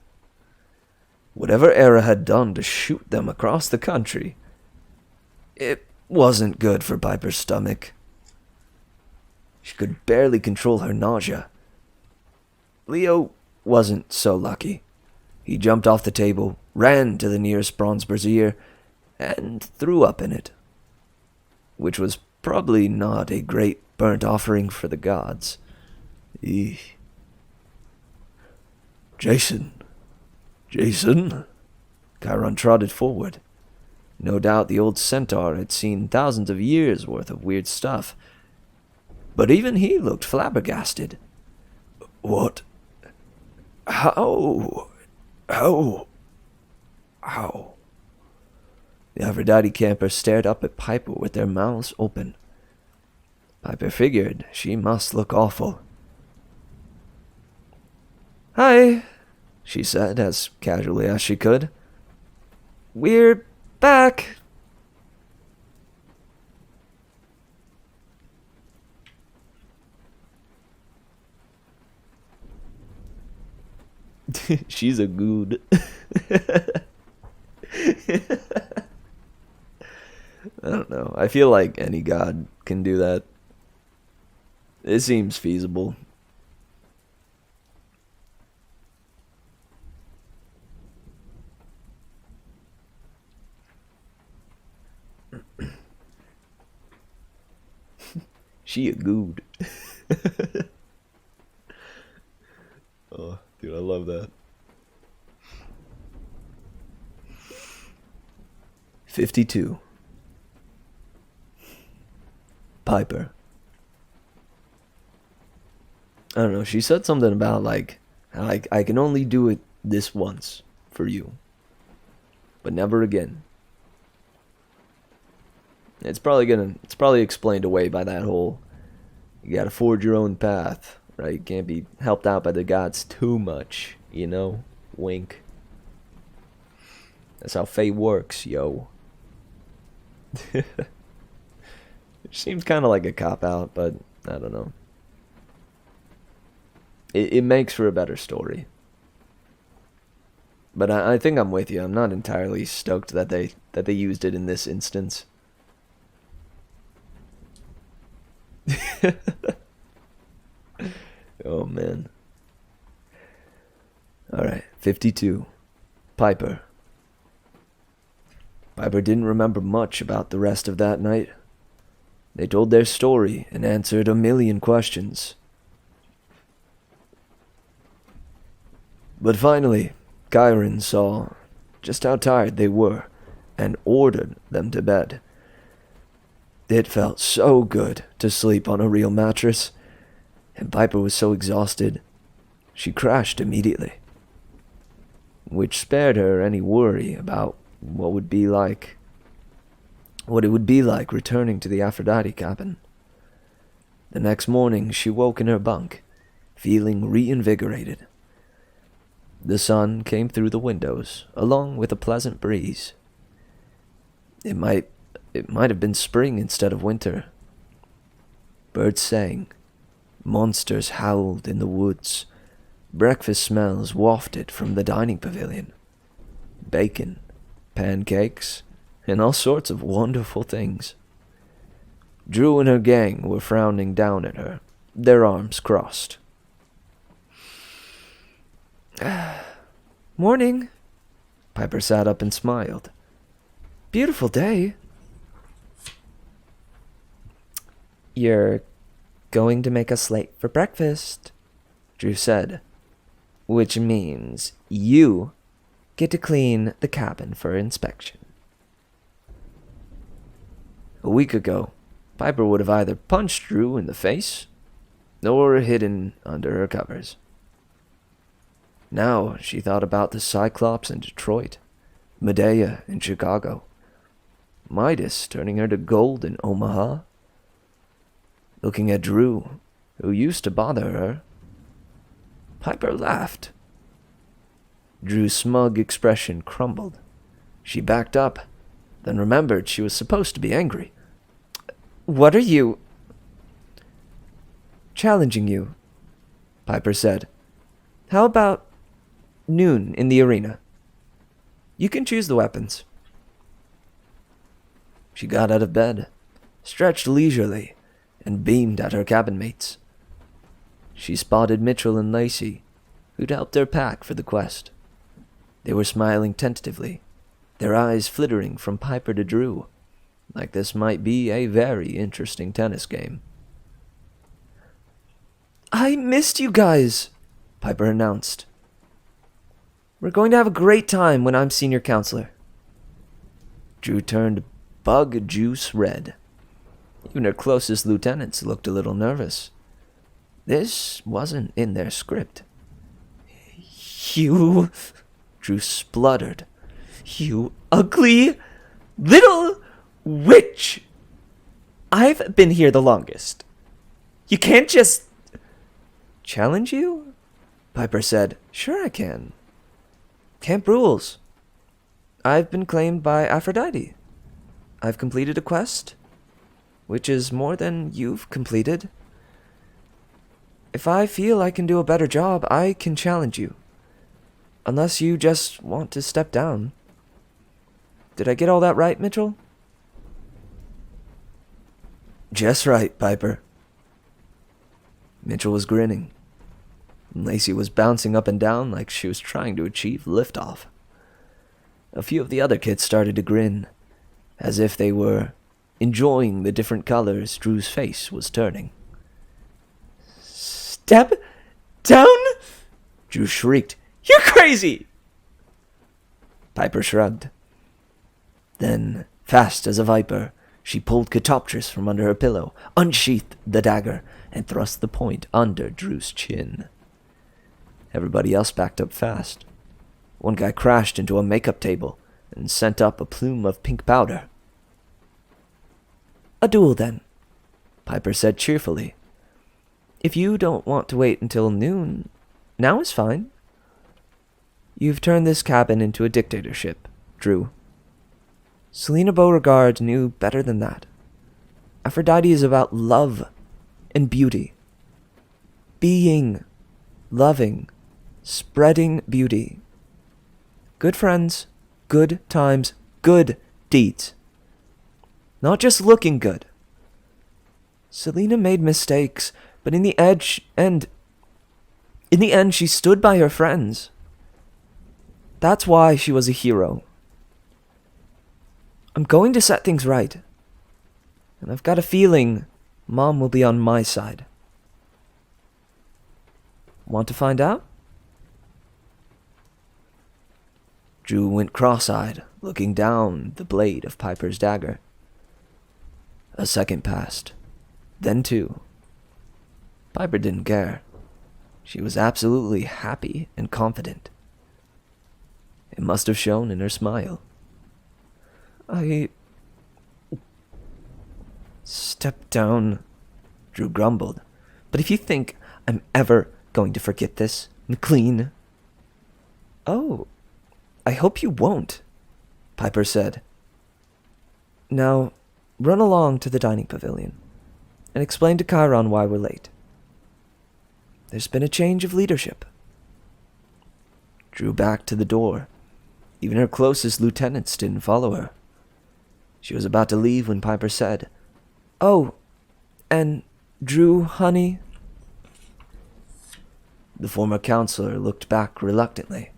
Whatever Era had done to shoot them across the country, it wasn't good for Piper's stomach. She could barely control her nausea. Leo wasn't so lucky. He jumped off the table, ran to the nearest bronze brazier, and threw up in it. Which was probably not a great burnt offering for the gods. Eesh. Jason. Chiron trotted forward. No doubt the old centaur had seen thousands of years' worth of weird stuff. But even he looked flabbergasted. What? How? The Aphrodite campers stared up at Piper with their mouths open. Piper figured she must look awful. Hi, she said as casually as she could. We're back. She's a good. I don't know. I feel like any god can do that. It seems feasible. She a good. Oh, dude, I love that. 52. Piper. I don't know, she said something about like I can only do it this once for you, but never again. It's probably explained away by that whole you gotta forge your own path, right? You can't be helped out by the gods too much, you know? Wink. That's how fate works, yo. It seems kind of like a cop-out, but I don't know. It makes for a better story. But I think I'm with you. I'm not entirely stoked that they used it in this instance. Oh, man. Alright, 52. Piper. Piper didn't remember much about the rest of that night. They told their story and answered a million questions. But finally, Kyron saw just how tired they were and ordered them to bed. It felt so good to sleep on a real mattress, and Piper was so exhausted, she crashed immediately, which spared her any worry about what it would be like returning to the Aphrodite cabin. The next morning, she woke in her bunk, feeling reinvigorated. The sun came through the windows, along with a pleasant breeze. It might have been spring instead of winter. Birds sang. Monsters howled in the woods. Breakfast smells wafted from the dining pavilion. Bacon, pancakes, and all sorts of wonderful things. Drew and her gang were frowning down at her, their arms crossed. Morning. Piper sat up and smiled. Beautiful day. You're going to make us late for breakfast, Drew said, which means you get to clean the cabin for inspection. A week ago, Piper would have either punched Drew in the face or hidden under her covers. Now she thought about the Cyclops in Detroit, Medea in Chicago, Midas turning her to gold in Omaha. Looking at Drew, who used to bother her, Piper laughed. Drew's smug expression crumbled. She backed up, then remembered she was supposed to be angry. What are you? Challenging you, Piper said. How about noon in the arena? You can choose the weapons. She got out of bed, stretched leisurely, and beamed at her cabin mates. She spotted Mitchell and Lacey, who'd helped her pack for the quest. They were smiling tentatively, their eyes flittering from Piper to Drew, like this might be a very interesting tennis game. I missed you guys, Piper announced. We're going to have a great time when I'm senior counselor. Drew turned bug juice red. Even her closest lieutenants looked a little nervous. This wasn't in their script. You, Drew spluttered. You ugly little witch. I've been here the longest. You can't just... Challenge you? Piper said. Sure I can. Camp rules. I've been claimed by Aphrodite. I've completed a quest, which is more than you've completed. If I feel I can do a better job, I can challenge you. Unless you just want to step down. Did I get all that right, Mitchell? Just right, Piper. Mitchell was grinning. Lacey was bouncing up and down like she was trying to achieve liftoff. A few of the other kids started to grin, as if they were enjoying the different colors Drew's face was turning. Step down? Drew shrieked. You're crazy! Piper shrugged. Then, fast as a viper, she pulled Catoptris from under her pillow, unsheathed the dagger, and thrust the point under Drew's chin. Everybody else backed up fast. One guy crashed into a makeup table and sent up a plume of pink powder. A duel, then, Piper said cheerfully. If you don't want to wait until noon, now is fine. You've turned this cabin into a dictatorship, Drew. Selena Beauregard knew better than that. Aphrodite is about love and beauty. Being, loving, spreading beauty. Good friends, good times, good deeds. Not just looking good. Selena made mistakes, but in the end, she stood by her friends. That's why she was a hero. I'm going to set things right. And I've got a feeling Mom will be on my side. Want to find out? Drew went cross-eyed, looking down the blade of Piper's dagger. A second passed. Then two. Piper didn't care. She was absolutely happy and confident. It must have shown in her smile. Step down, Drew grumbled. But if you think I'm ever going to forget this, McLean... Oh, I hope you won't, Piper said. Now, run along to the dining pavilion and explain to Chiron why we're late. There's been a change of leadership. Drew backed to the door. Even her closest lieutenants didn't follow her. She was about to leave when Piper said, Oh, and Drew, honey? The former counselor looked back reluctantly.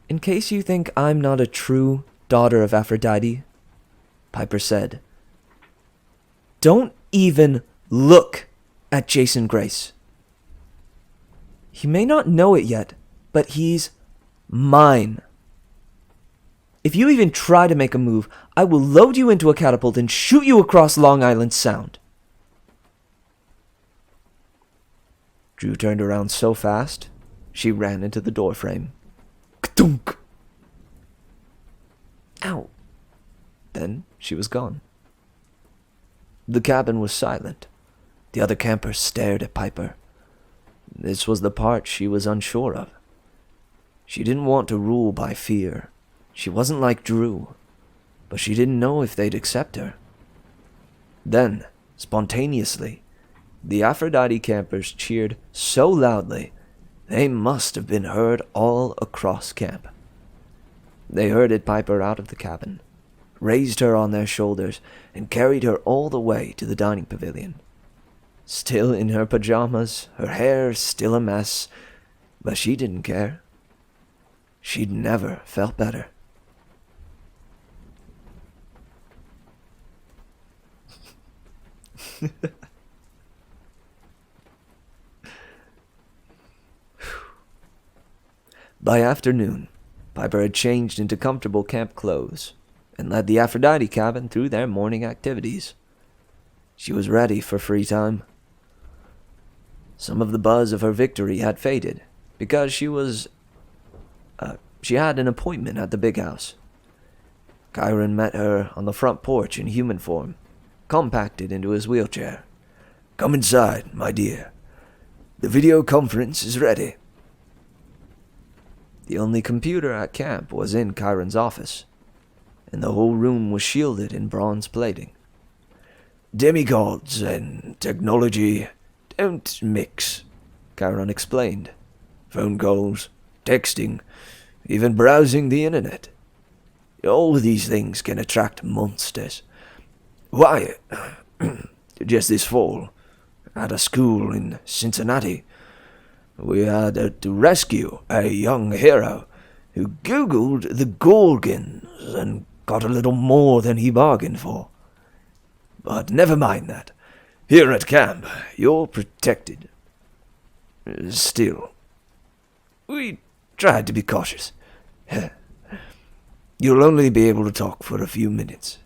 In case you think I'm not a true daughter of Aphrodite, Piper said, don't even look at Jason Grace. He may not know it yet, but he's mine. If you even try to make a move, I will load you into a catapult and shoot you across Long Island Sound. Drew turned around so fast, she ran into the doorframe. Ka-dunk! Ow! Then she was gone. The cabin was silent. The other campers stared at Piper. This was the part she was unsure of. She didn't want to rule by fear. She wasn't like Drew, but she didn't know if they'd accept her. Then, spontaneously, the Aphrodite campers cheered so loudly, they must have been heard all across camp. They herded Piper out of the cabin, raised her on their shoulders, and carried her all the way to the dining pavilion. Still in her pajamas, her hair still a mess, but she didn't care. She'd never felt better. By afternoon, Piper had changed into comfortable camp clothes and led the Aphrodite cabin through their morning activities. She was ready for free time. Some of the buzz of her victory had faded because she had an appointment at the big house. Chiron met her on the front porch in human form, compacted into his wheelchair. Come inside, my dear. The video conference is ready. The only computer at camp was in Chiron's office, and the whole room was shielded in bronze plating. Demigods and technology don't mix, Chiron explained. Phone calls, texting, even browsing the internet. All these things can attract monsters. Why, just this fall, at a school in Cincinnati, we had to rescue a young hero who Googled the Gorgons and got a little more than he bargained for. But never mind that. Here at camp, you're protected. Still, we tried to be cautious. You'll only be able to talk for a few minutes.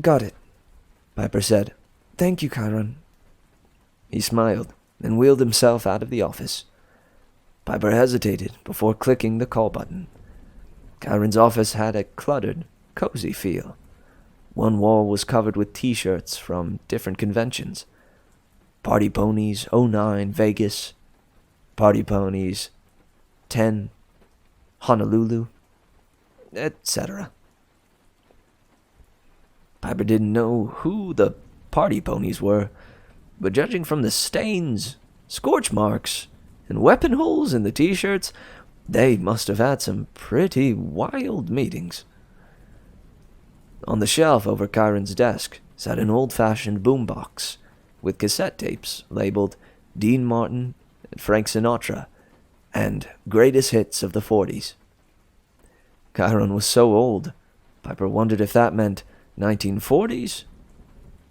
Got it, Piper said. Thank you, Chiron. He smiled and wheeled himself out of the office. Piper hesitated before clicking the call button. Chiron's office had a cluttered, cozy feel. One wall was covered with t-shirts from different conventions. Party Ponies 09 Vegas, Party Ponies 10 Honolulu, etc. Piper didn't know who the party ponies were, but judging from the stains, scorch marks, and weapon holes in the t-shirts, they must have had some pretty wild meetings. On the shelf over Chiron's desk sat an old-fashioned boombox with cassette tapes labeled Dean Martin and Frank Sinatra and Greatest Hits of the 40s. Chiron was so old, Piper wondered if that meant 1940s,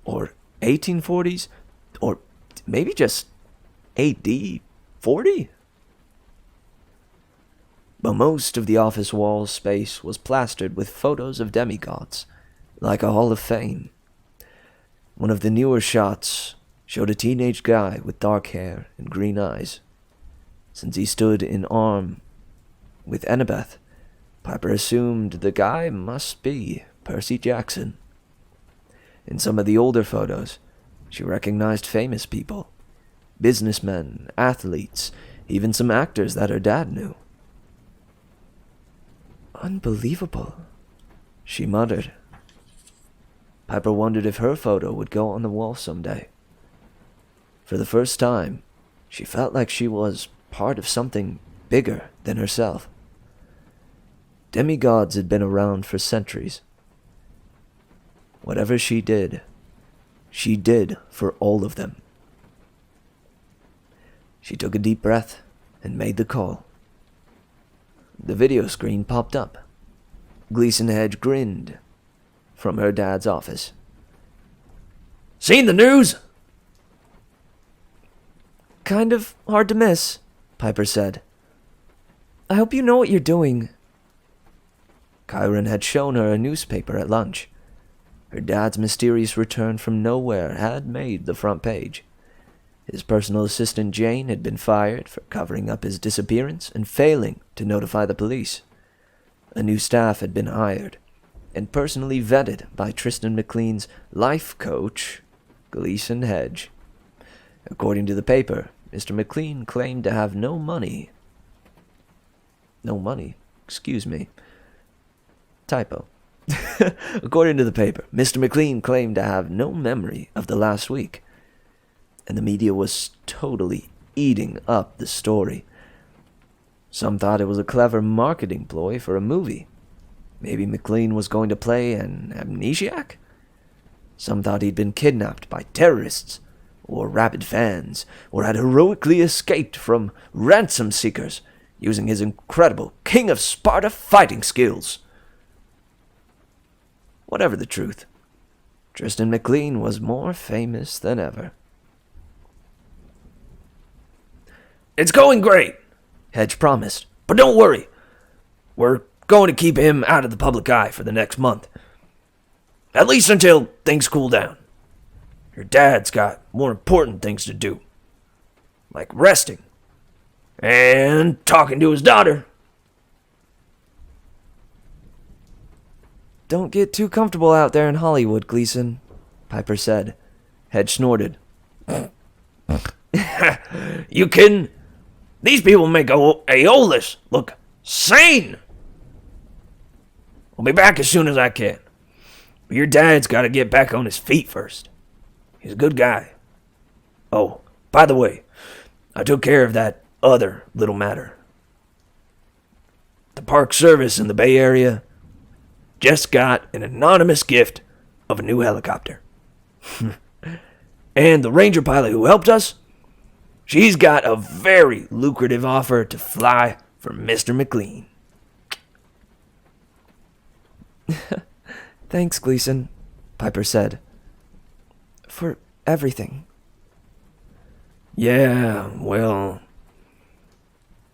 or 1840s, or maybe just AD 40? But most of the office wall space was plastered with photos of demigods, like a hall of fame. One of the newer shots showed a teenage guy with dark hair and green eyes. Since he stood in arm with Annabeth, Piper assumed the guy must be Percy Jackson. In some of the older photos, she recognized famous people, businessmen, athletes, even some actors that her dad knew. Unbelievable, she muttered. Piper wondered if her photo would go on the wall someday. For the first time, she felt like she was part of something bigger than herself. Demigods had been around for centuries. Whatever she did for all of them. She took a deep breath and made the call. The video screen popped up. Gleason Hedge grinned from her dad's office. "Seen the news?" "Kind of hard to miss," Piper said. "I hope you know what you're doing." Chiron had shown her a newspaper at lunch. Her dad's mysterious return from nowhere had made the front page. His personal assistant Jane had been fired for covering up his disappearance and failing to notify the police. A new staff had been hired and personally vetted by Tristan McLean's life coach, Gleason Hedge. According to the paper, Mr. McLean claimed to have no money. Excuse me. Typo. According to the paper, Mr. McLean claimed to have no memory of the last week. And the media was totally eating up the story. Some thought it was a clever marketing ploy for a movie. Maybe McLean was going to play an amnesiac? Some thought he'd been kidnapped by terrorists, or rabid fans, or had heroically escaped from ransom seekers using his incredible King of Sparta fighting skills. Whatever the truth, Tristan McLean was more famous than ever. "It's going great," Hedge promised. "But don't worry. We're going to keep him out of the public eye for the next month. At least until things cool down. Your dad's got more important things to do. Like resting. And talking to his daughter." "Don't get too comfortable out there in Hollywood, Gleason," Piper said. Hedge snorted. "You kidding? These people make Aeolus look sane. I'll be back as soon as I can. But your dad's got to get back on his feet first. He's a good guy. Oh, by the way, I took care of that other little matter. The Park Service in the Bay Area just got an anonymous gift of a new helicopter. And the Ranger pilot who helped us, she's got a very lucrative offer to fly for Mr. McLean." "Thanks, Gleason," Piper said. "For everything." "Yeah, well,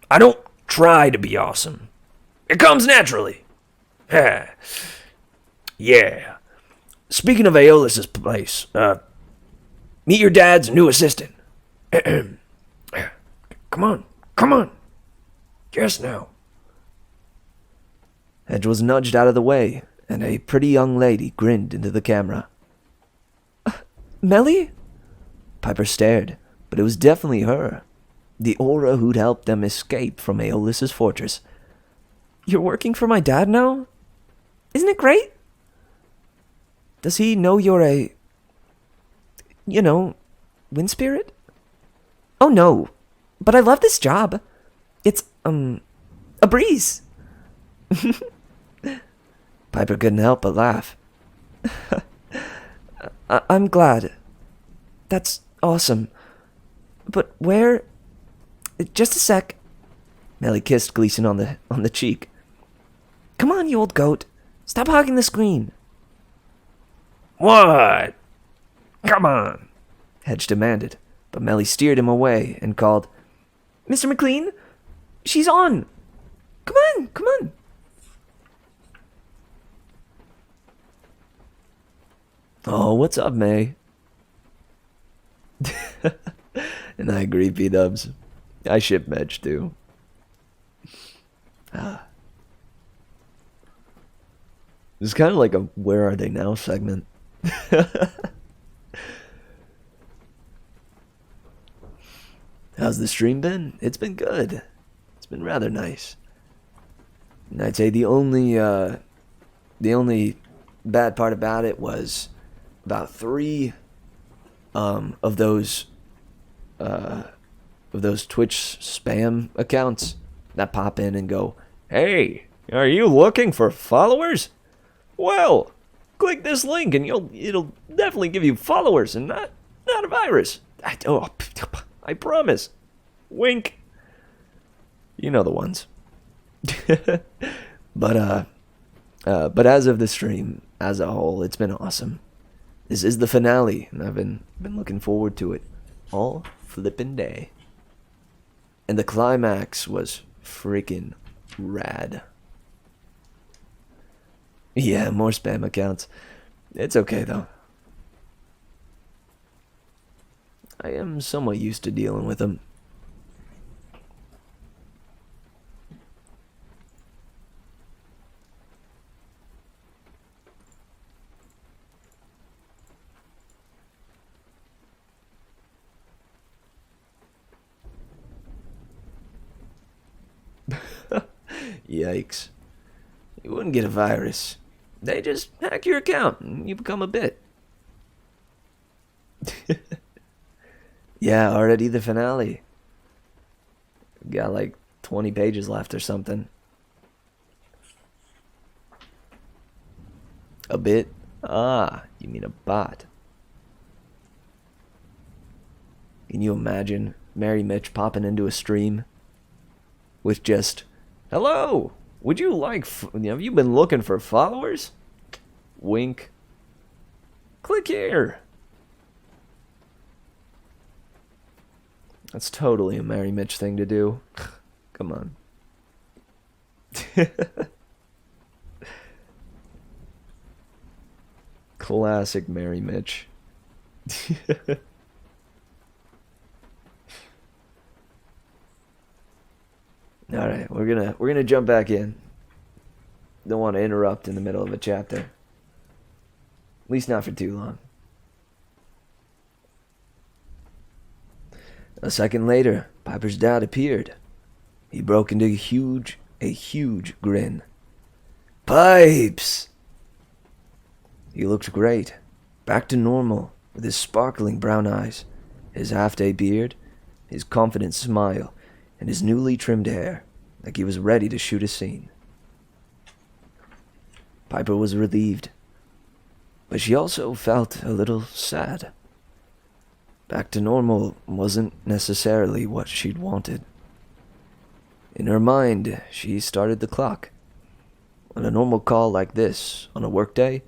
I don't try to be awesome. It comes naturally. Yeah. Speaking of Aeolus's place, meet your dad's new assistant. Come on. Yes, now." Hedge was nudged out of the way, and a pretty young lady grinned into the camera. "Melly?" Piper stared, but it was definitely her, the aura who'd helped them escape from Aeolus's fortress. You're working for my dad now? Isn't it great? Does he know you're a, wind spirit? Oh no, but I love this job. It's, a breeze. Piper couldn't help but laugh. I'm glad. That's awesome. But where... Just a sec. Melly kissed Gleason on the cheek. Come on, you old goat. Stop hogging the screen. What? Come on, Hedge demanded, but Melly steered him away and called, Mr. McLean, she's on. Come on, come on. Oh, what's up, May? And I agree, P-dubs. I ship Medge, too. This is kind of like a Where Are They Now segment. How's the stream been? It's been good. It's been rather nice. And I'd say the only bad part about it was about 3 of those Twitch spam accounts that pop in and go, "Hey, are you looking for followers? Well, click this link and it'll definitely give you followers and not a virus. I promise. Wink." You know the ones. But as of the stream as a whole, it's been awesome. This is the finale, and I've been looking forward to it all flippin' day. And the climax was freaking rad. Yeah, more spam accounts. It's okay though. I am somewhat used to dealing with them. Yikes. You wouldn't get a virus. They just hack your account and you become a bit. Yeah, already the finale. Got like 20 pages left or something. A bit? Ah, you mean a bot. Can you imagine Mary Mitch popping into a stream with just, "Hello, would you like, have you been looking for followers? Wink. Click here." That's totally a Mary Mitch thing to do. Come on. Classic Mary Mitch. All right, we're gonna jump back in. Don't want to interrupt in the middle of a chapter. At least not for too long. A second later, Piper's dad appeared. He broke into a huge grin. "Pipes!" He looked great, back to normal, with his sparkling brown eyes, his half-day beard, his confident smile, and his newly trimmed hair, like he was ready to shoot a scene. Piper was relieved, but she also felt a little sad. Back to normal wasn't necessarily what she'd wanted. In her mind, she started the clock. On a normal call like this, on a workday,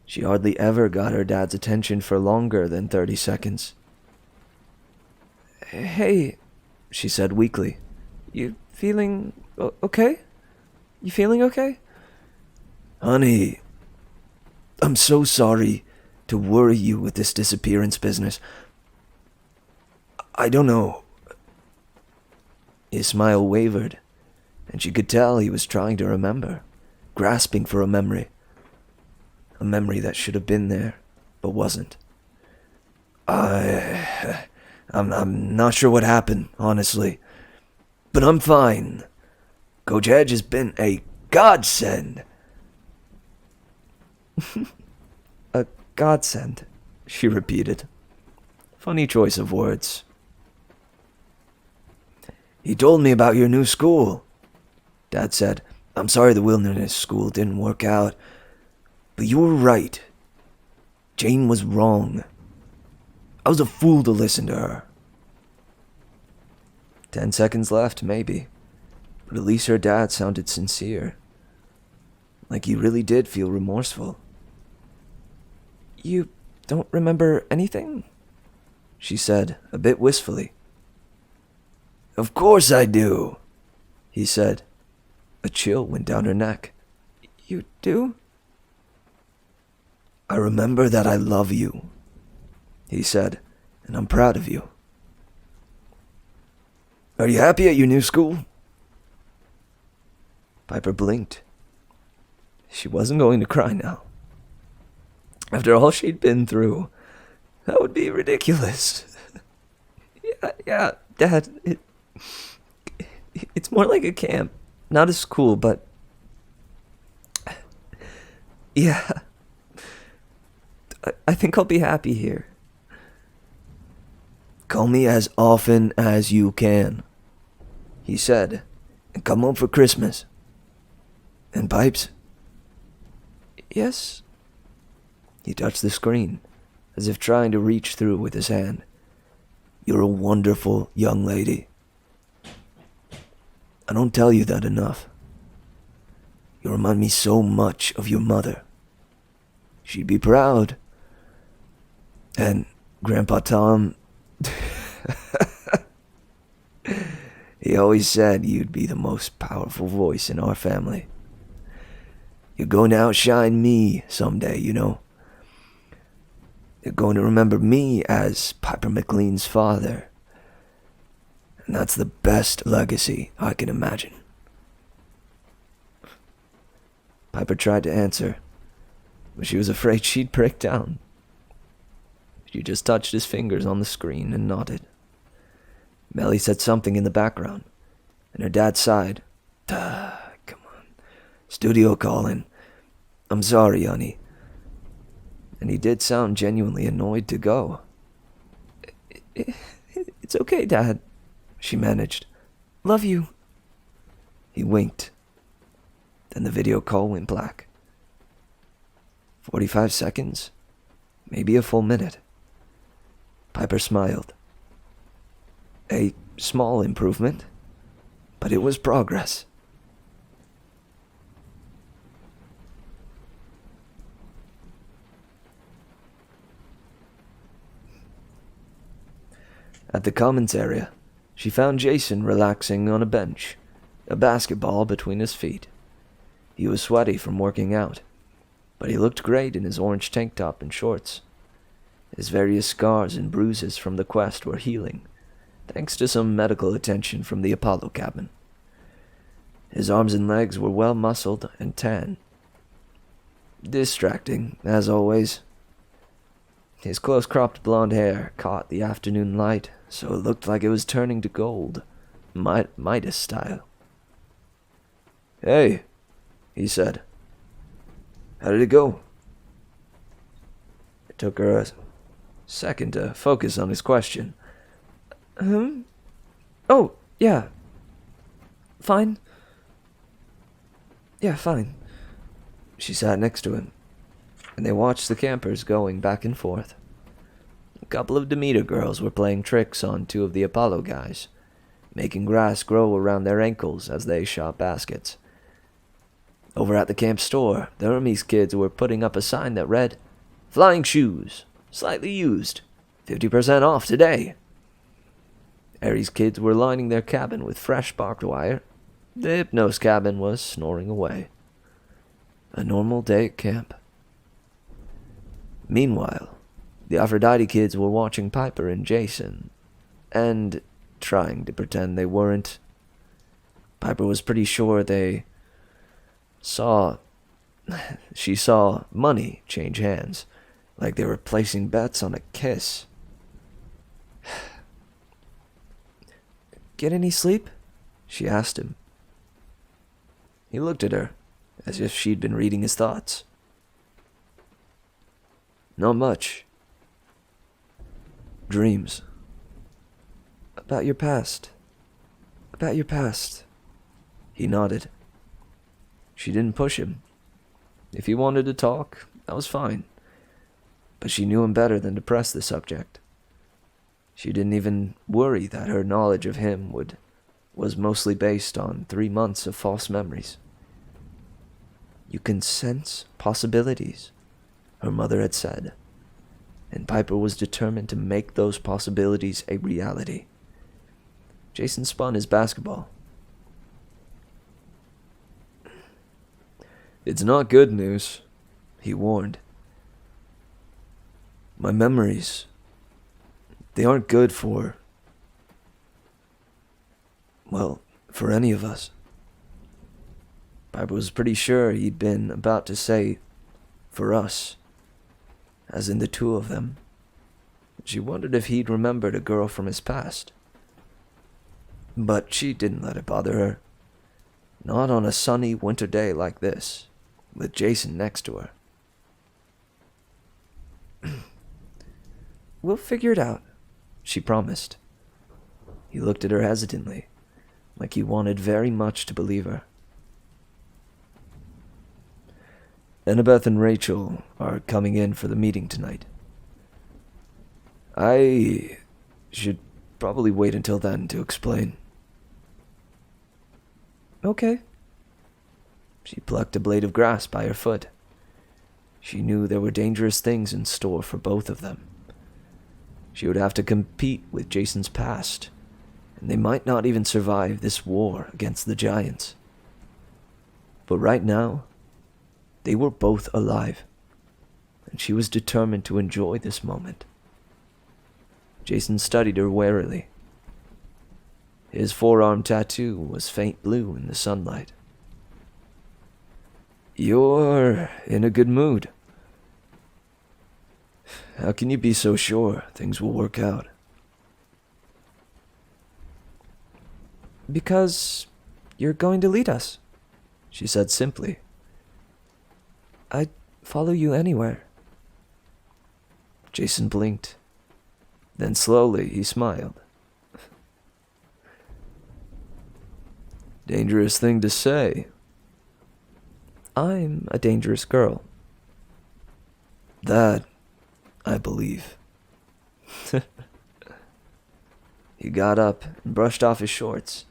she hardly ever got her dad's attention for longer than 30 seconds. "Hey," she said weakly. "You feeling okay? You feeling okay?" "Honey, I'm so sorry to worry you with this disappearance business. I don't know." His smile wavered, and she could tell he was trying to remember, grasping for a memory. A memory that should have been there, but wasn't. I'm not sure what happened, honestly. But I'm fine. Coach Edge has been a godsend. A godsend, she repeated. Funny choice of words. He told me about your new school, Dad said. I'm sorry the wilderness school didn't work out, but you were right. Jane was wrong. I was a fool to listen to her. 10 seconds left, maybe. But at least her dad sounded sincere. Like he really did feel remorseful. You don't remember anything? She said, a bit wistfully. Of course I do, he said. A chill went down her neck. You do? I remember that I love you, he said, and I'm proud of you. Are you happy at your new school? Piper blinked. She wasn't going to cry now. After all she'd been through, that would be ridiculous. Yeah, Dad, it's more like a camp. Not a school, but... Yeah. I think I'll be happy here. Call me as often as you can, he said, and come home for Christmas. And Pipes? Yes? He touched the screen, as if trying to reach through with his hand. You're a wonderful young lady. I don't tell you that enough. You remind me so much of your mother. She'd be proud. And Grandpa Tom, he always said you'd be the most powerful voice in our family. You're going to outshine me someday, you know. You're going to remember me as Piper McLean's father. And that's the best legacy I can imagine. Piper tried to answer, but she was afraid she'd break down. She just touched his fingers on the screen and nodded. Melly said something in the background, and her dad sighed. Come on. Studio calling. I'm sorry, honey. And he did sound genuinely annoyed to go. It's okay, Dad, she managed. Love you. He winked. Then the video call went black. 45 seconds? Maybe a full minute. Piper smiled. A small improvement, but it was progress. At the commons area, she found Jason relaxing on a bench, a basketball between his feet. He was sweaty from working out, but he looked great in his orange tank top and shorts. His various scars and bruises from the quest were healing, thanks to some medical attention from the Apollo cabin. His arms and legs were well muscled and tan. Distracting, as always. His close-cropped blonde hair caught the afternoon light, so it looked like it was turning to gold, Midas style. Hey, he said. How did it go? It took her a second to focus on his question. Oh, yeah. Fine. Yeah, fine. She sat next to him, and they watched the campers going back and forth. A couple of Demeter girls were playing tricks on two of the Apollo guys, making grass grow around their ankles as they shot baskets. Over at the camp store, the Hermes kids were putting up a sign that read, Flying shoes, slightly used, 50% off today. Aries kids were lining their cabin with fresh barbed wire. The Hypnos cabin was snoring away. A normal day at camp. Meanwhile, the Aphrodite kids were watching Piper and Jason, and trying to pretend they weren't. Piper was pretty sure she saw money change hands, like they were placing bets on a kiss. Get any sleep? She asked him. He looked at her, as if she'd been reading his thoughts. Not much. Dreams. About your past. About your past. He nodded. She didn't push him. If he wanted to talk, that was fine. But she knew him better than to press the subject. She didn't even worry that her knowledge of him was mostly based on 3 months of false memories. You can sense possibilities, her mother had said, and Piper was determined to make those possibilities a reality. Jason spun his basketball. It's not good news, he warned. My memories, they aren't good for any of us. Piper was pretty sure he'd been about to say, for us, as in the two of them. She wondered if he'd remembered a girl from his past. But she didn't let it bother her. Not on a sunny winter day like this, with Jason next to her. We'll figure it out, she promised. He looked at her hesitantly, like he wanted very much to believe her. Annabeth and Rachel are coming in for the meeting tonight. I should probably wait until then to explain. Okay. She plucked a blade of grass by her foot. She knew there were dangerous things in store for both of them. She would have to compete with Jason's past, and they might not even survive this war against the giants. But right now, they were both alive, and she was determined to enjoy this moment. Jason studied her warily. His forearm tattoo was faint blue in the sunlight. You're in a good mood. How can you be so sure things will work out? Because you're going to lead us, she said simply. I'd follow you anywhere. Jason blinked. Then slowly he smiled. Dangerous thing to say. I'm a dangerous girl. That, I believe. He got up and brushed off his shorts.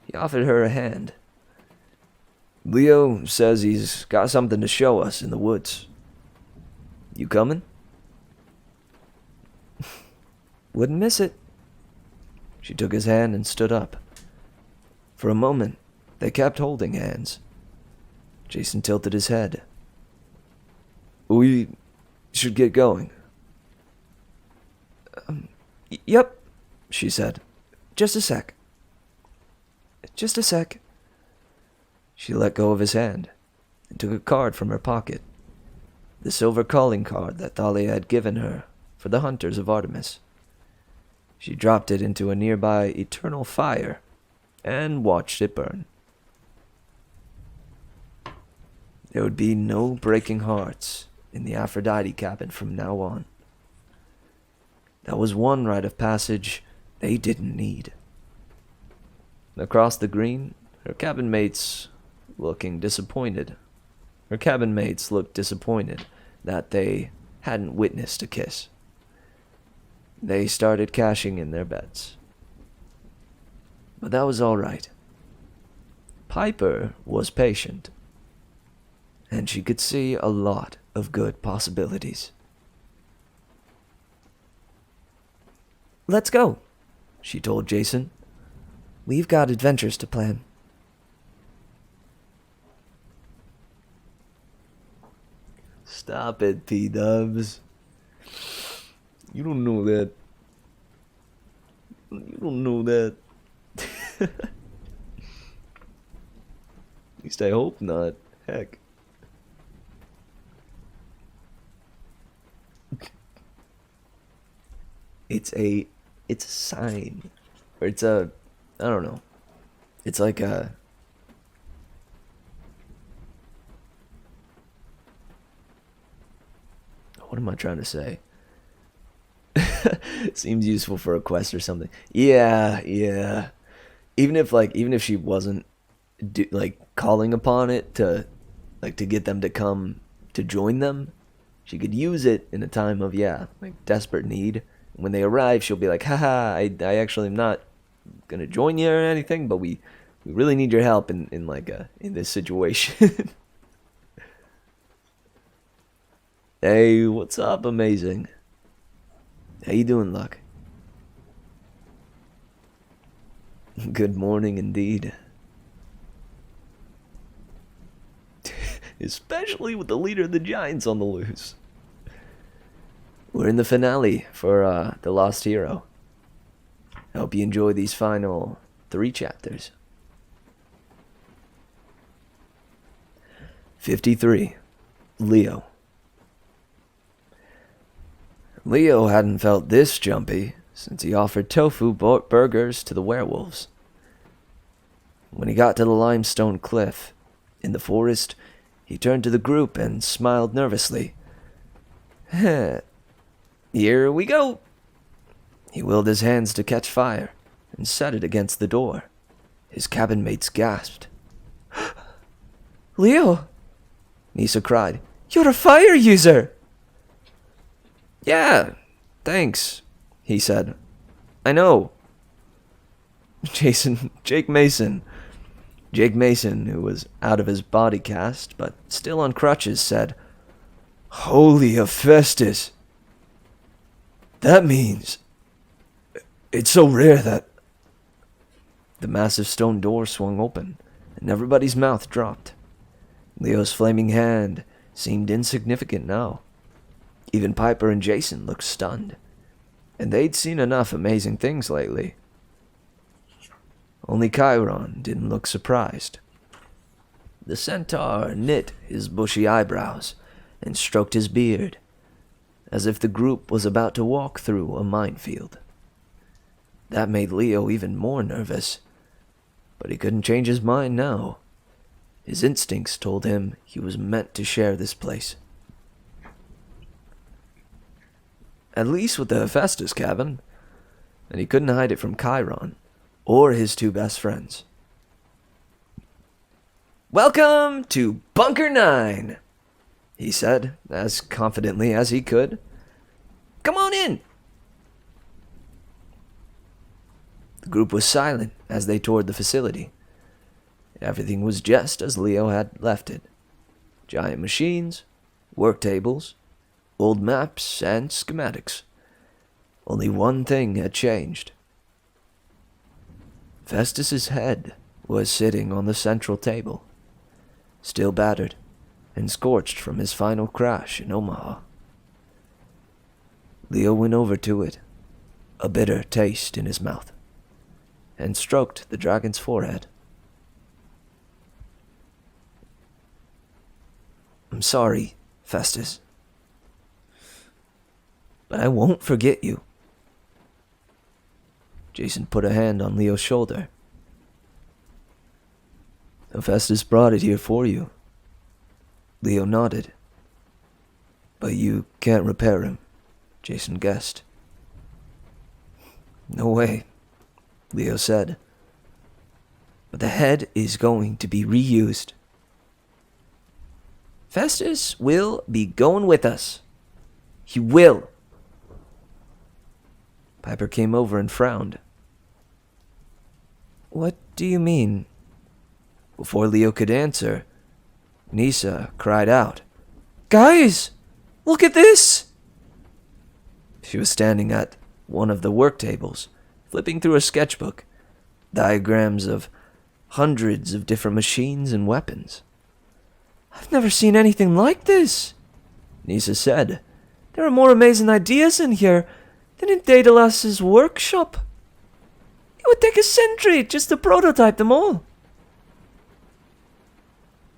He offered her a hand. Leo says he's got something to show us in the woods. You coming? Wouldn't miss it. She took his hand and stood up. For a moment, they kept holding hands. Jason tilted his head. We should get going. Yep, she said. Just a sec. Just a sec. She let go of his hand and took a card from her pocket. The silver calling card that Thalia had given her for the hunters of Artemis. She dropped it into a nearby eternal fire and watched it burn. There would be no breaking hearts in the Aphrodite cabin from now on. That was one rite of passage they didn't need. Across the green, her cabin mates looked disappointed that they hadn't witnessed a kiss. They started cashing in their bets. But that was all right. Piper was patient, and she could see a lot of good possibilities. Let's go, she told Jason. We've got adventures to plan. Stop it, P-dubs. You don't know that. You don't know that. At least I hope not. Heck. It's a sign. Or I don't know. It's like what am I trying to say? Seems useful for a quest or something. Yeah. Even if she wasn't calling upon it to get them to come to join them, she could use it in a time of desperate need. When they arrive, she'll be like, haha, I actually am not gonna join you or anything, but we really need your help in this situation. Hey, what's up, amazing? How you doing, Luck? Good morning indeed. Especially with the leader of the Giants on the loose. We're in the finale for The Lost Hero. I hope you enjoy these final 3 chapters. 53. Leo. Leo hadn't felt this jumpy since he offered tofu burgers to the werewolves. When he got to the limestone cliff in the forest, he turned to the group and smiled nervously. Here we go. He willed his hands to catch fire and set it against the door. His cabin mates gasped. Leo! Nisa cried. You're a fire user! Yeah, thanks, he said. I know. Jake Mason, who was out of his body cast, but still on crutches, said, Holy Hephaestus! That means... It's so rare that... The massive stone door swung open, and everybody's mouth dropped. Leo's flaming hand seemed insignificant now. Even Piper and Jason looked stunned, and they'd seen enough amazing things lately. Only Chiron didn't look surprised. The centaur knit his bushy eyebrows and stroked his beard, as if the group was about to walk through a minefield. That made Leo even more nervous, but he couldn't change his mind now. His instincts told him he was meant to share this place. At least with the Hephaestus cabin, and he couldn't hide it from Chiron or his 2 best friends. Welcome to Bunker 9, he said, as confidently as he could. Come on in. The group was silent as they toured the facility. Everything was just as Leo had left it. Giant machines, work tables, old maps, and schematics. Only one thing had changed. Festus's head was sitting on the central table, still battered and scorched from his final crash in Omaha. Leo went over to it, a bitter taste in his mouth, and stroked the dragon's forehead. I'm sorry, Festus, but I won't forget you. Jason put a hand on Leo's shoulder. Hephaestus brought it here for you. Leo nodded. But you can't repair him, Jason guessed. No way, Leo said. But the head is going to be reused. Festus will be going with us. He will. Piper came over and frowned. What do you mean? Before Leo could answer, Nisa cried out, Guys, look at this! She was standing at one of the work tables, flipping through a sketchbook, diagrams of hundreds of different machines and weapons. I've never seen anything like this, Nisa said. There are more amazing ideas in here than in Daedalus's workshop. It would take a century just to prototype them all.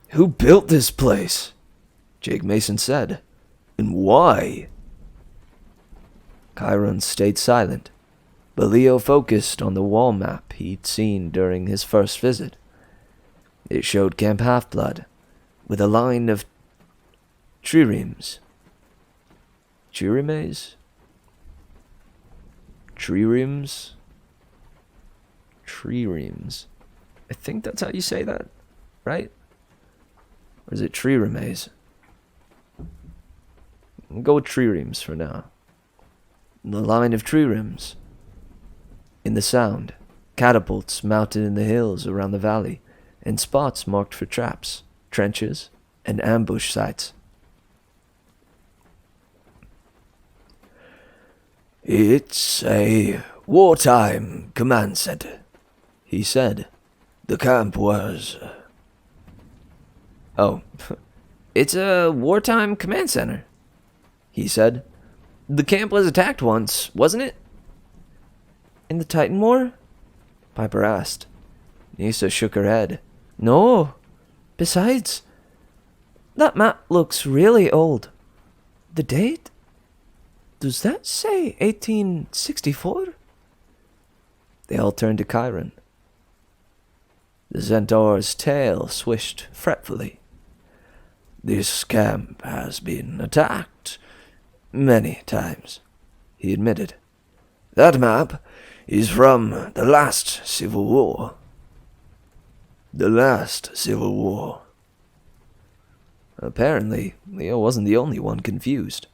Who built this place? Jake Mason said. And why? Chiron stayed silent, but Leo focused on the wall map he'd seen during his first visit. It showed Camp Half-Blood, with a line of triremes Chirimes? Triremes? Triremes. I think that's how you say that, right? Or is it triremes? We'll go with triremes for now. The line of triremes. In the sound, catapults mounted in the hills around the valley, and spots marked for traps, trenches, and ambush sites. It's a wartime command center, he said. The camp was... Oh, it's a wartime command center, he said. The camp was attacked once, wasn't it? In the Titan War? Piper asked. Nisa shook her head. No. Besides, that map looks really old. The date? Does that say 1864? They all turned to Chiron. The centaur's tail swished fretfully. This camp has been attacked many times, he admitted. That map is from the last Civil War. The last Civil War. Apparently, Leo wasn't the only one confused.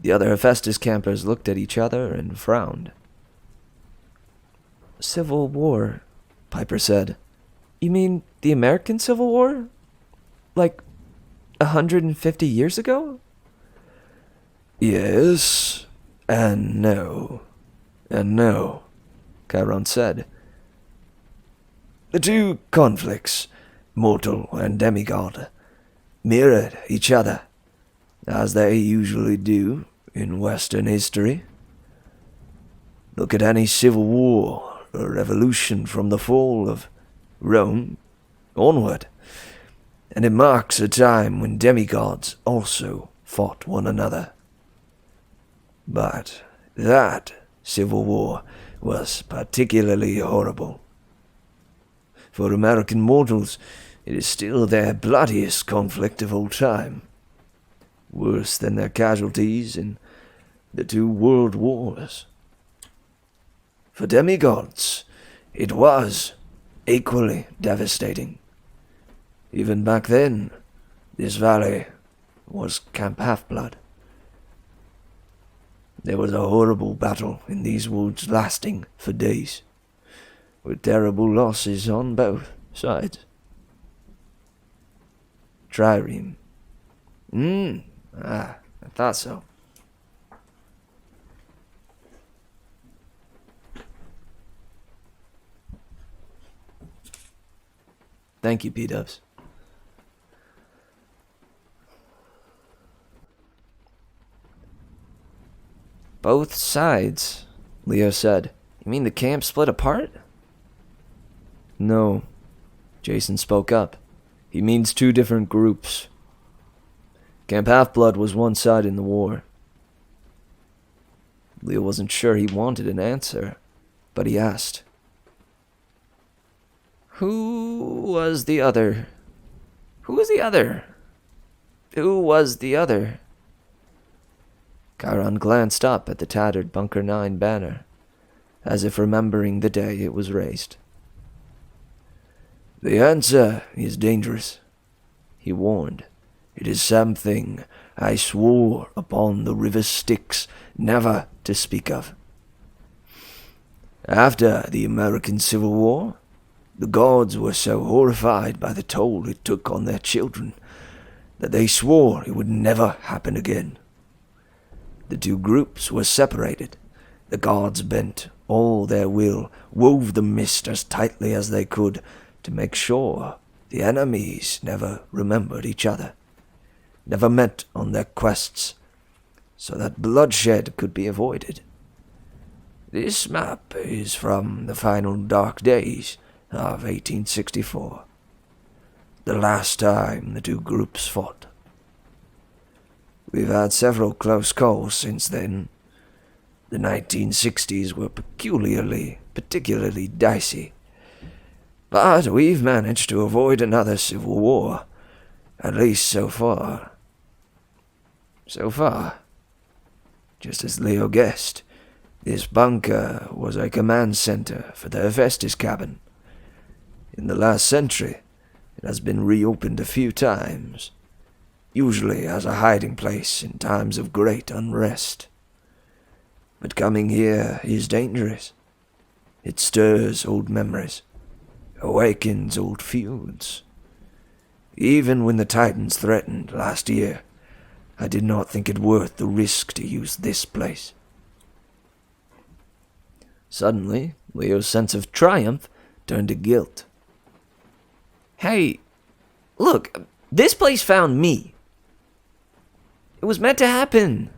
The other Hephaestus campers looked at each other and frowned. Civil War, Piper said. You mean the American Civil War? Like 150 years ago? Yes, and no. And no, Chiron said. The two conflicts, mortal and demigod, mirrored each other, as they usually do in Western history. Look at any civil war or revolution from the fall of Rome onward, and it marks a time when demigods also fought one another. But that Civil War was particularly horrible. For American mortals, it is still their bloodiest conflict of all time. Worse than their casualties in the 2 world wars. For demigods, it was equally devastating. Even back then, this valley was Camp Half-Blood. There was a horrible battle in these woods lasting for days, with terrible losses on both sides. Trireme. I thought so. Thank you, P-Dubs. Both sides, Leo said. You mean the camp split apart? No, Jason spoke up. He means 2 different groups. Camp Half-Blood was one side in the war. Leo wasn't sure he wanted an answer, but he asked. Who was the other? Who was the other? Who was the other? Chiron glanced up at the tattered Bunker 9 banner, as if remembering the day it was raised. The answer is dangerous, he warned. It is something I swore upon the river Styx never to speak of. After the American Civil War, the gods were so horrified by the toll it took on their children that they swore it would never happen again. The 2 groups were separated. The gods bent all their will, wove the mist as tightly as they could to make sure the enemies never remembered each other, never met on their quests, so that bloodshed could be avoided. This map is from the final dark days of 1864, the last time the 2 groups fought. We've had several close calls since then. The 1960s were particularly dicey. But we've managed to avoid another civil war, at least so far. So far. just as Leo guessed. This bunker was a command center for the Hephaestus cabin. In the last century, it has been reopened a few times, usually as a hiding place in times of great unrest. But coming here is dangerous. It stirs old memories, awakens old feuds. Even when the Titans threatened last year, I did not think it worth the risk to use this place. Suddenly, Leo's sense of triumph turned to guilt. Hey, look, this place found me. It was meant to happen.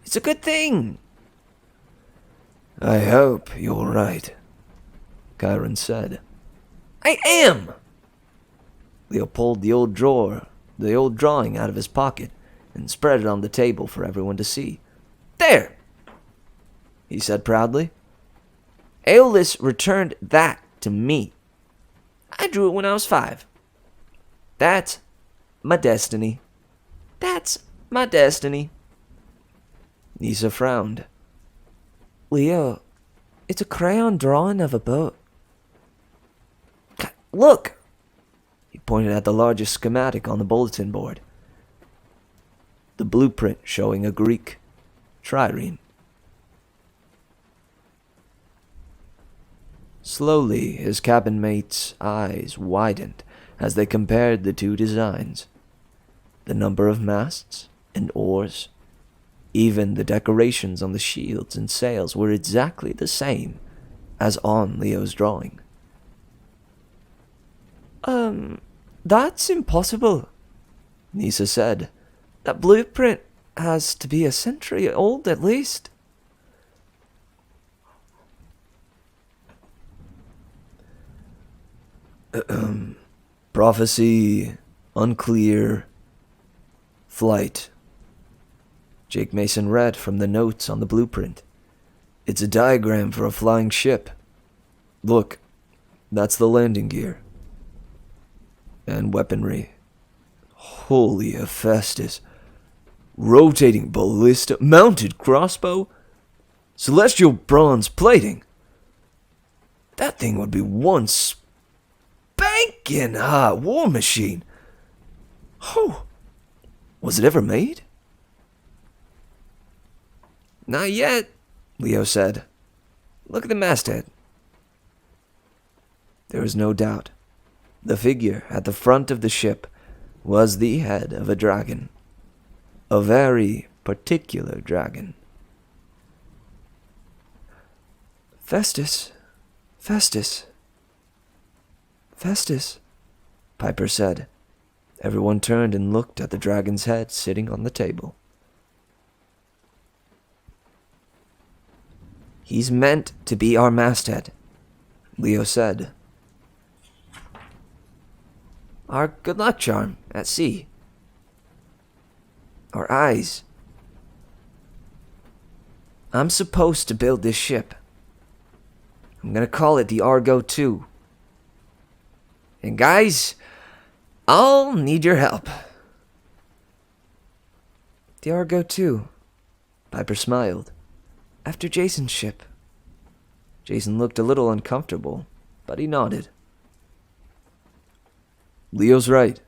It's a good thing. I hope you're right, Chiron said. I am! Leo pulled the old drawing out of his pocket and spread it on the table for everyone to see. There! He said proudly. Aeolus returned that to me. I drew it when I was 5. That's my destiny. That's my destiny. Nisa frowned. Leo, it's a crayon drawing of a boat. Look! He pointed at the largest schematic on the bulletin board. The blueprint showing a Greek trireme. Slowly, his cabin mate's eyes widened as they compared the two designs. The number of masts and oars, even the decorations on the shields and sails were exactly the same as on Leo's drawing. That's impossible, Nisa said. That blueprint has to be a century old at least. Prophecy, unclear, flight. Jake Mason read from the notes on the blueprint. It's a diagram for a flying ship. Look, that's the landing gear. And weaponry. Holy Hephaestus. Rotating ballista, mounted crossbow, celestial bronze plating. That thing would be one spanking hot war machine. Oh, was it ever made? Not yet, Leo said. Look at the masthead. There was no doubt. The figure at the front of the ship was the head of a dragon. A very particular dragon. Festus, Festus, Festus, Piper said. Everyone turned and looked at the dragon's head sitting on the table. He's meant to be our masthead, Leo said. Our good luck charm at sea. Our eyes. I'm supposed to build this ship. I'm gonna call it the Argo 2. And guys, I'll need your help. The Argo 2, Piper smiled. After Jason's ship. Jason looked a little uncomfortable, but he nodded. Leo's right.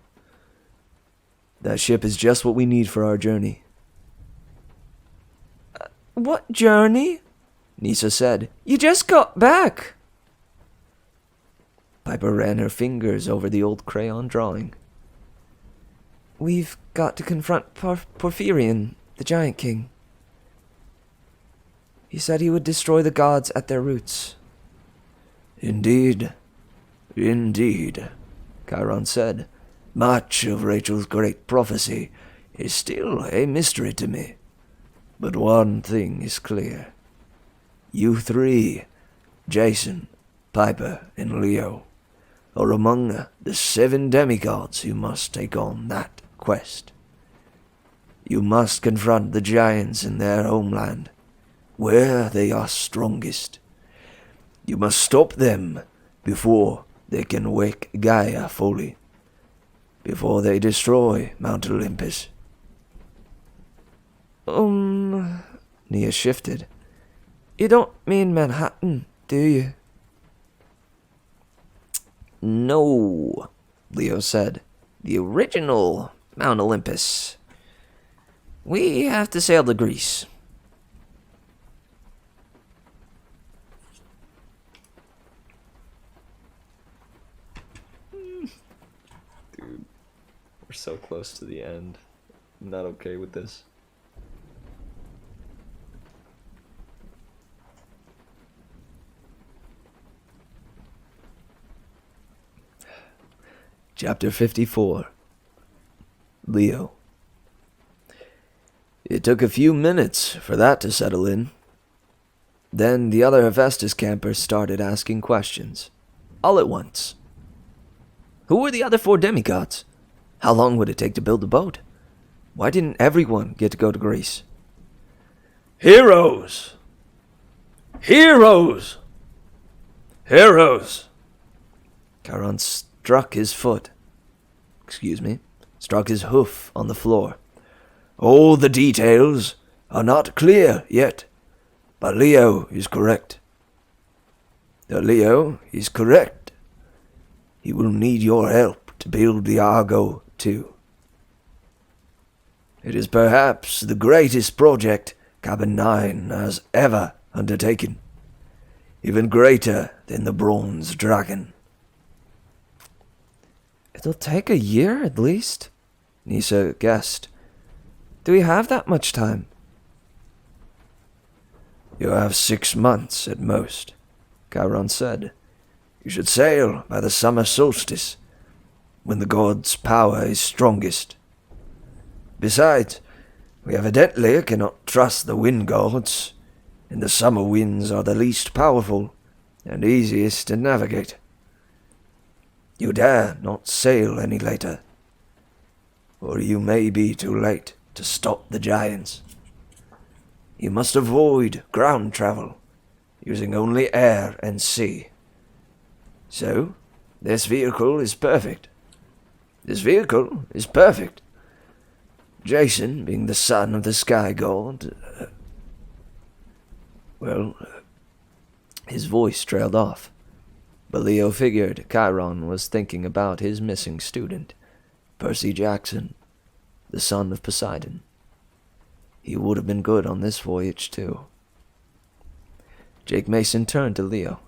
That ship is just what we need for our journey. What journey? Nisa said. You just got back. Piper ran her fingers over the old crayon drawing. We've got to confront Porphyrion, the Giant King. He said he would destroy the gods at their roots. Indeed. Indeed, Chiron said. Much of Rachel's great prophecy is still a mystery to me. But one thing is clear. You three, Jason, Piper, and Leo, are among the 7 demigods who must take on that quest. You must confront the giants in their homeland, where they are strongest. You must stop them before they can wake Gaia fully, before they destroy Mount Olympus. Nia shifted. You don't mean Manhattan, do you? No, Leo said. The original Mount Olympus. We have to sail to Greece. Dude, we're so close to the end. I'm not okay with this. Chapter 54. Leo. It took a few minutes for that to settle in. Then the other Hephaestus campers started asking questions, all at once. Who were the other 4 demigods? How long would it take to build the boat? Why didn't everyone get to go to Greece? Heroes! Heroes! Heroes! Charon struck his hoof on the floor. All the details are not clear yet, but Leo is correct. Leo is correct. He will need your help to build the Argo too. It is perhaps the greatest project Cabin 9 has ever undertaken, even greater than the Bronze Dragon. It'll take a year at least, Nisa guessed. Do we have that much time? You have 6 months at most, Chiron said. You should sail by the summer solstice, when the god's power is strongest. Besides, we evidently cannot trust the wind gods, and the summer winds are the least powerful and easiest to navigate. You dare not sail any later, or you may be too late to stop the giants. You must avoid ground travel, using only air and sea. So, this vehicle is perfect. Jason, being the son of the sky god, his voice trailed off. But Leo figured Chiron was thinking about his missing student, Percy Jackson, the son of Poseidon. He would have been good on this voyage, too. Jake Mason turned to Leo.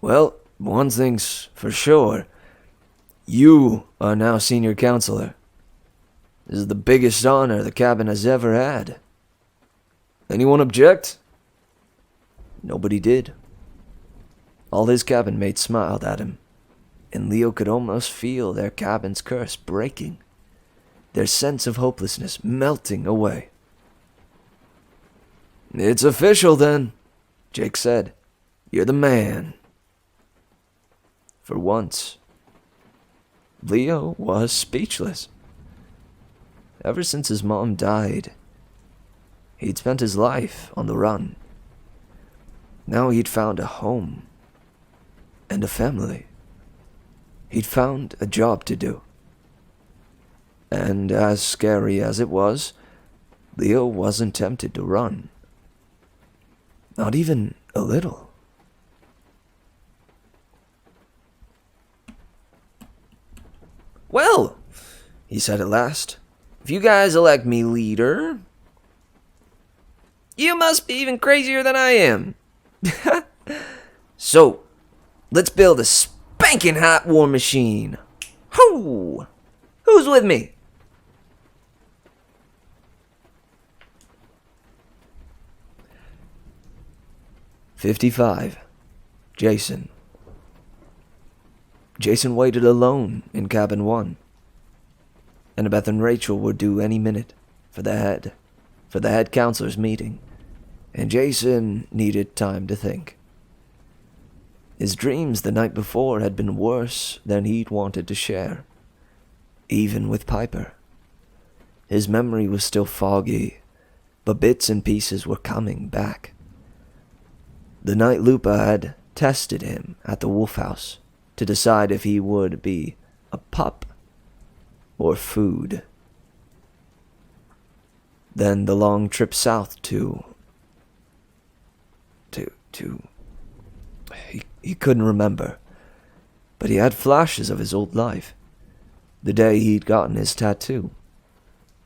Well, one thing's for sure. You are now senior counselor. This is the biggest honor the cabin has ever had. Anyone object? Nobody did. All his cabin mates smiled at him, and Leo could almost feel their cabin's curse breaking, their sense of hopelessness melting away. It's official then, Jake said. You're the man. For once, Leo was speechless. Ever since his mom died, he'd spent his life on the run. Now he'd found a home and a family. He'd found a job to do. And as scary as it was, Leo wasn't tempted to run. Not even a little. Well, he said at last, if you guys elect me leader, you must be even crazier than I am. So, let's build a spanking hot war machine. Hoo! Who's with me? "55. Jason. Jason waited alone in cabin 1. Annabeth and Rachel were due any minute for the head counselor's meeting, and Jason needed time to think. His dreams the night before had been worse than he'd wanted to share, even with Piper. His memory was still foggy, but bits and pieces were coming back. The night Lupa had tested him at the Wolf House to decide if he would be a pup or food. Then the long trip south to... He couldn't remember, but he had flashes of his old life. The day he'd gotten his tattoo.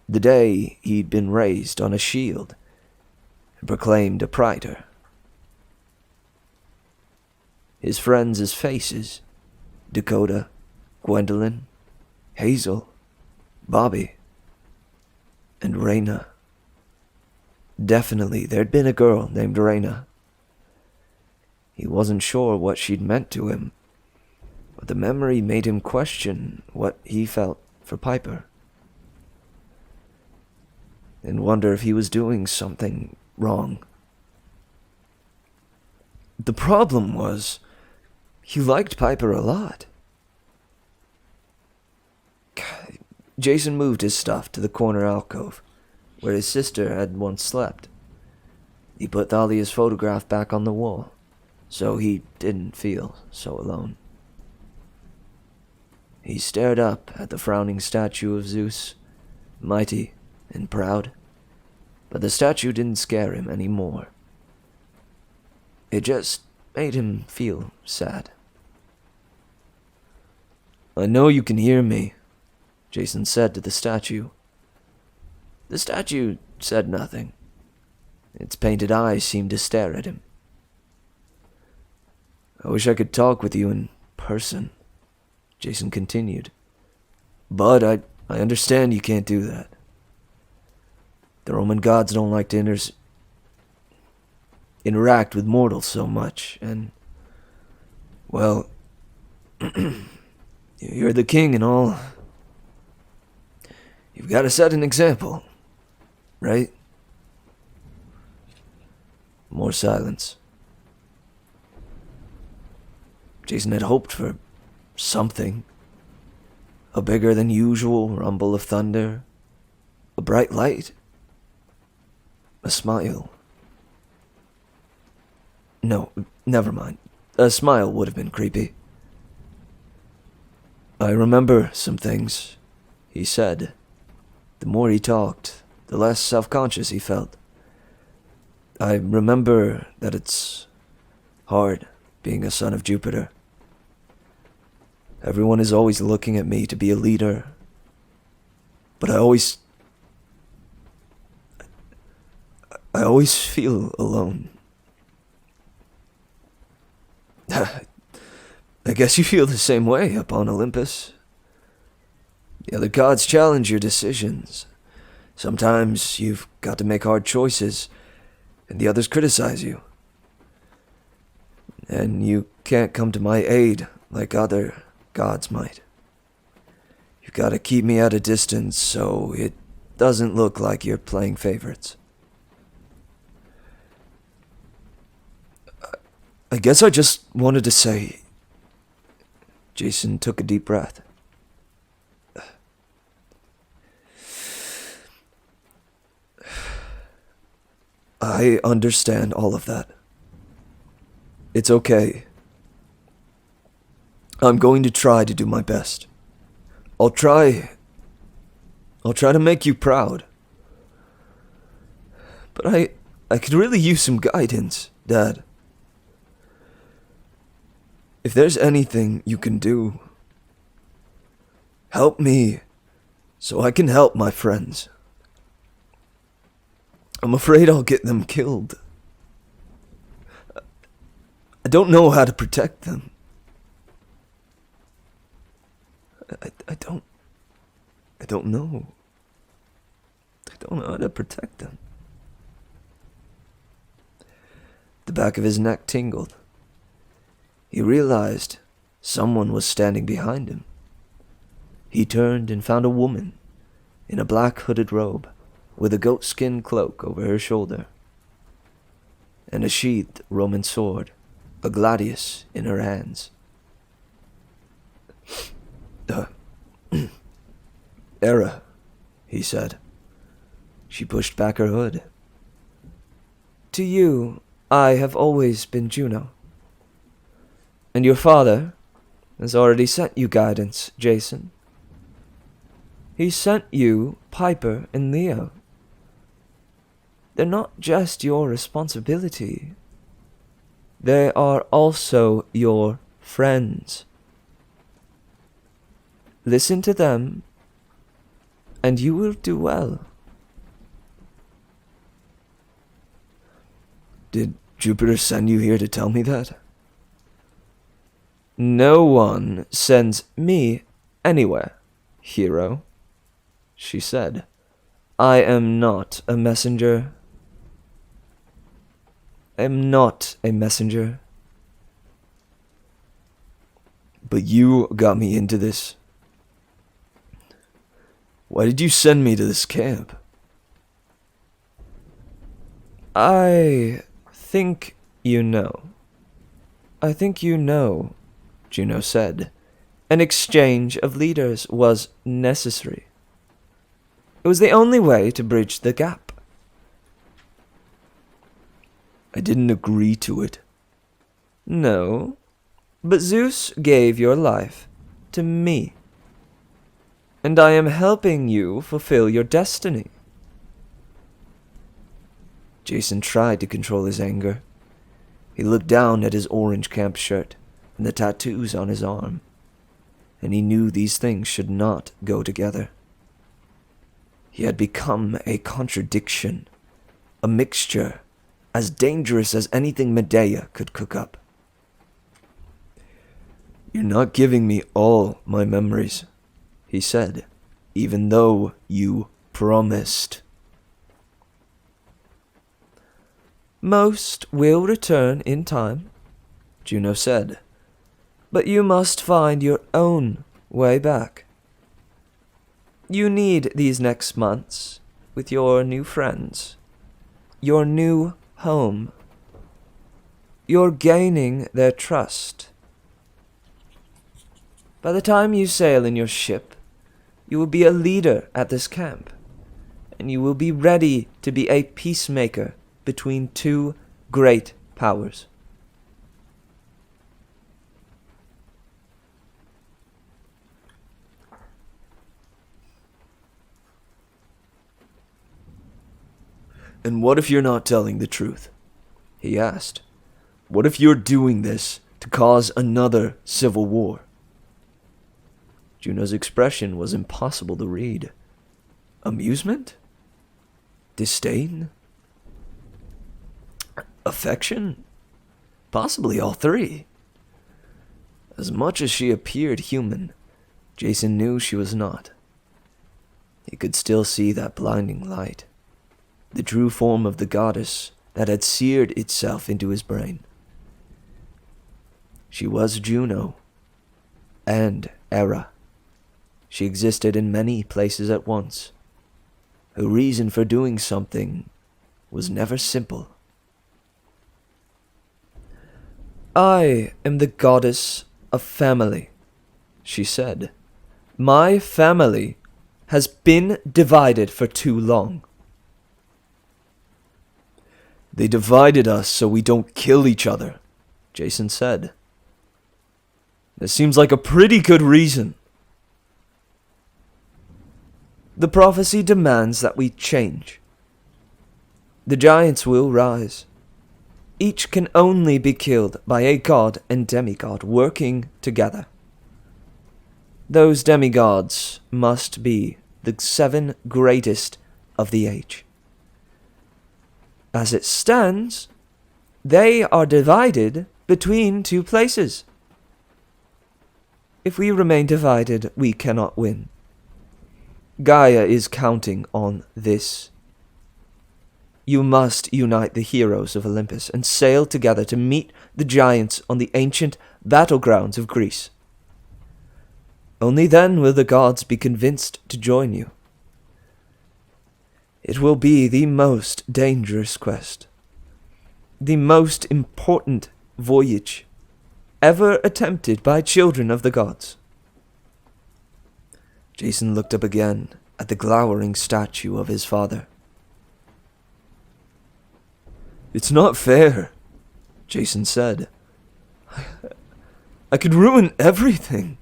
The day he'd been raised on a shield and proclaimed a praetor. His friends' faces, Dakota, Gwendolyn, Hazel, Bobby, and Raina. Definitely there'd been a girl named Raina. He wasn't sure what she'd meant to him, but the memory made him question what he felt for Piper, and wonder if he was doing something wrong. The problem was, he liked Piper a lot. Jason moved his stuff to the corner alcove, where his sister had once slept. He put Thalia's photograph back on the wall, so he didn't feel so alone. He stared up at the frowning statue of Zeus, mighty and proud, but the statue didn't scare him anymore. It just made him feel sad. "I know you can hear me," Jason said to the statue. The statue said nothing. Its painted eyes seemed to stare at him. "I wish I could talk with you in person," Jason continued. "But I understand you can't do that. The Roman gods don't like to interact with mortals so much, and, well, you're the king and all. You've got to set an example, right?" More silence. Jason had hoped for something. A bigger than usual rumble of thunder. A bright light. A smile. No, never mind. A smile would have been creepy. "I remember some things," he said. The more he talked, the less self-conscious he felt. "I remember that it's hard being a son of Jupiter. Everyone is always looking at me to be a leader, but I always feel alone." "I guess you feel the same way up on Olympus. The other gods challenge your decisions. Sometimes you've got to make hard choices, and the others criticize you. And you can't come to my aid like other gods might. You've got to keep me at a distance so it doesn't look like you're playing favorites." "I guess I just wanted to say..." Jason took a deep breath. "I understand all of that. It's okay. I'm going to try to do my best. I'll try to make you proud. But I could really use some guidance, Dad. If there's anything you can do, help me so I can help my friends. I'm afraid I'll get them killed. I don't know how to protect them. I don't know. I don't know how to protect them." The back of his neck tingled. He realized someone was standing behind him. He turned and found a woman in a black hooded robe with a goatskin cloak over her shoulder and a sheathed Roman sword, a gladius, in her hands. "Era," he said. She pushed back her hood. "To you, I have always been Juno. And your father has already sent you guidance, Jason. He sent you Piper and Leo. they're not just your responsibility. They are also your friends. Listen to them, and you will do well. Did Jupiter send you here to tell me that? No one sends me anywhere, hero, she said. I am not a messenger. I am not a messenger. But you got me into this. Why did you send me to this camp? I think you know. I think you know, Juno said. An exchange of leaders was necessary. It was the only way to bridge the gap. I didn't agree to it. No, but Zeus gave your life to me. And I am helping you fulfill your destiny. Jason tried to control his anger. He looked down at his orange camp shirt and the tattoos on his arm, and he knew these things should not go together. He had become a contradiction, a mixture as dangerous as anything Medea could cook up. You're not giving me all my memories, he said, even though you promised. Most will return in time, Juno said, but you must find your own way back. You need these next months with your new friends, your new home. You're gaining their trust. By the time you sail in your ship, you will be a leader at this camp, and you will be ready to be a peacemaker between two great powers. And what if you're not telling the truth? He asked. What if you're doing this to cause another civil war? Juno's expression was impossible to read. Amusement? Disdain? Affection? Possibly all three. As much as she appeared human, Jason knew she was not. He could still see that blinding light, the true form of the goddess that had seared itself into his brain. She was Juno and Hera. She existed in many places at once. Her reason for doing something was never simple. I am the goddess of family, she said. My family has been divided for too long. They divided us so we don't kill each other, Jason said. That seems like a pretty good reason. The prophecy demands that we change. The giants will rise. Each can only be killed by a god and demigod working together. Those demigods must be the 7 greatest of the age. As it stands, they are divided between 2 places. If we remain divided, we cannot win. Gaia is counting on this. You must unite the heroes of Olympus and sail together to meet the giants on the ancient battlegrounds of Greece. Only then will the gods be convinced to join you. It will be the most dangerous quest, the most important voyage ever attempted by children of the gods. Jason looked up again at the glowering statue of his father. It's not fair, Jason said. I could ruin everything.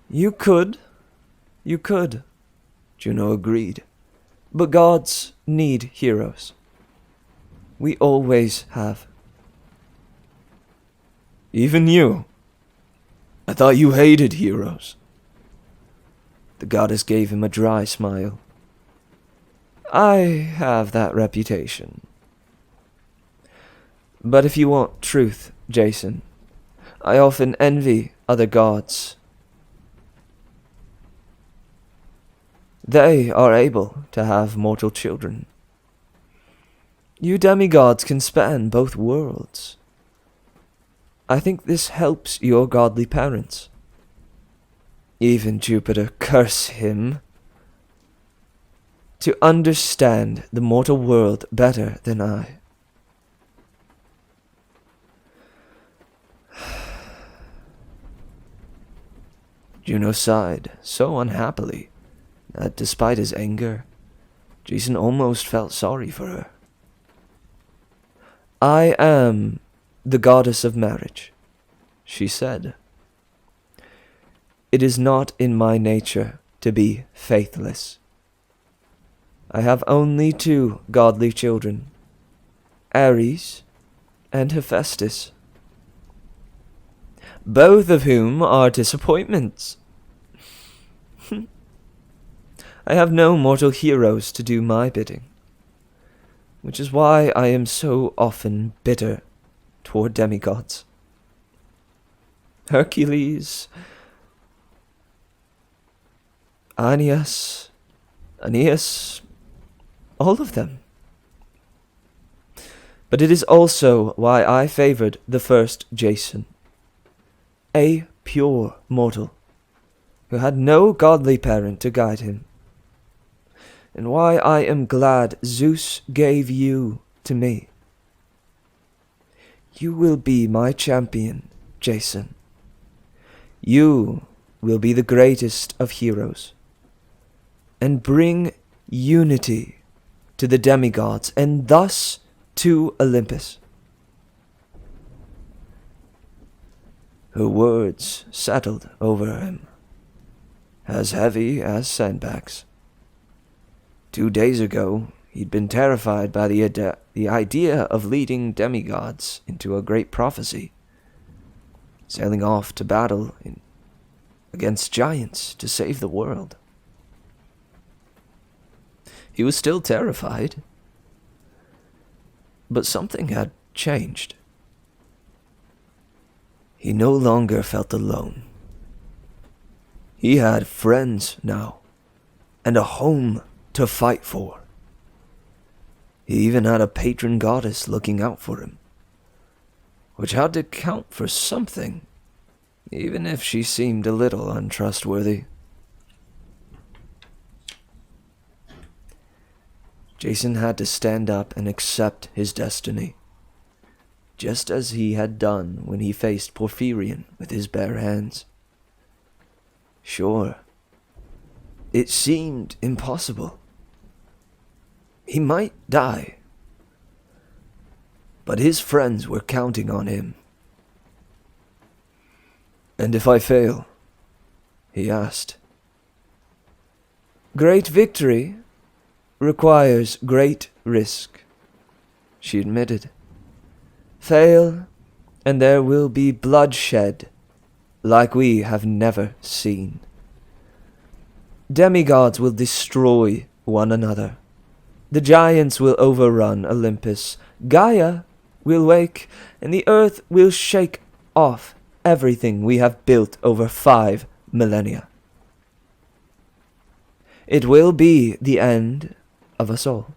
You could, Juno agreed. But gods need heroes. We always have. Even you. I thought you hated heroes. The goddess gave him a dry smile. I have that reputation. But if you want truth, Jason, I often envy other gods. They are able to have mortal children. You demigods can span both worlds. I think this helps your godly parents. Even Jupiter, curse him, to understand the mortal world better than I. Juno sighed so unhappily that despite his anger, Jason almost felt sorry for her. I am the goddess of marriage, she said. It is not in my nature to be faithless. I have only 2 godly children, Ares and Hephaestus, both of whom are disappointments. I have no mortal heroes to do my bidding, which is why I am so often bitter toward demigods. Hercules, Aeneas, all of them. But it is also why I favored the first Jason, a pure mortal who had no godly parent to guide him, and why I am glad Zeus gave you to me. You will be my champion, Jason. You will be the greatest of heroes, and bring unity to the demigods, and thus to Olympus. Her words settled over him, as heavy as sandbags. 2 days ago, he'd been terrified by the idea of leading demigods into a great prophecy, sailing off to battle against giants to save the world. He was still terrified, but something had changed. He no longer felt alone. He had friends now, and a home to fight for. He even had a patron goddess looking out for him, which had to count for something, even if she seemed a little untrustworthy. Jason had to stand up and accept his destiny, just as he had done when he faced Porphyrion with his bare hands. Sure, it seemed impossible. He might die, but his friends were counting on him. And if I fail? He asked. Great victory requires great risk, she admitted. Fail, and there will be bloodshed like we have never seen. Demigods will destroy one another. The giants will overrun Olympus. Gaia will wake, and the earth will shake off everything we have built over 5 millennia. It will be the end of us all.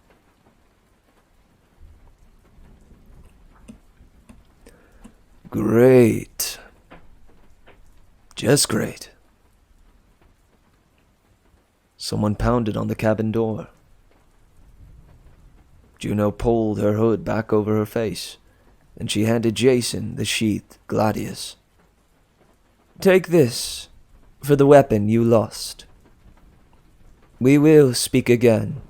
Great. Just great. Someone pounded on the cabin door. Juno pulled her hood back over her face, and she handed Jason the sheathed gladius. Take this for the weapon you lost. We will speak again.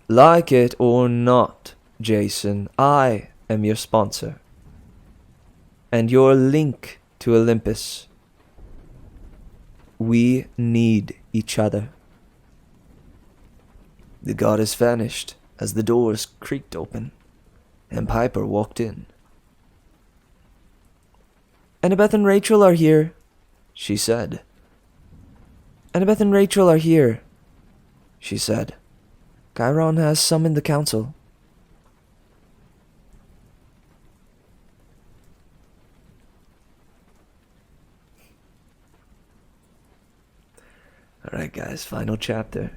Like it or not, Jason, I am your sponsor, and your link to Olympus. We need each other. The goddess vanished as the doors creaked open, and Piper walked in. "Annabeth and Rachel are here," she said. "Annabeth and Rachel are here," she said. "Chiron has summoned the council." Alright guys, final chapter.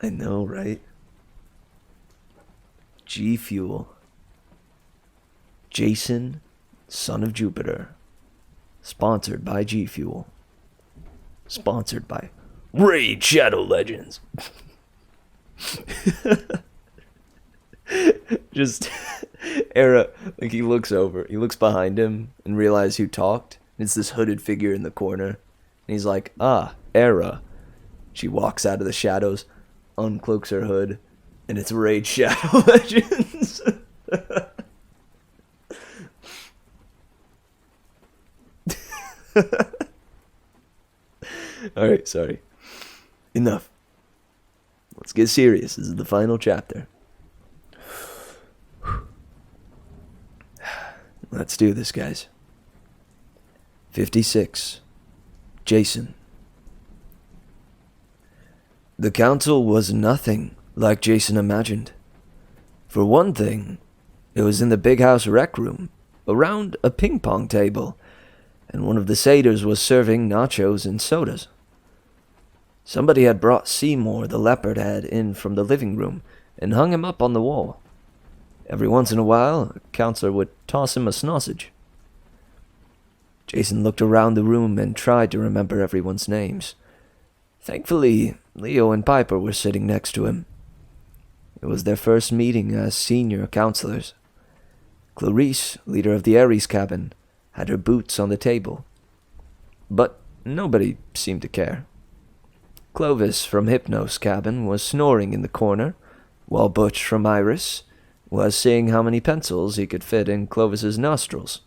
I know, right? G Fuel. Jason, son of Jupiter. Sponsored by G Fuel. Sponsored by Raid Shadow Legends. Just Era, like he looks behind him and realizes who talked. It's this hooded figure in the corner. And he's like, "Ah, Era." She walks out of the shadows, uncloaks her hood, and it's Raid Shadow Legends. Alright, sorry. Enough. Let's get serious. This is the final chapter. Let's do this, guys. 56. Jason. The council was nothing like Jason imagined. For one thing, it was in the big house rec room, around a ping pong table, and one of the satyrs was serving nachos and sodas. Somebody had brought Seymour the leopard head in from the living room and hung him up on the wall. Every once in a while, a counselor would toss him a sausage. Jason looked around the room and tried to remember everyone's names. Thankfully, Leo and Piper were sitting next to him. It was their first meeting as senior counselors. Clarice, leader of the Ares cabin, had her boots on the table. But nobody seemed to care. Clovis from Hypnos cabin was snoring in the corner, while Butch from Iris was seeing how many pencils he could fit in Clovis's nostrils.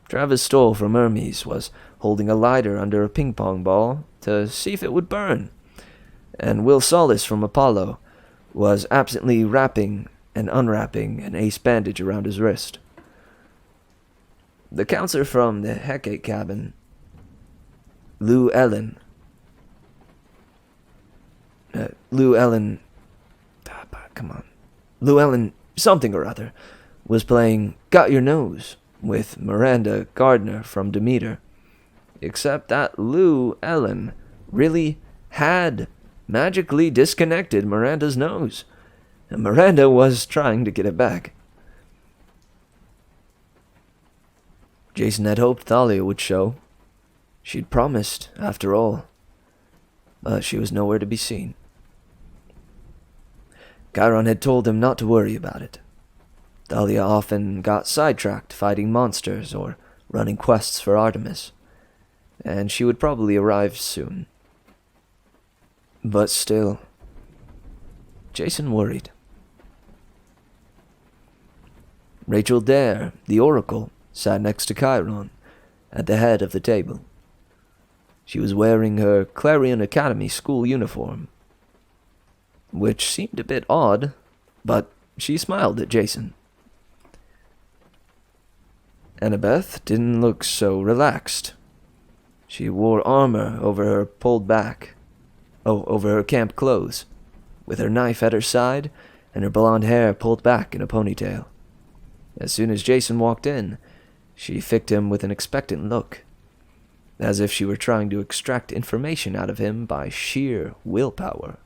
Travis Stoll from Hermes was holding a lighter under a ping-pong ball to see if it would burn, and Will Solis from Apollo was absently wrapping and unwrapping an ace bandage around his wrist. The counselor from the Hecate cabin, Lou Ellen, something or other, was playing Got Your Nose with Miranda Gardner from Demeter. Except that Lou Ellen really had magically disconnected Miranda's nose, and Miranda was trying to get it back. Jason had hoped Thalia would show. She'd promised, after all, but she was nowhere to be seen. Chiron had told him not to worry about it. Thalia often got sidetracked fighting monsters or running quests for Artemis, and she would probably arrive soon. But still, Jason worried. Rachel Dare, the Oracle, sat next to Chiron, at the head of the table. She was wearing her Clarion Academy school uniform, which seemed a bit odd, but she smiled at Jason. Annabeth didn't look so relaxed. She wore armor over her over her camp clothes, with her knife at her side and her blonde hair pulled back in a ponytail. As soon as Jason walked in, she fixed him with an expectant look, as if she were trying to extract information out of him by sheer willpower.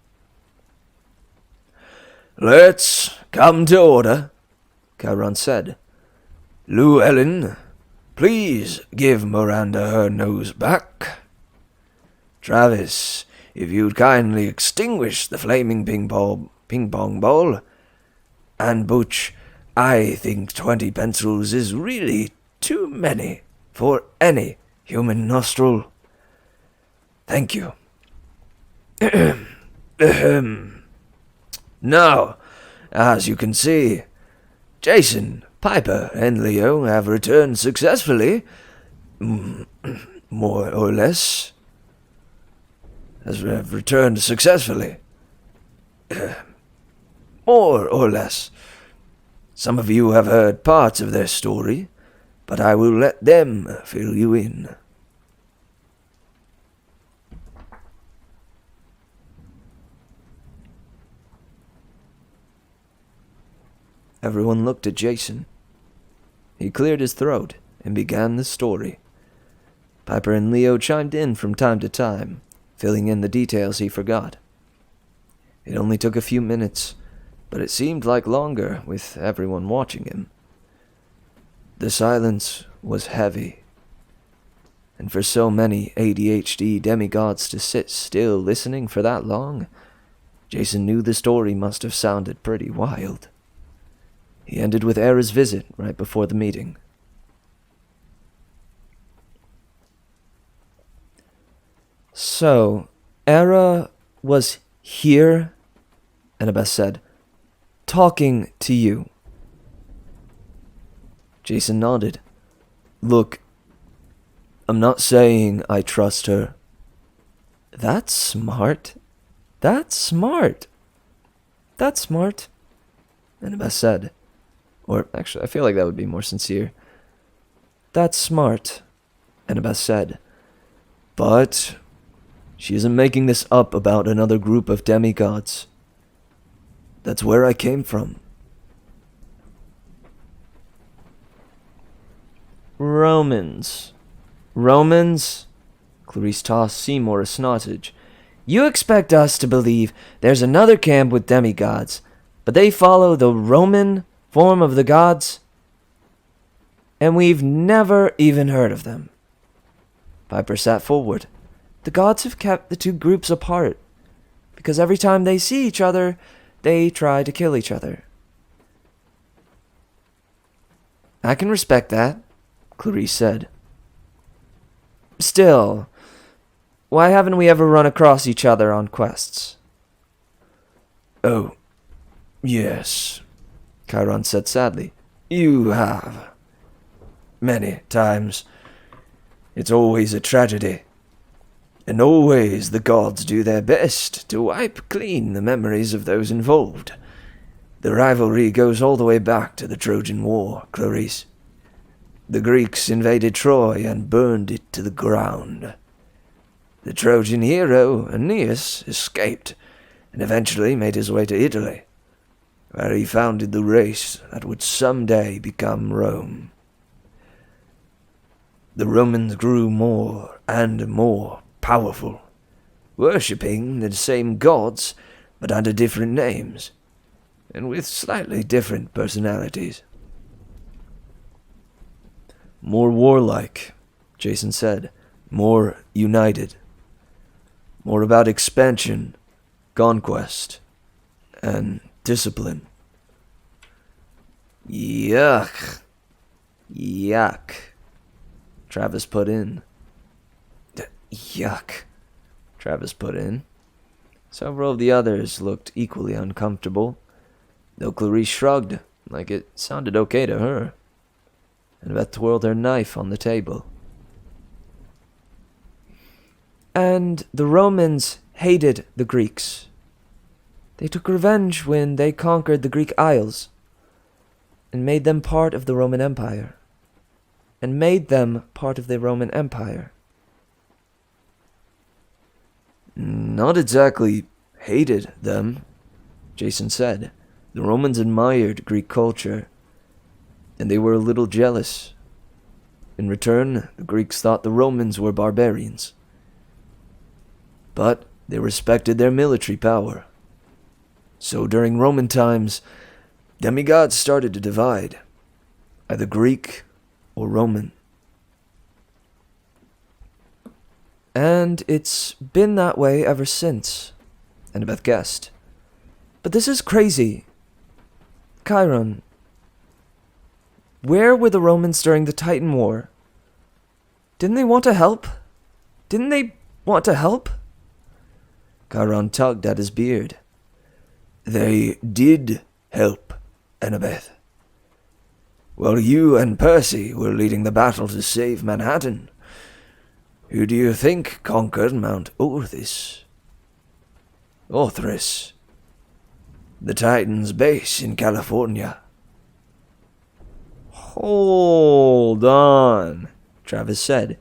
"Let's come to order," Chiron said. "Lou Ellen, please give Miranda her nose back. Travis, if you'd kindly extinguish the flaming ping-pong ball. And Butch, I think 20 pencils is really too many for any human nostril. Thank you. Now, as you can see, Jason, Piper, and Leo have returned successfully. more or less, has returned successfully. More or less. Some of you have heard parts of their story, but I will let them fill you in. Everyone looked at Jason. He cleared his throat and began the story. Piper and Leo chimed in from time to time, filling in the details he forgot. It only took a few minutes, but it seemed like longer with everyone watching him. The silence was heavy, and for so many ADHD demigods to sit still listening for that long, Jason knew the story must have sounded pretty wild. He ended with Era's visit right before the meeting. So, Era was here, Annabeth said, talking to you. Jason nodded. Look, I'm not saying I trust her. That's smart. That's smart. That's smart, Annabeth said. Or, actually, I feel like that would be more sincere. That's smart, Annabeth said. But she isn't making this up about another group of demigods. That's where I came from. Romans. Romans? Clarice tossed Seymour a snortage. You expect us to believe there's another camp with demigods, but they follow the Roman form of the gods? And we've never even heard of them. Piper sat forward. The gods have kept the two groups apart, because every time they see each other, they try to kill each other. I can respect that, Clarice said. Still, why haven't we ever run across each other on quests? Oh, yes, Chiron said sadly. You have. Many times. It's always a tragedy. And always the gods do their best to wipe clean the memories of those involved. The rivalry goes all the way back to the Trojan War, Clarice. The Greeks invaded Troy and burned it to the ground. The Trojan hero, Aeneas, escaped and eventually made his way to Italy, where he founded the race that would someday become Rome. The Romans grew more and more powerful, worshipping the same gods but under different names, and with slightly different personalities. More warlike, Jason said. More united. More about expansion, conquest, and discipline. Yuck. Yuck, Travis put in. Yuck, Travis put in. Several of the others looked equally uncomfortable, though Clarice shrugged, like it sounded okay to her. And Beth twirled her knife on the table. And the Romans hated the Greeks. They took revenge when they conquered the Greek Isles and made them part of the Roman Empire. Not exactly hated them, Jason said. The Romans admired Greek culture, and they were a little jealous. In return, the Greeks thought the Romans were barbarians. But they respected their military power. So during Roman times, demigods started to divide, either Greek or Roman. And it's been that way ever since, Annabeth guessed. But this is crazy. Chiron, where were the Romans during the Titan War? Didn't they want to help? Chiron tugged at his beard. They did help, Annabeth. While you and Percy were leading the battle to save Manhattan, Who do you think conquered Mount Orthis? Orthris, the Titan's base in California. Hold on, Travis said.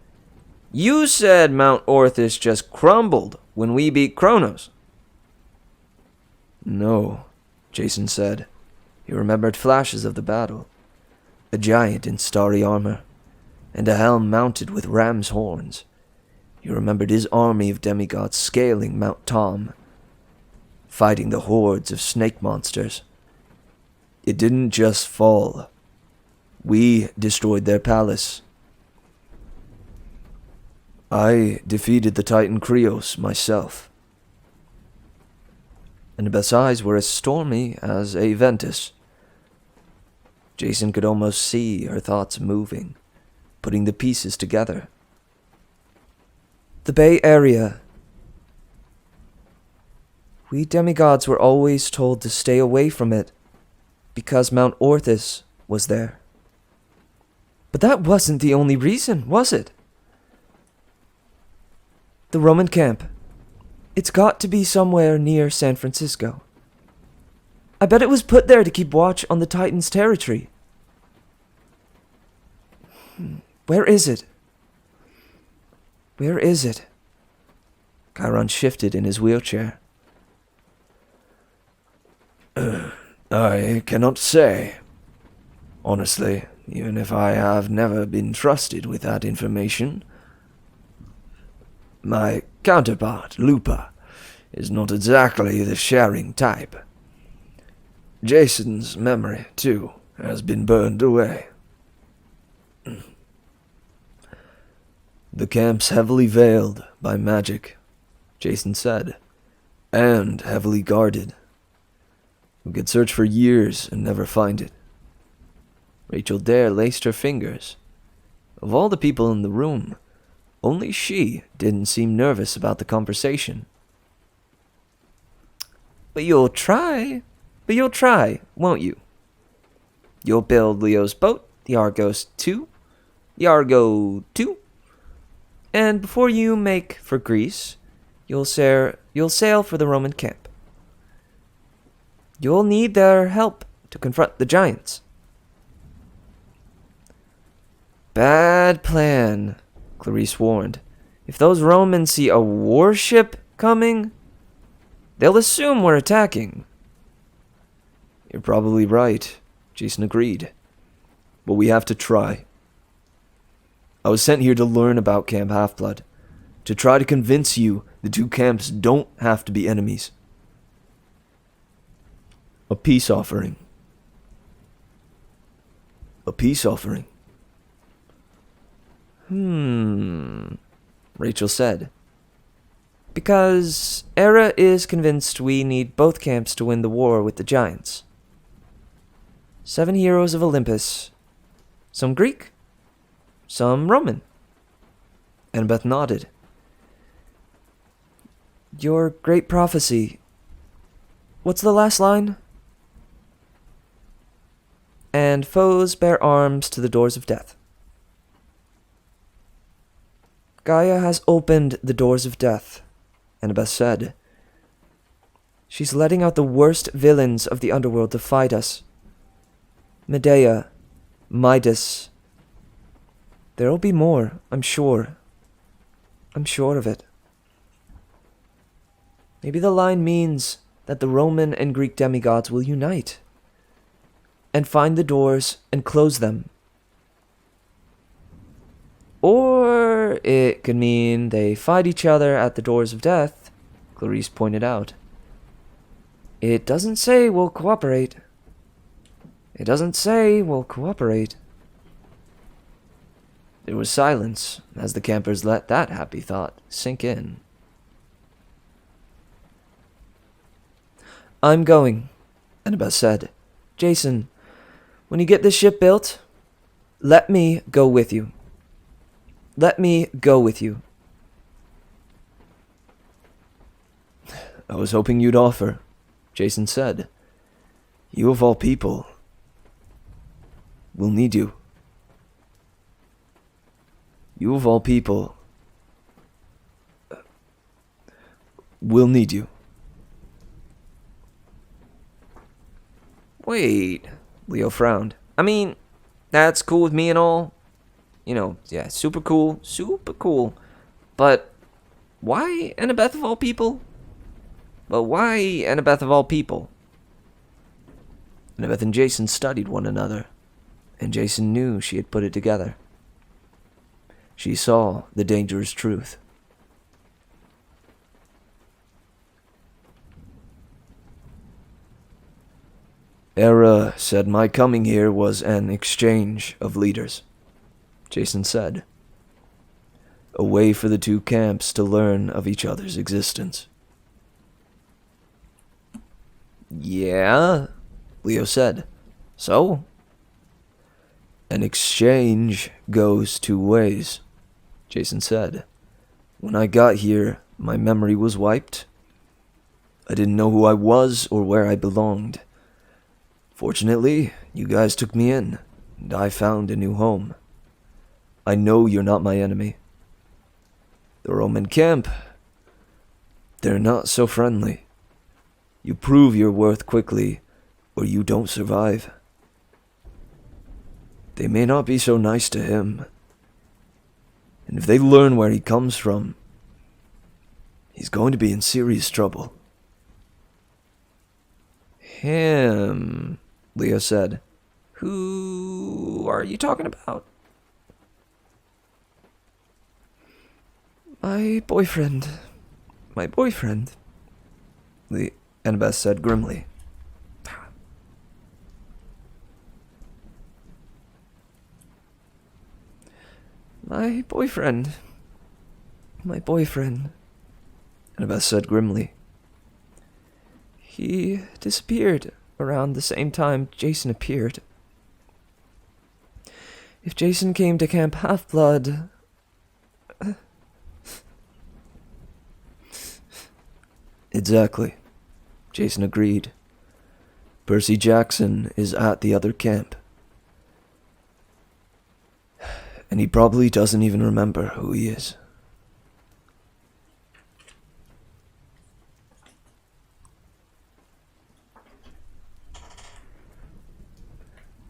You said Mount Orthis just crumbled when we beat Kronos. No, Jason said. He remembered flashes of the battle. A giant in starry armor, and a helm mounted with ram's horns. He remembered his army of demigods scaling Mount Tom, fighting the hordes of snake monsters. It didn't just fall. We destroyed their palace. I defeated the Titan Krios myself. Annabeth's eyes were as stormy as a Ventus. Jason could almost see her thoughts moving, putting the pieces together. The Bay Area. We demigods were always told to stay away from it because Mount Orthis was there. But that wasn't the only reason, was it? The Roman camp. It's got to be somewhere near San Francisco. I bet it was put there to keep watch on the Titan's territory. Where is it? Where is it? Chiron shifted in his wheelchair. I cannot say. Honestly, even if I have never been trusted with that information. My counterpart, Lupa, is not exactly the sharing type. Jason's memory, too, has been burned away. The camp's heavily veiled by magic, Jason said, and heavily guarded. We could search for years and never find it. Rachel Dare laced her fingers. Of all the people in the room, only she didn't seem nervous about the conversation. But you'll try, won't you? You'll build Leo's boat, the Argos 2, the Argo 2, and before you make for Greece, you'll sail for the Roman camp. You'll need their help to confront the giants. Bad plan, Clarice warned. If those Romans see a warship coming, they'll assume we're attacking. You're probably right, Jason agreed. But we have to try. I was sent here to learn about Camp Half-Blood, to try to convince you the two camps don't have to be enemies. A peace offering. A peace offering. Rachel said. Because Era is convinced we need both camps to win the war with the giants. 7 heroes of Olympus. Some Greek, some Roman. Annabeth nodded. Your great prophecy. What's the last line? And foes bear arms to the doors of death. Gaia has opened the doors of death, Annabeth said. She's letting out the worst villains of the underworld to fight us. Medea, Midas. There'll be more, I'm sure. I'm sure of it. Maybe the line means that the Roman and Greek demigods will unite and find the doors and close them. Or it could mean they fight each other at the doors of death, Clarice pointed out. It doesn't say we'll cooperate. It doesn't say we'll cooperate. There was silence as the campers let that happy thought sink in. I'm going, Annabeth said. Jason, when you get this ship built, let me go with you. Let me go with you. I was hoping you'd offer, Jason said. You of all people. We'll need you. You of all people We'll need you. Wait, Leo frowned. I mean, that's cool with me and all. You know, yeah, super cool, super cool. But why Annabeth of all people? But why Annabeth of all people? Annabeth and Jason studied one another, and Jason knew she had put it together. She saw the dangerous truth. Era said my coming here was an exchange of leaders, Jason said. A way for the two camps to learn of each other's existence. Yeah, Leo said. So? An exchange goes two ways, Jason said. When I got here, my memory was wiped. I didn't know who I was or where I belonged. Fortunately, you guys took me in, and I found a new home. I know you're not my enemy. The Roman camp, they're not so friendly. You prove your worth quickly, or you don't survive. They may not be so nice to him. And if they learn where he comes from, he's going to be in serious trouble. Him, Leo said. Who are you talking about? My boyfriend. My boyfriend. Annabeth said grimly. My boyfriend. My boyfriend. Annabeth said grimly. He disappeared around the same time Jason appeared. If Jason came to Camp Half-Blood... Exactly, Jason agreed. Percy Jackson is at the other camp. And he probably doesn't even remember who he is.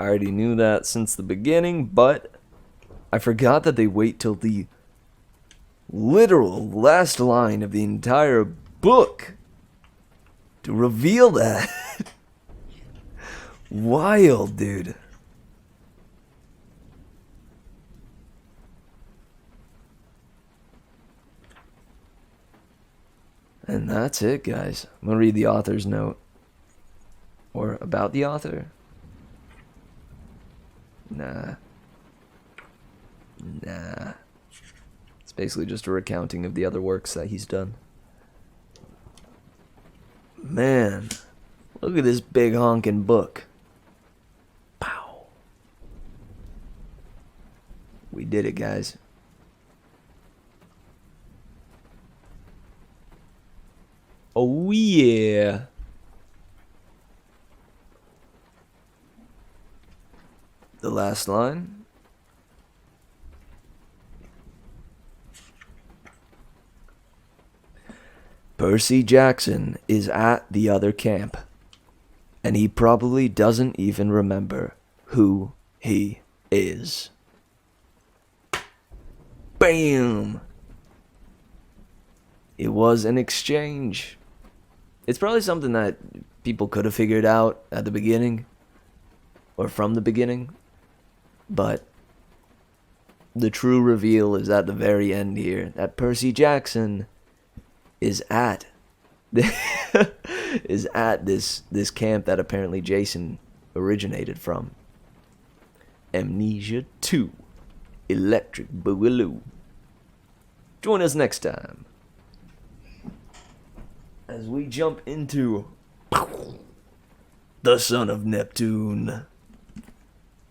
I already knew that since the beginning, but I forgot that they wait till the literal last line of the entire book to reveal that. Wild, dude. And that's it, guys. I'm gonna read the author's note. Or about the author. Nah. It's basically just a recounting of the other works that he's done. Man, look at this big honkin' book. Pow. We did it, guys. Oh yeah. The last line. Percy Jackson is at the other camp, and he probably doesn't even remember who he is. Bam! It was an exchange. It's probably something that people could have figured out at the beginning, or from the beginning, but the true reveal is at the very end here, that Percy Jackson is at this camp that apparently Jason originated from. Amnesia 2, Electric Boogaloo. Join us next time as we jump into The Son of Neptune.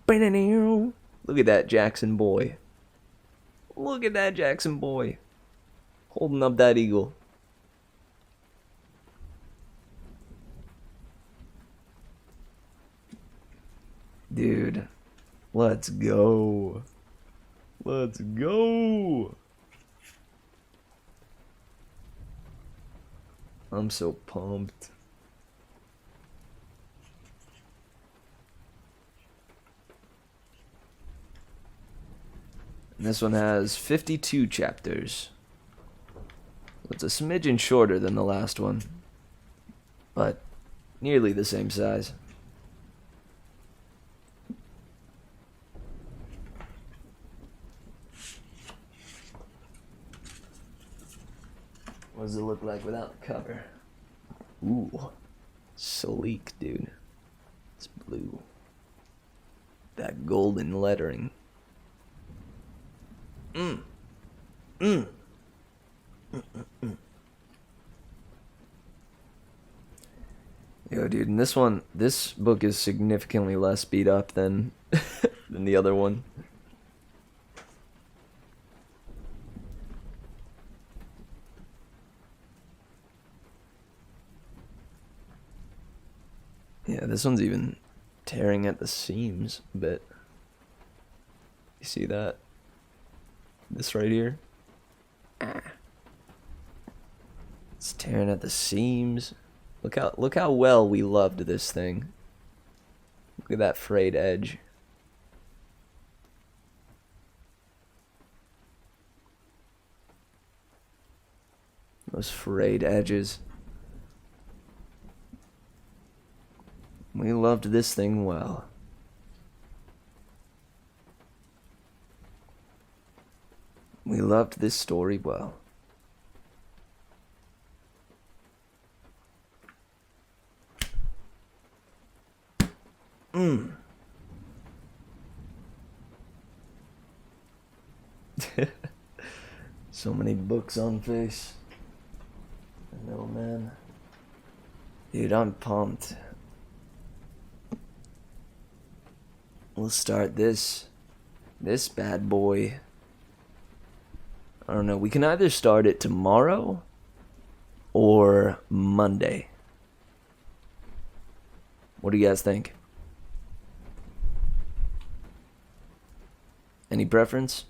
Look at that Jackson boy. Look at that Jackson boy. Holding up that eagle. Dude, let's go. Let's go. I'm so pumped. This one has 52 chapters. It's a smidgen shorter than the last one, but nearly the same size. What does it look like without the cover? Ooh, sleek, dude. It's blue. That golden lettering. Yo, dude, and this book is significantly less beat up than than the other one. Yeah, this one's even tearing at the seams a bit. You see that? This right here? It's tearing at the seams. Look how well we loved this thing. Look at that frayed edge. Those frayed edges. We loved this thing well. We loved this story well. So many books on face. I know, man. Dude, I'm pumped. We'll start this bad boy. I don't know. We can either start it tomorrow or Monday. What do you guys think? Any preference?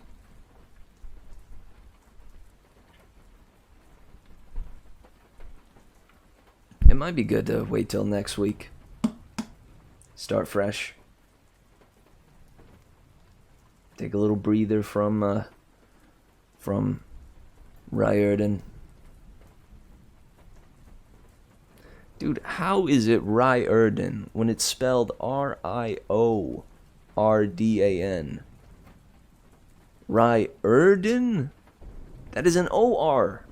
It might be good to wait till next week. Start fresh. Take a little breather from Riordan. Dude, how is it Riordan when it's spelled Riordan? Riordan? That is an O-R.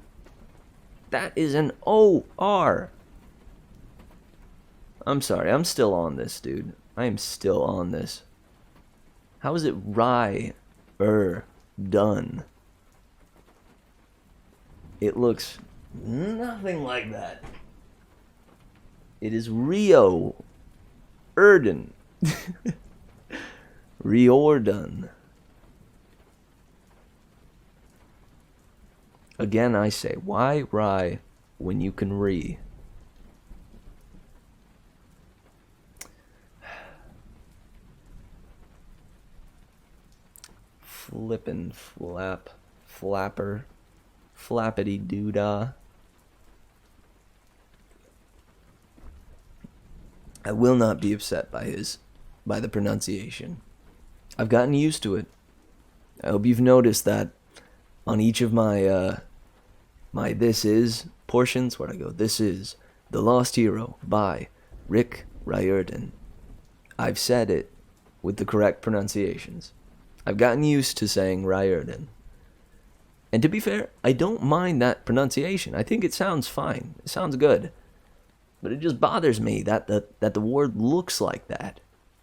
That is an O-R. I'm sorry, I'm still on this, dude. I am still on this. How is it done? It looks nothing like that. It is Rio Erden. Riordan. Again, I say, why Rye when you can re? Flippin' flapper, flappity doodah. I will not be upset by the pronunciation. I've gotten used to it. I hope you've noticed that on each of my my This Is portions, where I go, this is The Lost Hero by Rick Riordan. I've said it with the correct pronunciations. I've gotten used to saying Riordan. And to be fair, I don't mind that pronunciation. I think it sounds fine. It sounds good. But it just bothers me that the word looks like that,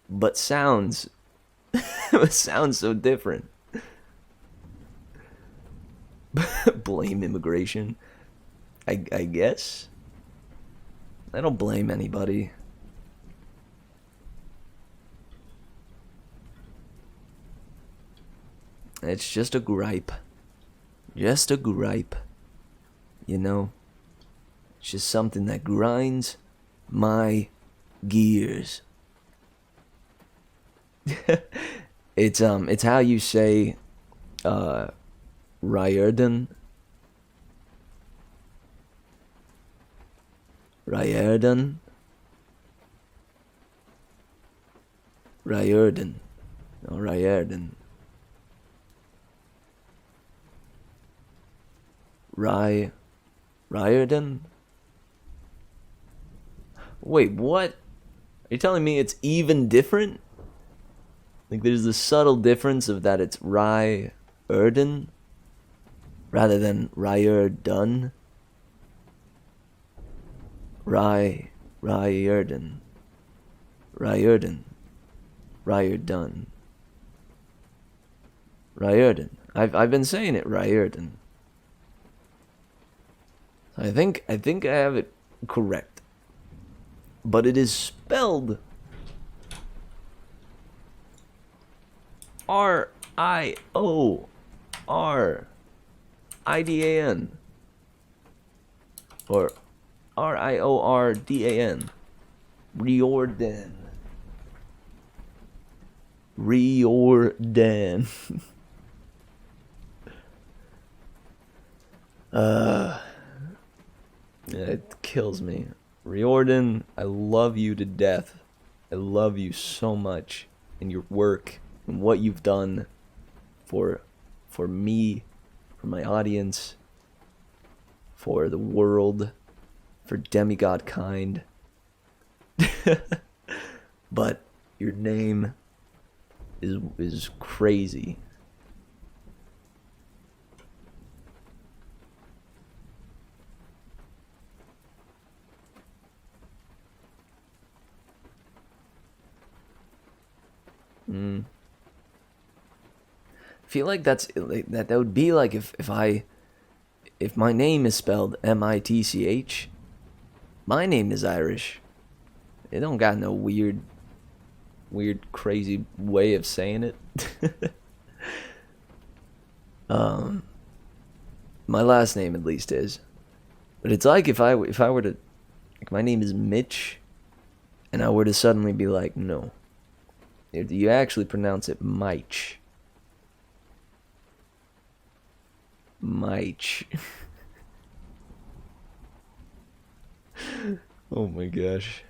but sounds sounds so different. Blame immigration. I guess. I don't blame anybody. It's just a gripe. Just a gripe. You know? It's just something that grinds my gears. It's how you say Riordan. Ryerden? Ryerden. No, Ryerden. Ryerden? Wait, what? Are you telling me it's even different? Like there's a subtle difference of that it's Ryerden rather than Ryerden? Ryerden. Ryerden. Ryerden. Ryerden. I've been saying it Ryerden. I think I have it correct. But it is spelled Riordan or Riordan. Riordan. Riordan. It kills me. Riordan, I love you to death. I love you so much in your work and what you've done for me, for my audience, for the world, for demigod kind. But your name is crazy. I feel like that would be like if my name is spelled Mitch, my name is Irish. It don't got no weird crazy way of saying it. My last name at least is. But it's like if I were to, like, my name is Mitch and I were to suddenly be like, no. You actually pronounce it Mich. Mich. Oh my gosh.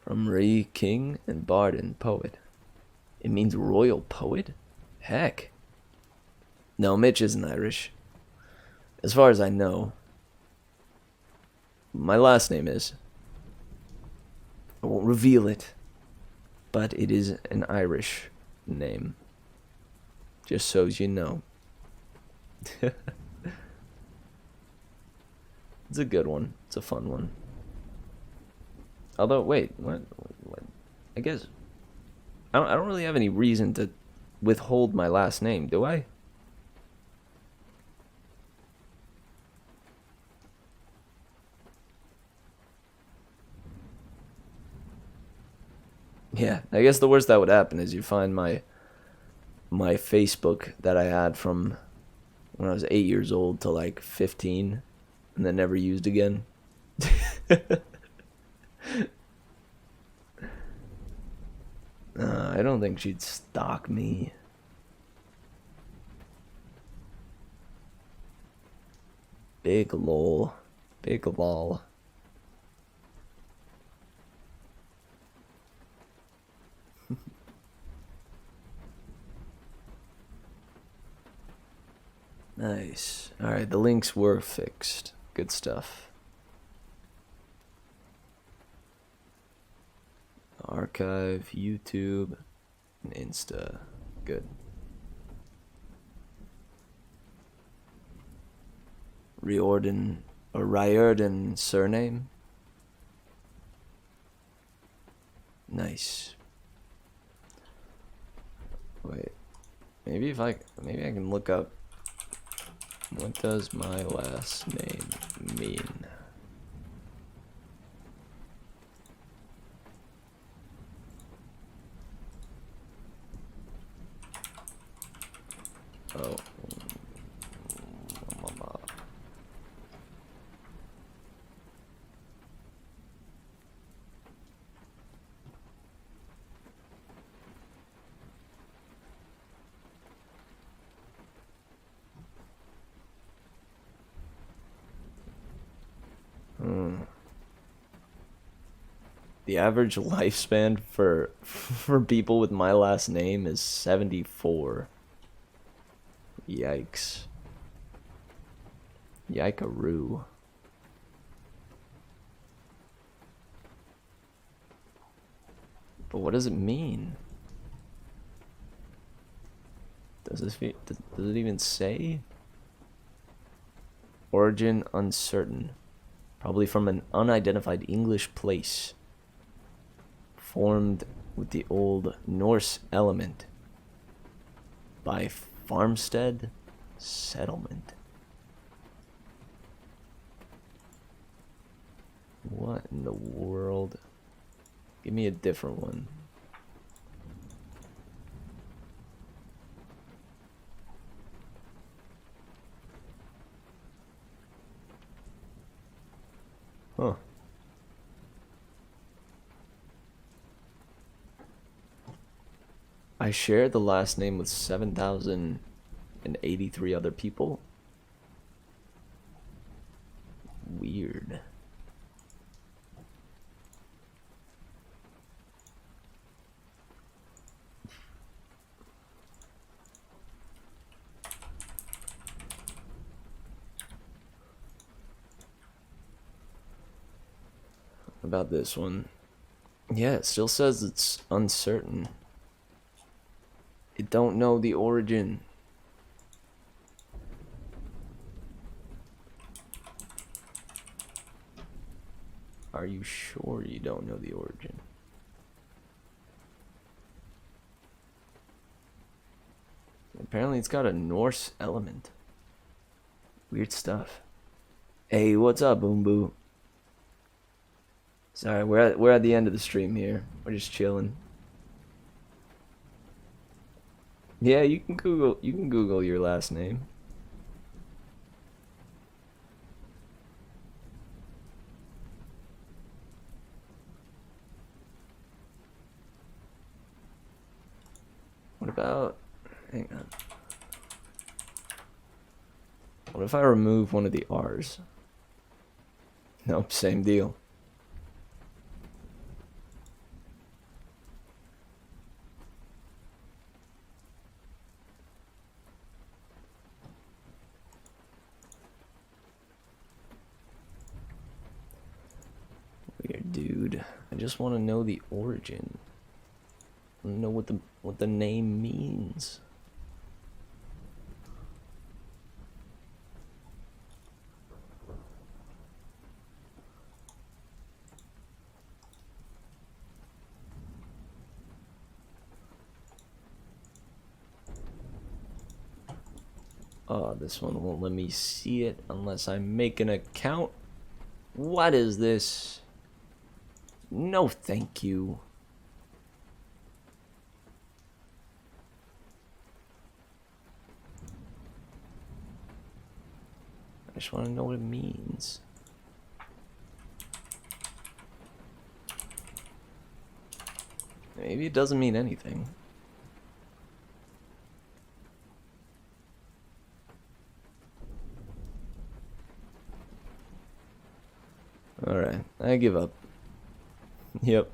From Ray King and Bard and Poet. It means royal poet? Heck. No, Mitch isn't Irish. As far as I know. My last name is. I won't reveal it. But it is an Irish name. Just so as you know. It's a good one. It's a fun one. Although, wait, what? I guess I don't really have any reason to withhold my last name, do I? Yeah, I guess the worst that would happen is you find my Facebook that I had from when I was 8 years old to like 15, and then never used again. I don't think she'd stalk me. Big lol. Big lol. Nice. Alright, the links were fixed. Good stuff. Archive, YouTube, and Insta. Good. Riordan surname. Nice. Wait. Maybe I can look up what does my last name mean? Oh. The average lifespan for people with my last name is 74. Yikes. Yikaroo. But what does it mean? Does it even say? Origin uncertain. Probably from an unidentified English place. Formed with the Old Norse element. By farmstead settlement. What in the world? Give me a different one. Huh. I share the last name with 7,083 other people. Weird. About this one. Yeah, it still says it's uncertain. It don't know the origin. Are you sure you don't know the origin? Apparently it's got a Norse element. Weird stuff. Hey, what's up, Boom Boo? Sorry, we're at the end of the stream here. We're just chilling. Yeah, you can Google your last name. What about, hang on. What if I remove one of the R's? Nope, same deal. Weird, dude. I just want to know the origin. I want to know what the name means. Oh, this one won't let me see it unless I make an account. What is this? No, thank you. I just want to know what it means. Maybe it doesn't mean anything. Alright, I give up. Yep.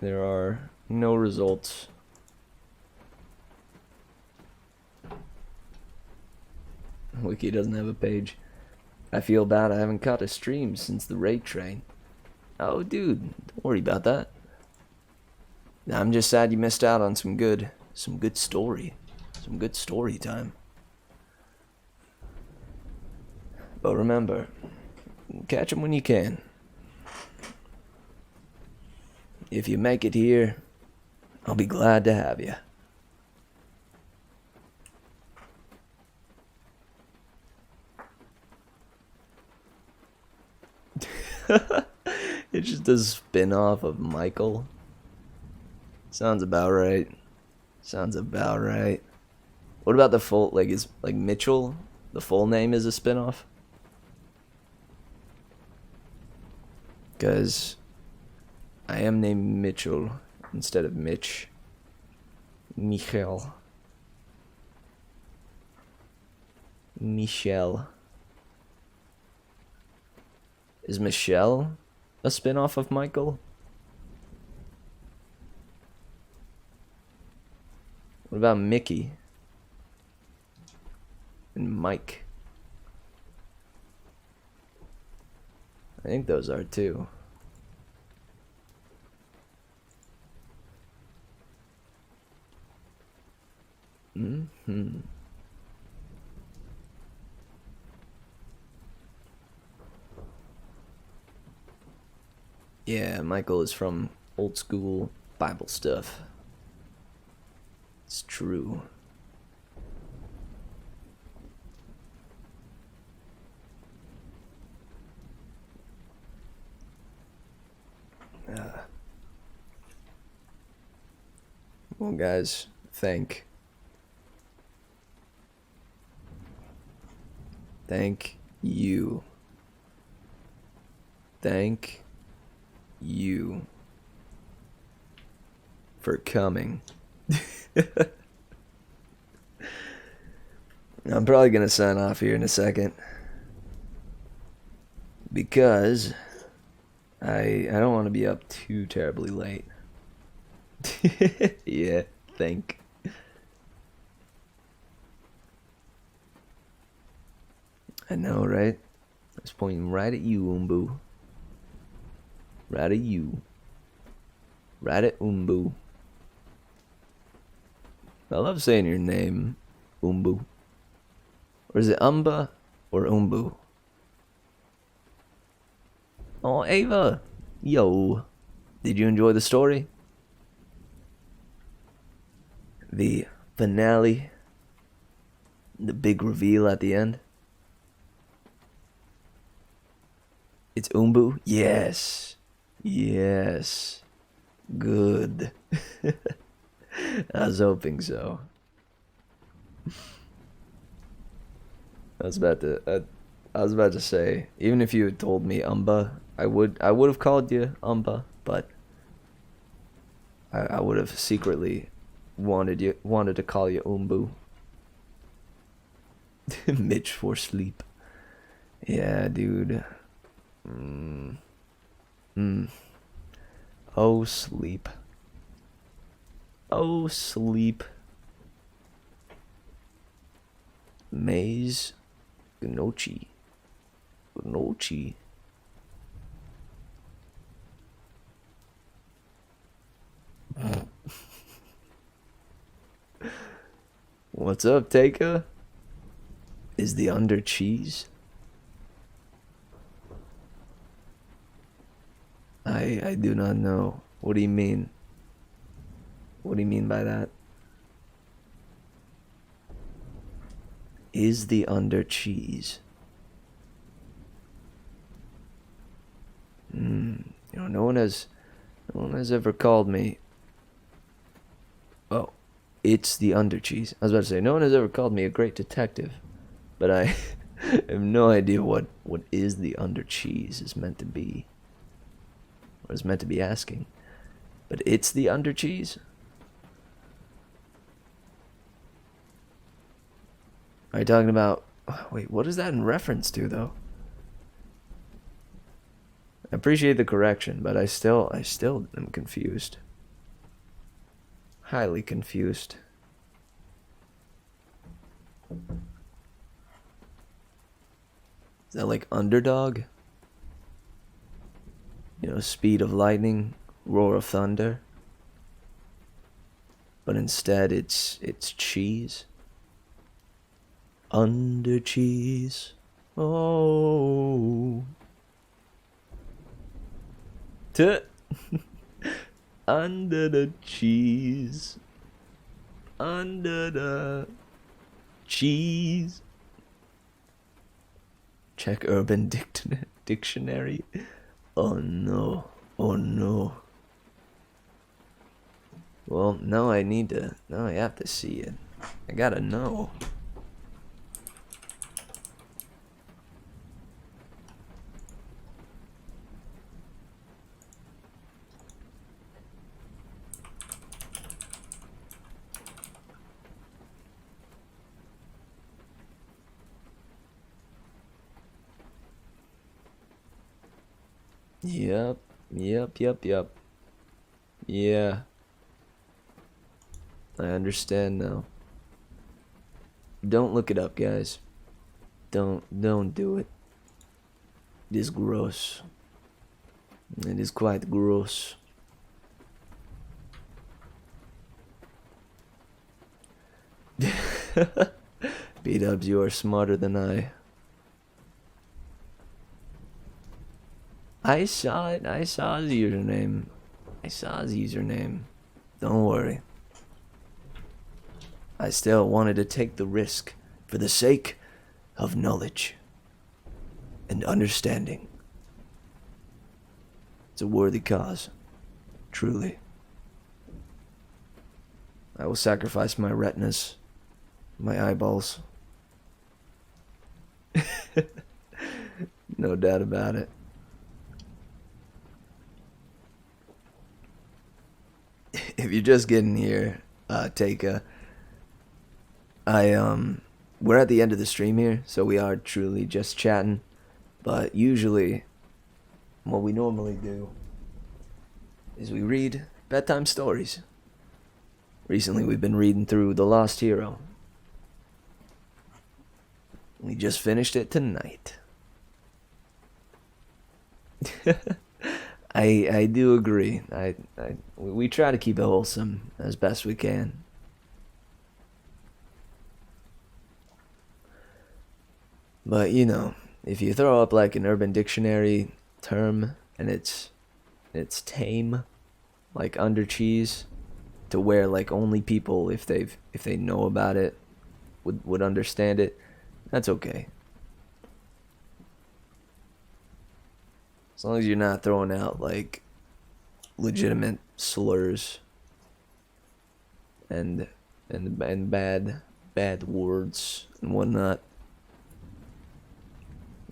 There are no results. Wiki doesn't have a page. I feel bad I haven't caught a stream since the raid train. Oh, dude, don't worry about that. I'm just sad you missed out on some good story. Some good story time. But remember, catch them when you can. If you make it here, I'll be glad to have you. It's just a spin-off of Michael. Sounds about right. Sounds about right. What about the full, like, is, like, Mitchell? The full name is a spin-off? Because I am named Mitchell instead of Mitch. Michael. Michelle. Is Michelle a spin-off of Michael? What about Mickey? And Mike? I think those are too. Mm-hmm. Yeah, Michael is from old school Bible stuff. It's true. Well, guys, thank you. Thank you for coming. I'm probably gonna sign off here in a second because I don't want to be up too terribly late. Yeah, thank. I know, right? I was pointing right at you, Umbu. Right at you. Right at Umbu. I love saying your name, Umbu. Or is it Umba or Umbu? Oh, Ava! Yo. Did you enjoy the story? The finale? The big reveal at the end? It's Umbu? Yes. Yes. Good. I was hoping so. I was about to say, even if you had told me Umba, I would have called you Umba, but I would have secretly wanted to call you Umbu. Mitch for sleep. Yeah, dude. Oh, sleep. Oh, sleep. Maze. Gnocchi. Gnocchi. What's up, Taika? Is the under cheese? I do not know. What do you mean? What do you mean by that? Is the under cheese? You know, no one has ever called me. Oh, it's the under cheese. I was about to say, no one has ever called me a great detective, but I have no idea what is the under cheese is meant to be. Or is meant to be asking. But it's the under cheese? Are you talking about... Wait, what is that in reference to, though? I appreciate the correction, but I still am confused. Highly confused. Is that like Underdog? You know, speed of lightning, roar of thunder. But instead it's cheese. Under cheese. Oh. Under the cheese. Under the cheese. Check Urban Dictionary. Oh no. Oh no. Well, now I have to see it. I gotta know. Yep, yep. Yeah. I understand now. Don't look it up, guys. Don't do it. It is gross. It is quite gross. B-dubs, you are smarter than I. I saw it. I saw his username. Don't worry. I still wanted to take the risk for the sake of knowledge and understanding. It's a worthy cause, truly. I will sacrifice my retinas, my eyeballs. No doubt about it. If you're just getting here, Taika, we're at the end of the stream here, so we are truly just chatting. But usually, what we normally do is we read bedtime stories. Recently, we've been reading through The Lost Hero. We just finished it tonight. I do agree. We try to keep it wholesome as best we can. But you know, if you throw up like an Urban Dictionary term and it's tame, like under cheese, to where like only people if they know about it would understand it, that's okay. As long as you're not throwing out like legitimate slurs and bad words and whatnot.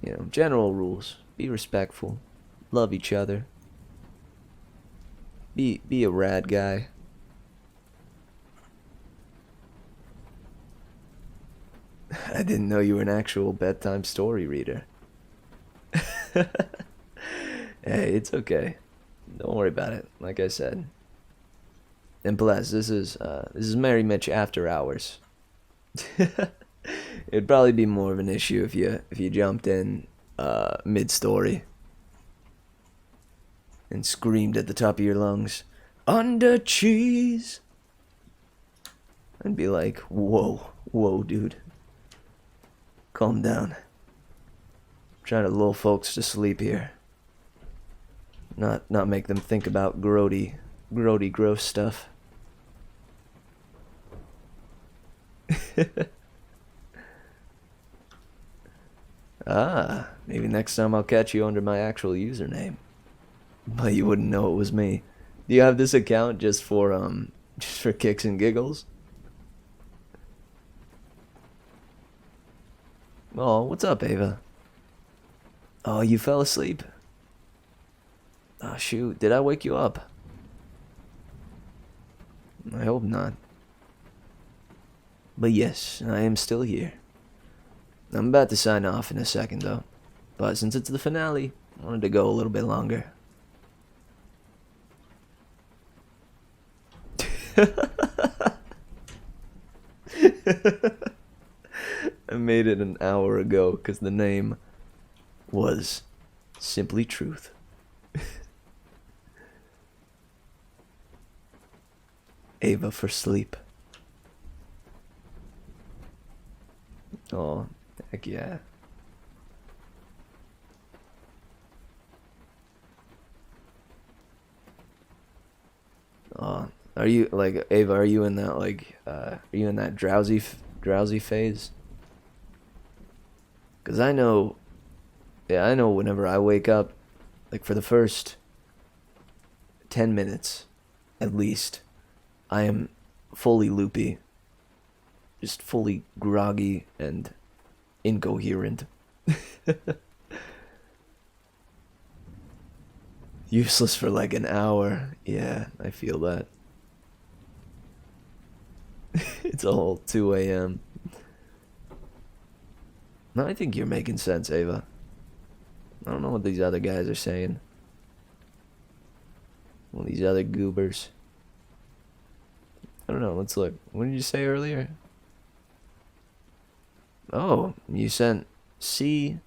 You know, general rules. Be respectful. Love each other. Be a rad guy. I didn't know you were an actual bedtime story reader. Hey, it's okay. Don't worry about it. Like I said. And plus, this is Mary Mitch After Hours. It'd probably be more of an issue if you jumped in mid-story and screamed at the top of your lungs, "Under cheese!" I'd be like, whoa, dude. Calm down. I'm trying to lull folks to sleep here. Not make them think about grody, gross stuff. Maybe next time I'll catch you under my actual username. But you wouldn't know it was me. Do you have this account just for kicks and giggles? Oh, what's up, Ava? Oh, you fell asleep? Oh, shoot. Did I wake you up? I hope not. But yes, I am still here. I'm about to sign off in a second, though. But since it's the finale, I wanted to go a little bit longer. I made it an hour ago because the name was Simply Truth. Ava for sleep. Oh, heck yeah. Oh, are you like Ava? Are you in that are you in that drowsy phase? Cause I know whenever I wake up, like for the first 10 minutes, at least, I am fully loopy, just fully groggy and incoherent. Useless for like an hour. Yeah, I feel that. It's a whole 2 a.m. No, I think you're making sense, Ava. I don't know what these other guys are saying. All these other goobers. I don't know, let's look. What did you say earlier? Oh, you sent C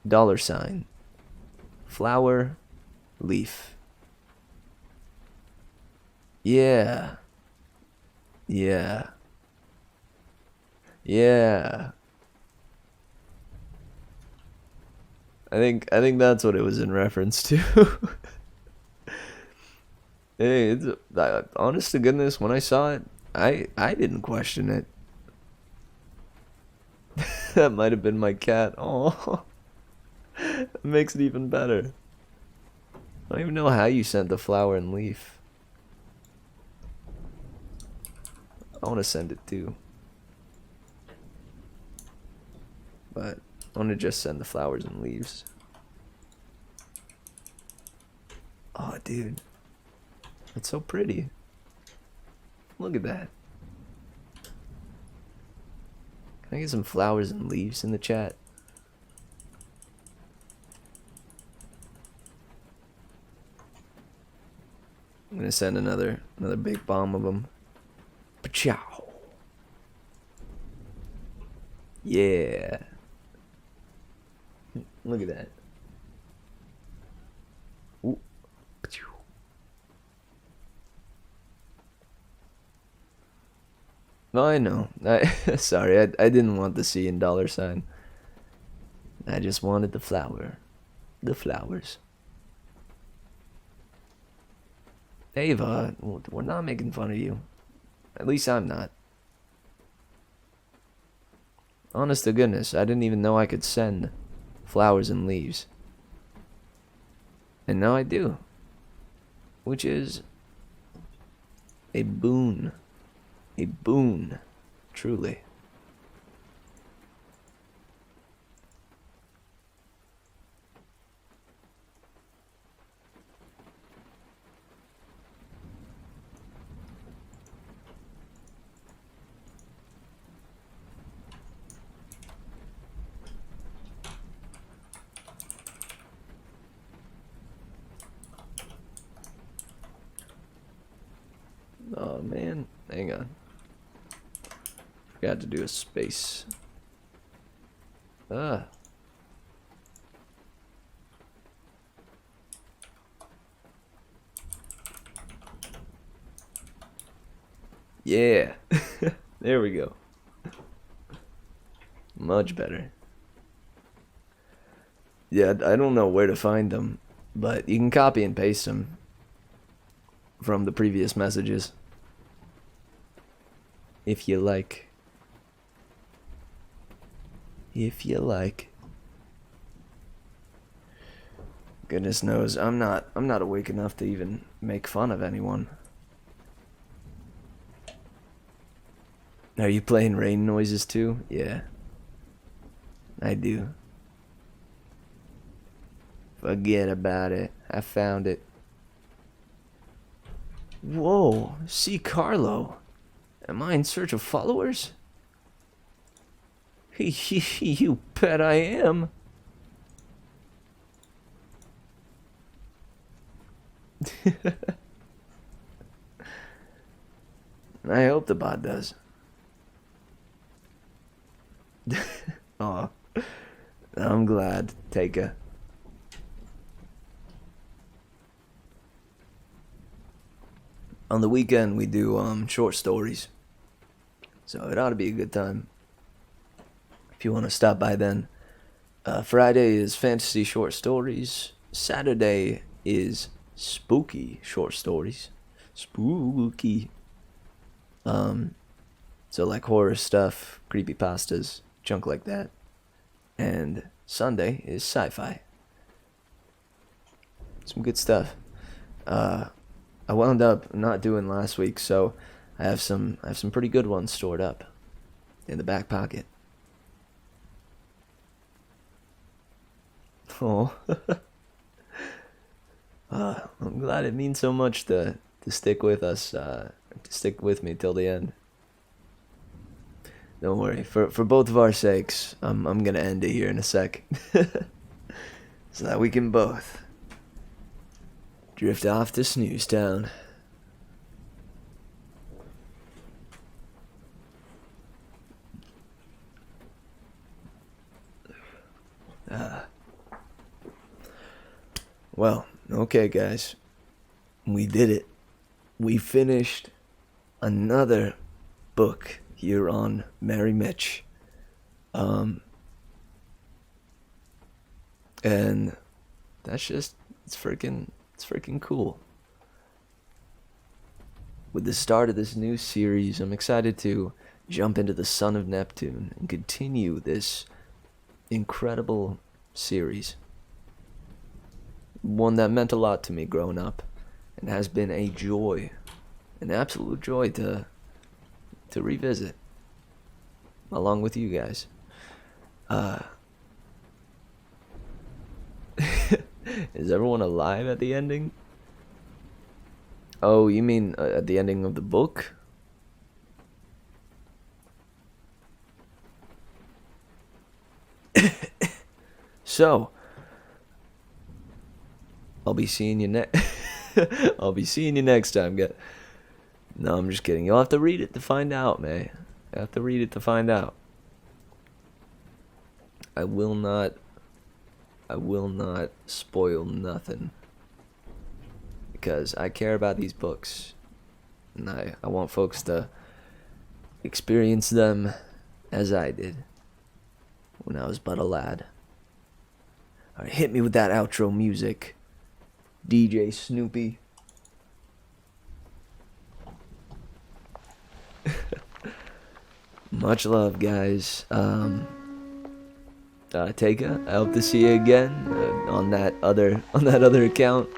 $, flower, leaf. Yeah. Yeah. Yeah. I think that's what it was in reference to. Hey, honest to goodness, when I saw it, I didn't question it. That might have been my cat. Oh, it makes it even better. I don't even know how you sent the flower and leaf. I want to send it too. But I want to just send the flowers and leaves. Oh, dude. That's so pretty. Look at that. Can I get some flowers and leaves in the chat? I'm gonna send another big bomb of them. Pachow. Yeah. Look at that. Ooh. Pachow. No, I know. Sorry, I didn't want the C and $. I just wanted the flower. The flowers. Ava, we're not making fun of you. At least I'm not. Honest to goodness, I didn't even know I could send flowers and leaves. And now I do. Which is a boon. A boon. Truly. Oh man, hang on. Forgot to do a space. Ah. Yeah. There we go. Much better. Yeah, I don't know where to find them, but you can copy and paste them from the previous messages. If you like. If you like. Goodness knows, I'm not awake enough to even make fun of anyone. Are you playing rain noises too? Yeah. I do. Forget about it. I found it. Whoa, see Carlo. Am I in search of followers? You bet I am. I hope the bot does. Oh, I'm glad, Taika. On the weekend we do short stories, so it ought to be a good time. If you want to stop by then. Friday is fantasy short stories. Saturday is spooky short stories. Spooky. So like horror stuff, creepypastas, junk like that. And Sunday is sci-fi. Some good stuff. I wound up not doing last week, so I have some pretty good ones stored up in the back pocket. Oh, I'm glad it means so much to stick with us, to stick with me till the end. Don't worry, for both of our sakes, I'm gonna end it here in a sec, so that we can both drift off to Snooze Town. Well, okay, guys. We did it. We finished another book here on Mary Mitch. And that's just, it's freaking cool. With the start of this new series, I'm excited to jump into the Son of Neptune and continue this incredible series. One that meant a lot to me growing up, and has been a joy, an absolute joy to revisit, along with you guys. Is everyone alive at the ending? Oh, you mean at the ending of the book? So, I'll be seeing you I'll be seeing you next time, guys. No, I'm just kidding. You'll have to read it to find out, man. You have to read it to find out. I will not spoil nothing, because I care about these books, and I want folks to experience them as I did when I was but a lad. Alright, hit me with that outro music, DJ Snoopy. Much love, guys. Taika, I hope to see you again on that other account.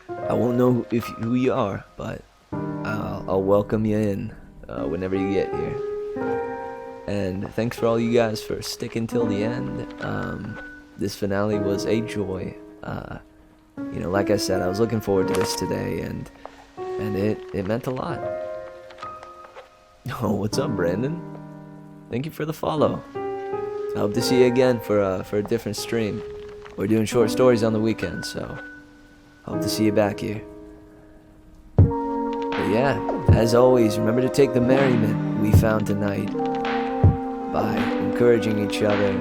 I won't know who you are, but I'll welcome you in whenever you get here. And thanks for all you guys for sticking till the end. This finale was a joy. Like I said, I was looking forward to this today, and it meant a lot. Oh, what's up, Brandon? Thank you for the follow. I hope to see you again for a different stream. We're doing short stories on the weekend, so hope to see you back here. But yeah, as always, remember to take the merriment we found tonight by encouraging each other,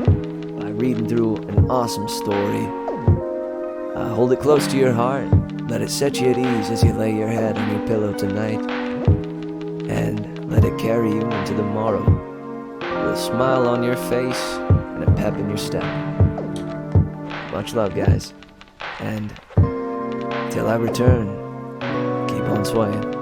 by reading through an awesome story. Hold it close to your heart. Let it set you at ease as you lay your head on your pillow tonight. And let it carry you into the morrow with a smile on your face and a pep in your step. Much love, guys. And till I return, keep on swaying.